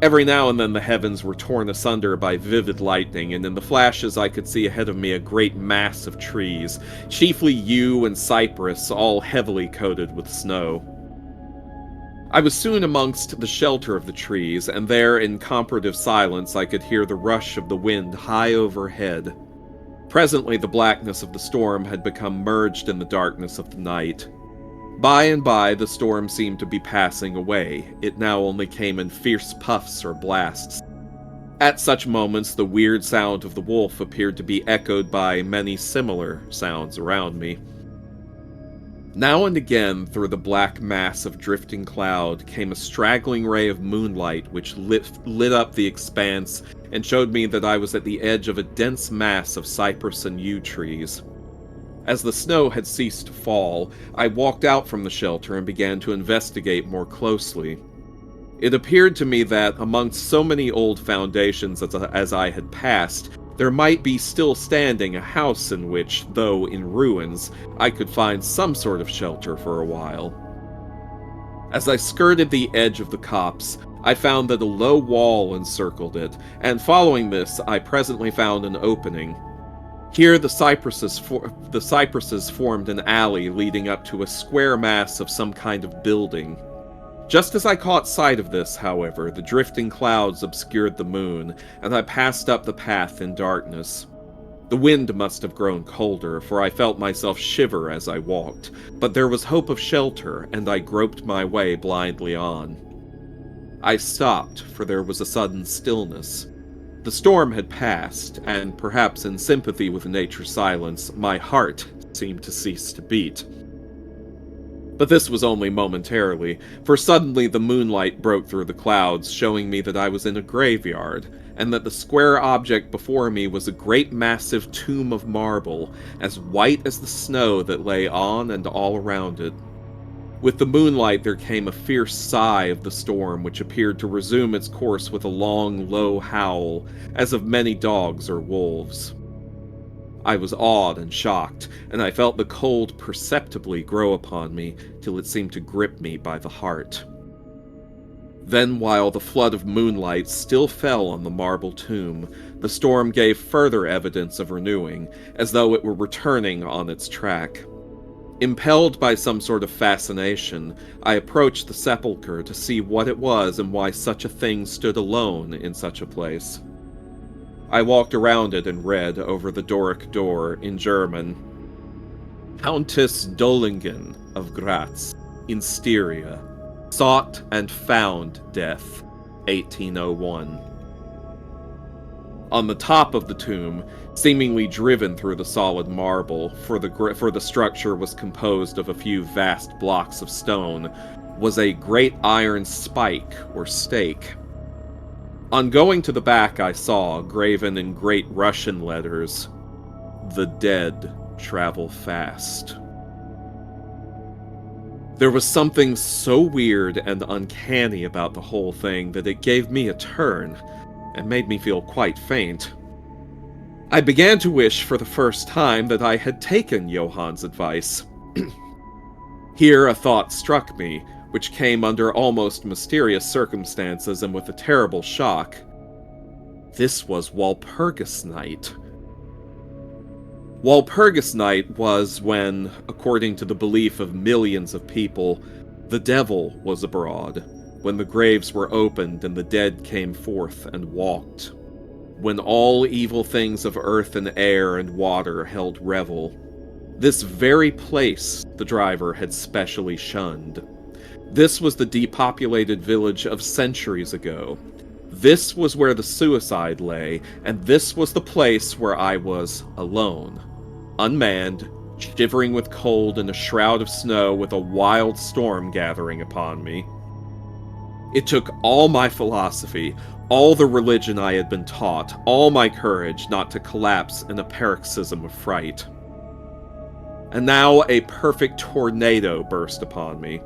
Every now and then the heavens were torn asunder by vivid lightning, and in the flashes I could see ahead of me a great mass of trees, chiefly yew and cypress, all heavily coated with snow. I was soon amongst the shelter of the trees, and there in comparative silence I could hear the rush of the wind high overhead. Presently the blackness of the storm had become merged in the darkness of the night. By and by the storm seemed to be passing away. It now only came in fierce puffs or blasts. At such moments the weird sound of the wolf appeared to be echoed by many similar sounds around me. Now and again through the black mass of drifting cloud came a straggling ray of moonlight which lit up the expanse and showed me that I was at the edge of a dense mass of cypress and yew trees. As the snow had ceased to fall, I walked out from the shelter and began to investigate more closely. It appeared to me that, amongst so many old foundations as I had passed, there might be still standing a house in which, though in ruins, I could find some sort of shelter for a while. As I skirted the edge of the copse, I found that a low wall encircled it, and following this, I presently found an opening. Here the cypresses formed an alley leading up to a square mass of some kind of building. Just as I caught sight of this, however, the drifting clouds obscured the moon, and I passed up the path in darkness. The wind must have grown colder, for I felt myself shiver as I walked, but there was hope of shelter, and I groped my way blindly on. I stopped, for there was a sudden stillness. The storm had passed, and perhaps in sympathy with nature's silence, my heart seemed to cease to beat. But this was only momentarily, for suddenly the moonlight broke through the clouds, showing me that I was in a graveyard, and that the square object before me was a great massive tomb of marble, as white as the snow that lay on and all around it. With the moonlight there came a fierce sigh of the storm, which appeared to resume its course with a long, low howl, as of many dogs or wolves. I was awed and shocked, and I felt the cold perceptibly grow upon me, till it seemed to grip me by the heart. Then, while the flood of moonlight still fell on the marble tomb, the storm gave further evidence of renewing, as though it were returning on its track. Impelled by some sort of fascination, I approached the sepulchre to see what it was and why such a thing stood alone in such a place. I walked around it and read over the Doric door in German. Countess Dollingen of Graz, in Styria, sought and found death, 1801. On the top of the tomb, seemingly driven through the solid marble, for the structure was composed of a few vast blocks of stone, was a great iron spike or stake. On going to the back, I saw, graven in great Russian letters, "The dead travel fast." There was something so weird and uncanny about the whole thing that it gave me a turn, and made me feel quite faint. I began to wish for the first time that I had taken Johann's advice. Here a thought struck me, which came under almost mysterious circumstances and with a terrible shock. This was Walpurgis Night. Walpurgis Night was when, according to the belief of millions of people, the devil was abroad, when the graves were opened and the dead came forth and walked, when all evil things of earth and air and water held revel. This very place the driver had specially shunned. This was the depopulated village of centuries ago. This was where the suicide lay, and this was the place where I was alone, unmanned, shivering with cold in a shroud of snow with a wild storm gathering upon me. It took all my philosophy, all the religion I had been taught, all my courage not to collapse in a paroxysm of fright. And now a perfect tornado burst upon me.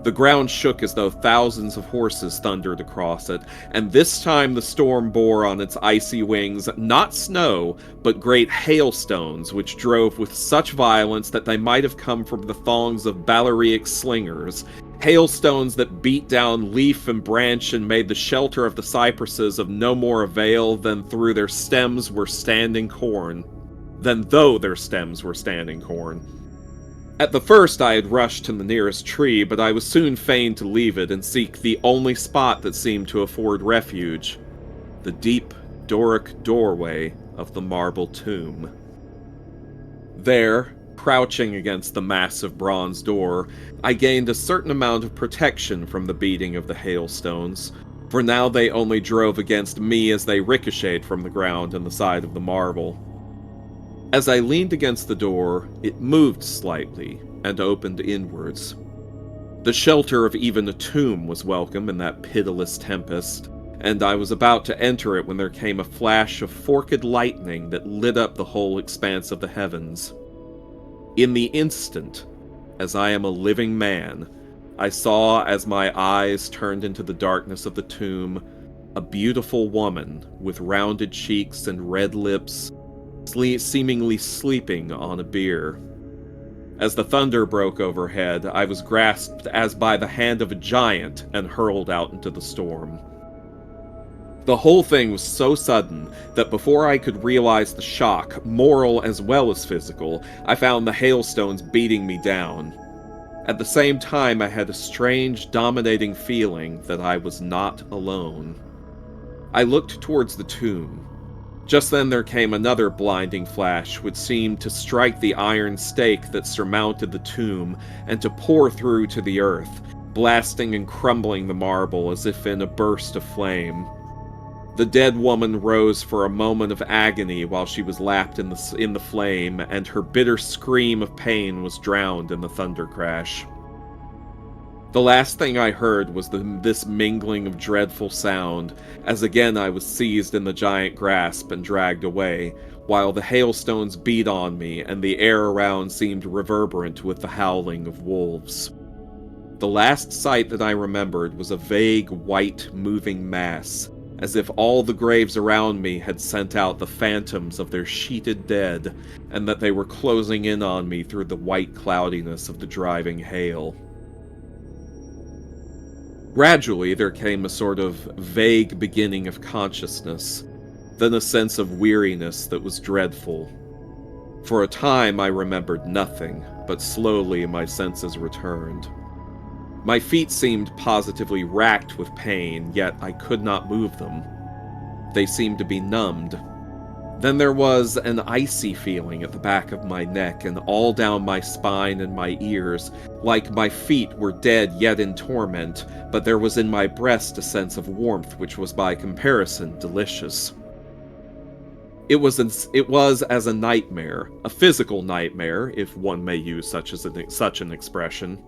The ground shook as though thousands of horses thundered across it, and this time the storm bore on its icy wings not snow, but great hailstones which drove with such violence that they might have come from the thongs of Balearic slingers, hailstones that beat down leaf and branch and made the shelter of the cypresses of no more avail than though their stems were standing corn. At the first I had rushed to the nearest tree, but I was soon fain to leave it and seek the only spot that seemed to afford refuge, the deep Doric doorway of the marble tomb. There, crouching against the massive bronze door, I gained a certain amount of protection from the beating of the hailstones, for now they only drove against me as they ricocheted from the ground and the side of the marble. As I leaned against the door, it moved slightly and opened inwards. The shelter of even a tomb was welcome in that pitiless tempest, and I was about to enter it when there came a flash of forked lightning that lit up the whole expanse of the heavens. In the instant, as I am a living man, I saw, as my eyes turned into the darkness of the tomb, a beautiful woman with rounded cheeks and red lips, seemingly sleeping on a bier. As the thunder broke overhead, I was grasped as by the hand of a giant and hurled out into the storm. The whole thing was so sudden that before I could realize the shock, moral as well as physical, I found the hailstones beating me down. At the same time, I had a strange, dominating feeling that I was not alone. I looked towards the tomb. Just then there came another blinding flash which seemed to strike the iron stake that surmounted the tomb and to pour through to the earth, blasting and crumbling the marble as if in a burst of flame. The dead woman rose for a moment of agony while she was lapped in the flame, and her bitter scream of pain was drowned in the thunder crash. The last thing I heard was this mingling of dreadful sound, as again I was seized in the giant grasp and dragged away, while the hailstones beat on me and the air around seemed reverberant with the howling of wolves. The last sight that I remembered was a vague, white, moving mass, as if all the graves around me had sent out the phantoms of their sheeted dead, and that they were closing in on me through the white cloudiness of the driving hail. Gradually, there came a sort of vague beginning of consciousness, then a sense of weariness that was dreadful. For a time, I remembered nothing, but slowly my senses returned. My feet seemed positively racked with pain, yet I could not move them. They seemed to be numbed, Then there was an icy feeling at the back of my neck and all down my spine and my ears, like my feet were dead yet in torment, but there was in my breast a sense of warmth which was by comparison delicious. It was as a nightmare, a physical nightmare, if one may use such an expression,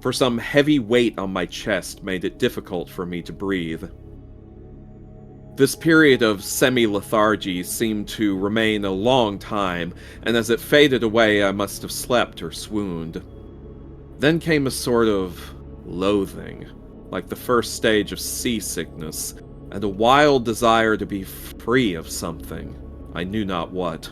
for some heavy weight on my chest made it difficult for me to breathe. This period of semi-lethargy seemed to remain a long time, and as it faded away I must have slept or swooned. Then came a sort of loathing, like the first stage of seasickness, and a wild desire to be free of something, I knew not what.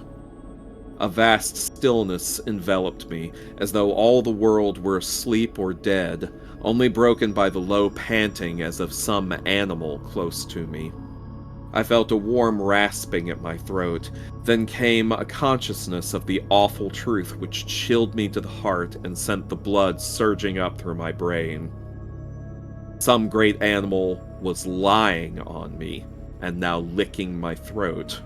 A vast stillness enveloped me, as though all the world were asleep or dead, only broken by the low panting as of some animal close to me. I felt a warm rasping at my throat, then came a consciousness of the awful truth which chilled me to the heart and sent the blood surging up through my brain. Some great animal was lying on me, and now licking my throat.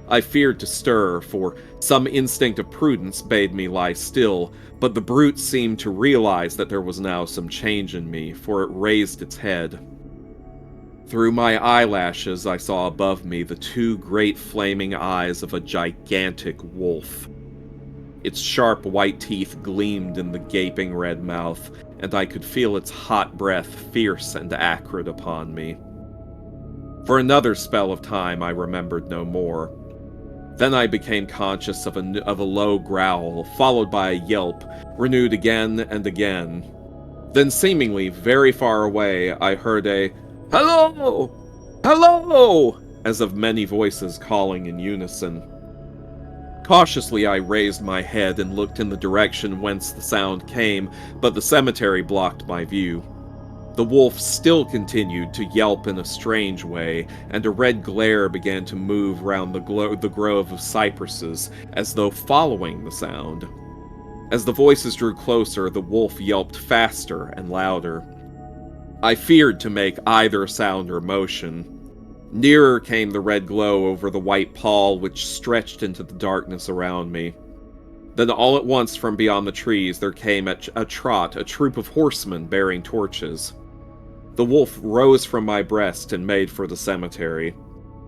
I feared to stir, for some instinct of prudence bade me lie still, but the brute seemed to realize that there was now some change in me, for it raised its head. Through my eyelashes I saw above me the two great flaming eyes of a gigantic wolf. Its sharp white teeth gleamed in the gaping red mouth, and I could feel its hot breath fierce and acrid upon me. For another spell of time I remembered no more. Then I became conscious of a low growl, followed by a yelp, renewed again and again. Then seemingly very far away I heard a "Hello! Hello!" as of many voices calling in unison. Cautiously I raised my head and looked in the direction whence the sound came, but the cemetery blocked my view. The wolf still continued to yelp in a strange way, and a red glare began to move round the grove of cypresses, as though following the sound. As the voices drew closer, the wolf yelped faster and louder. I feared to make either sound or motion. Nearer came the red glow over the white pall which stretched into the darkness around me. Then all at once from beyond the trees there came at a trot a troop of horsemen bearing torches. The wolf rose from my breast and made for the cemetery.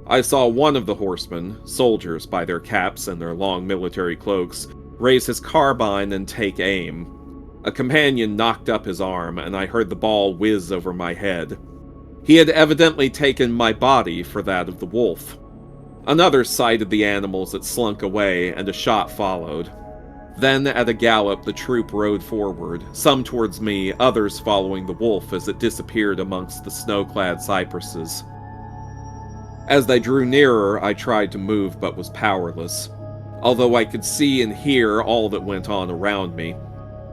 I saw one of the horsemen, soldiers by their caps and their long military cloaks, raise his carbine and take aim. A companion knocked up his arm, and I heard the ball whiz over my head. He had evidently taken my body for that of the wolf. Another sighted the animals that slunk away, and a shot followed. Then, at a gallop, the troop rode forward, some towards me, others following the wolf as it disappeared amongst the snow-clad cypresses. As they drew nearer, I tried to move but was powerless, although I could see and hear all that went on around me.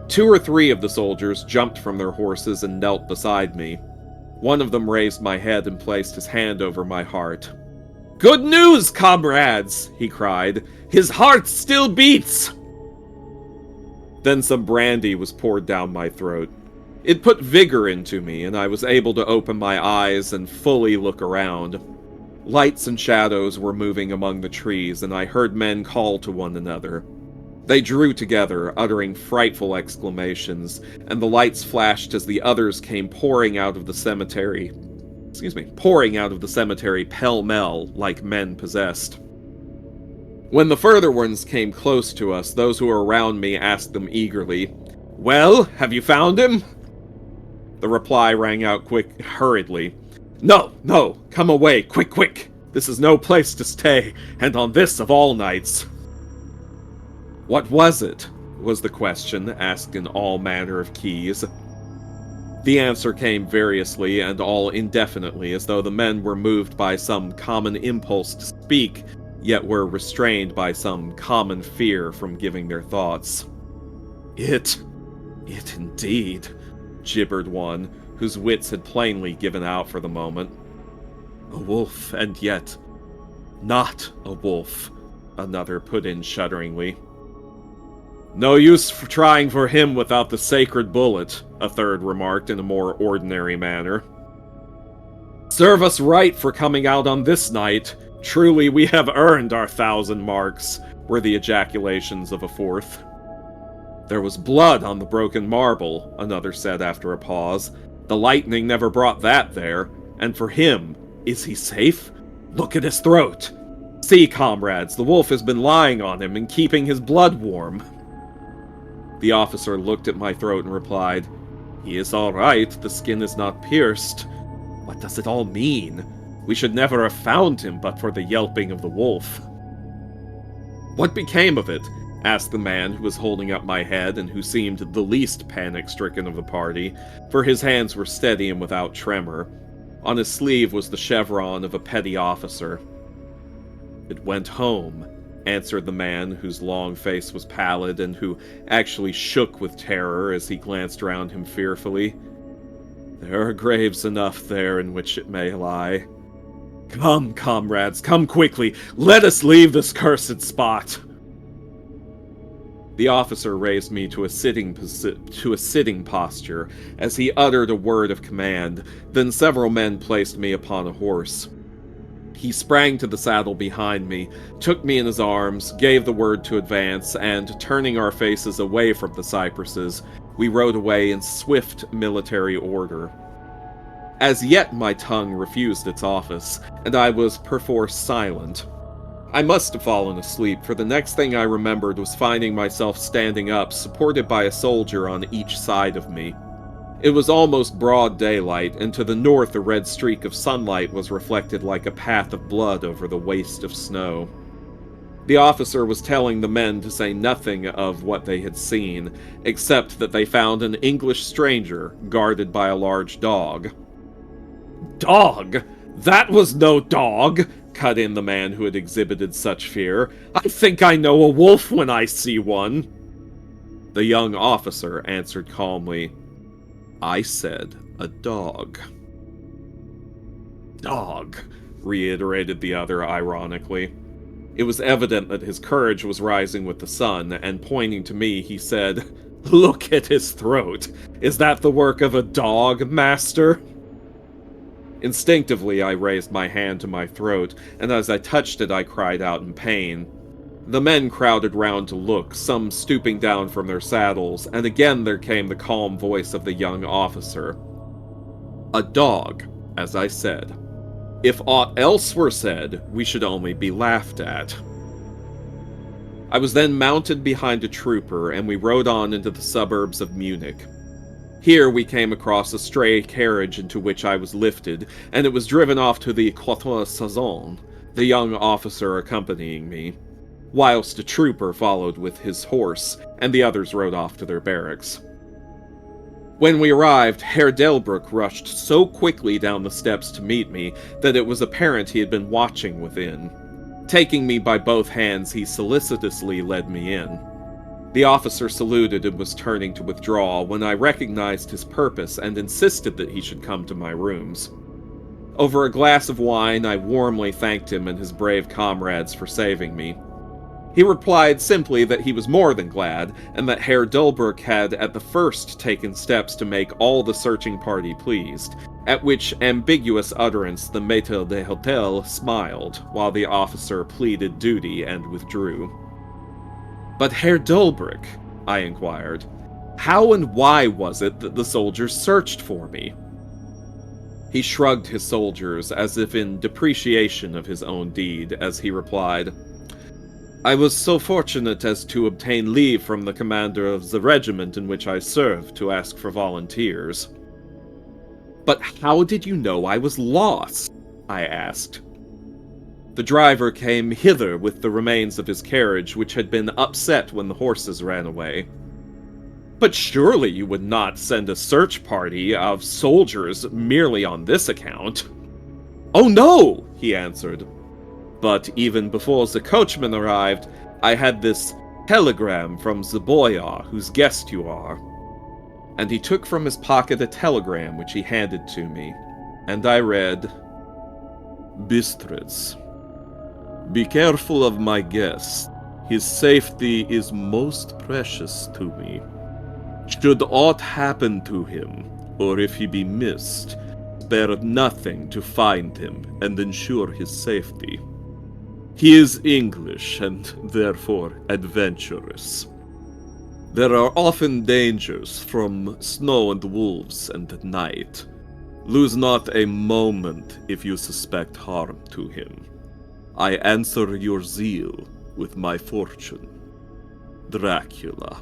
2 or 3 of the soldiers jumped from their horses and knelt beside me. One of them raised my head and placed his hand over my heart. "Good news, comrades!" he cried. "His heart still beats!" Then some brandy was poured down my throat. It put vigor into me, and I was able to open my eyes and fully look around. Lights and shadows were moving among the trees, and I heard men call to one another. They drew together, uttering frightful exclamations, and the lights flashed as the others came pouring out of the cemetery pell-mell, like men possessed. When the further ones came close to us, those who were around me asked them eagerly, "Well, have you found him?" The reply rang out hurriedly. No, come away, quick! This is no place to stay, and on this of all nights." "What was it?" was the question, asked in all manner of keys. The answer came variously and all indefinitely, as though the men were moved by some common impulse to speak, yet were restrained by some common fear from giving their thoughts. It indeed," gibbered one, whose wits had plainly given out for the moment. "A wolf, and yet not a wolf," another put in shudderingly. "No use trying for him without the sacred bullet," a third remarked in a more ordinary manner. "Serve us right for coming out on this night. Truly, we have earned our 1,000 marks, were the ejaculations of a fourth. There was blood on the broken marble, another said after a pause. The lightning never brought that there. And for him, is he safe? Look at his throat. See, comrades, the wolf has been lying on him and keeping his blood warm. The officer looked at my throat and replied, He is all right, the skin is not pierced. What does it all mean? We should never have found him but for the yelping of the wolf. What became of it? Asked the man who was holding up my head and who seemed the least panic-stricken of the party, for his hands were steady and without tremor. On his sleeve was the chevron of a petty officer. It went home, answered the man whose long face was pallid and who actually shook with terror as he glanced around him fearfully. There are graves enough there in which it may lie. Come, comrades, come quickly, let us leave this cursed spot. The officer raised me to a sitting posture as he uttered a word of command, then several men placed me upon a horse. He sprang to the saddle behind me, took me in his arms, gave the word to advance, and, turning our faces away from the cypresses, we rode away in swift military order. As yet my tongue refused its office, and I was perforce silent. I must have fallen asleep, for the next thing I remembered was finding myself standing up, supported by a soldier on each side of me. It was almost broad daylight, and to the north a red streak of sunlight was reflected like a path of blood over the waste of snow. The officer was telling the men to say nothing of what they had seen, except that they found an English stranger guarded by a large dog. Dog? That was no dog! Cut in the man who had exhibited such fear. I think I know a wolf when I see one. The young officer answered calmly, I said a dog. Dog, reiterated the other ironically. It was evident that his courage was rising with the sun, and pointing to me, he said, Look at his throat. Is that the work of a dog, master? Instinctively, I raised my hand to my throat, and as I touched it, I cried out in pain. The men crowded round to look, some stooping down from their saddles, and again there came the calm voice of the young officer. A dog, as I said. If aught else were said, we should only be laughed at. I was then mounted behind a trooper, and we rode on into the suburbs of Munich. Here we came across a stray carriage into which I was lifted, and it was driven off to the Quatre Saisons, the young officer accompanying me, whilst a trooper followed with his horse, and the others rode off to their barracks. When we arrived, Herr Delbruck rushed so quickly down the steps to meet me that it was apparent he had been watching within. Taking me by both hands, he solicitously led me in. The officer saluted and was turning to withdraw when I recognized his purpose and insisted that he should come to my rooms. Over a glass of wine, I warmly thanked him and his brave comrades for saving me. He replied simply that he was more than glad, and that Herr Delbruck had at the first taken steps to make all the searching party pleased, at which ambiguous utterance the maître d'hôtel smiled, while the officer pleaded duty and withdrew. But Herr Delbruck, I inquired, how and why was it that the soldiers searched for me? He shrugged his shoulders as if in depreciation of his own deed, as he replied, I was so fortunate as to obtain leave from the commander of the regiment in which I served to ask for volunteers. But how did you know I was lost? I asked. The driver came hither with the remains of his carriage, which had been upset when the horses ran away. But surely you would not send a search party of soldiers merely on this account. Oh no, he answered. But even before the coachman arrived, I had this telegram from the boyar whose guest you are. And he took from his pocket a telegram which he handed to me, and I read, Bistritz. Be careful of my guest. His safety is most precious to me. Should aught happen to him, or if he be missed, spare nothing to find him and ensure his safety. He is English and therefore adventurous. There are often dangers from snow and wolves and at night. Lose not a moment if you suspect harm to him. I answer your zeal with my fortune. Dracula.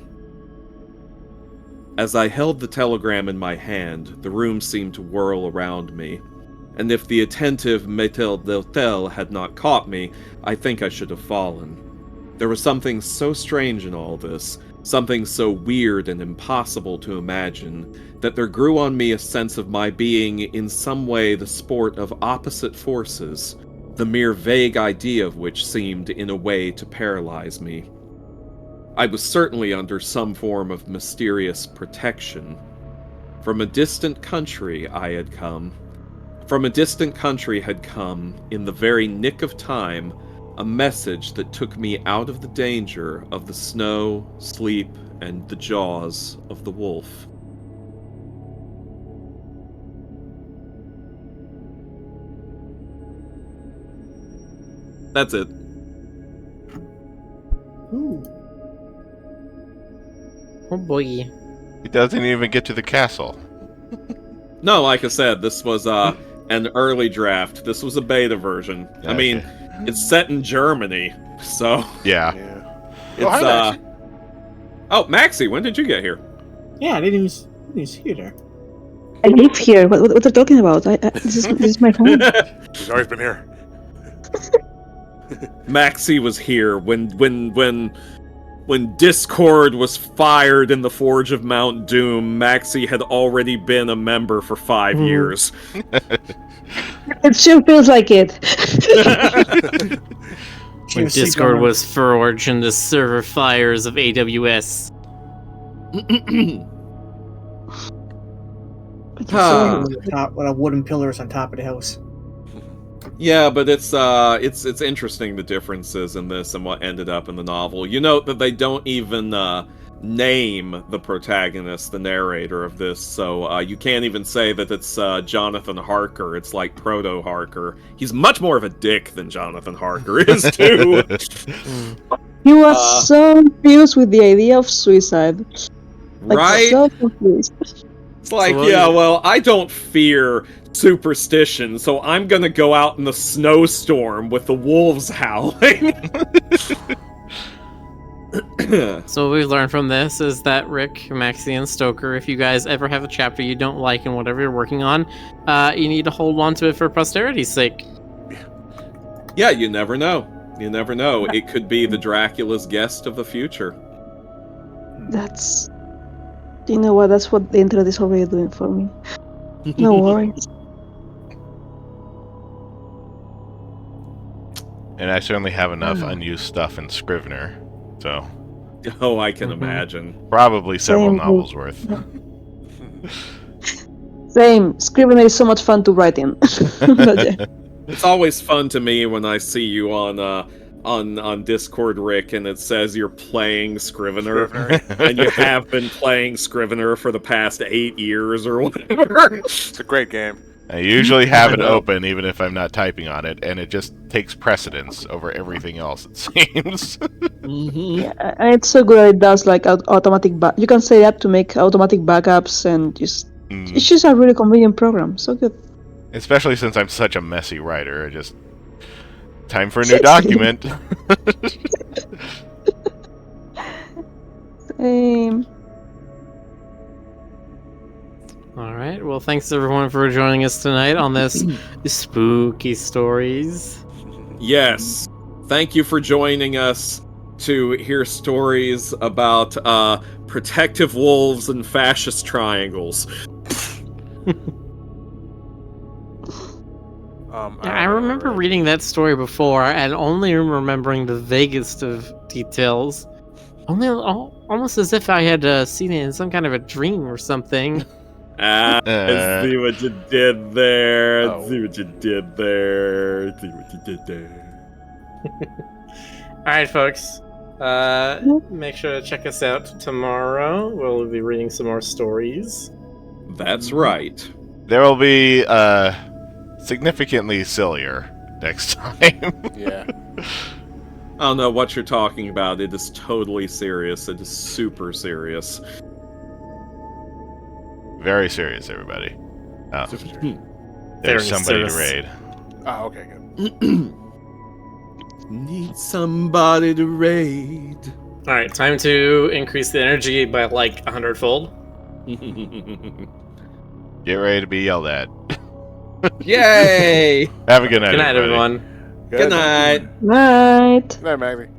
As I held the telegram in my hand, the room seemed to whirl around me, and if the attentive maître d'hôtel had not caught me, I think I should have fallen. There was something so strange in all this, something so weird and impossible to imagine, that there grew on me a sense of my being in some way the sport of opposite forces, the mere vague idea of which seemed in a way to paralyze me. I was certainly under some form of mysterious protection. From a distant country I had come. From a distant country had come, in the very nick of time, a message that took me out of the danger of the snow, sleep, and the jaws of the wolf. That's it. Ooh. Oh boy. He doesn't even get to the castle. No, like I said, this was an early draft. This was a beta version. I mean, it's set in Germany, so Yeah. it's hi, Maxie. Oh, Maxie, when did you get here? Yeah, I didn't even see you there. I live here. What are you talking about? This is my home. He's always been here. Maxie was here when Discord was fired in the Forge of Mount Doom. Maxie had already been a member for 5 years. It sure feels like it. When Discord was forged in the server fires of AWS. With a wooden pillars on top of the house. Yeah, but it's interesting the differences in this and what ended up in the novel. You note that they don't even name the protagonist, the narrator of this, so you can't even say that it's Jonathan Harker. It's like Proto Harker. He's much more of a dick than Jonathan Harker is too. He was so confused with the idea of suicide. Like, Right? so confused. It's like, So, yeah, well, I don't fear superstition, so I'm gonna go out in the snowstorm with the wolves howling. So what we've learned from this is that Rick, Maxie, and Stoker, if you guys ever have a chapter you don't like in whatever you're working on, you need to hold on to it for posterity's sake. Yeah, you never know. You never know. It could be the Dracula's guest of the future. That's... You know what? That's what the internet is already doing for me. No worries. And I certainly have enough unused stuff in Scrivener, so Oh, I can imagine. probably several Same. novels worth. Same. Scrivener is so much fun to write in. But yeah. It's always fun to me when I see you on Discord, Rick, and it says you're playing Scrivener, and you have been playing Scrivener for the past 8 years or whatever. It's a great game. I usually have I it know. open even if I'm not typing on it, and it just takes precedence over everything else, it seems. Yeah, and it's so good that it does like automatic you can set it up to make automatic backups and just it's just a really convenient program. So good. Especially since I'm such a messy writer. I just... Time for a new document. Same. Alright, well thanks everyone for joining us tonight on this spooky stories. Yes. Thank you for joining us to hear stories about protective wolves and fascist triangles. I remember reading that story before and only remembering the vaguest of details. Almost as if I had seen it in some kind of a dream or something. I see what you did there. Oh. See what you did there. See what you did there. Alright, folks. Make sure to check us out tomorrow. We'll be reading some more stories. That's right. There will be, significantly sillier next time. Yeah. I don't know what you're talking about. It is totally serious. It is super serious. Very serious, everybody. Oh, Super serious. there's Fairness somebody to service. raid. Oh, okay, good. Need somebody to raid. All right, time to increase the energy by like 100-fold. Get ready to be yelled at. Yay! Have a good night, Good night, everybody. everyone. Good night. Night. Good night, Maggie.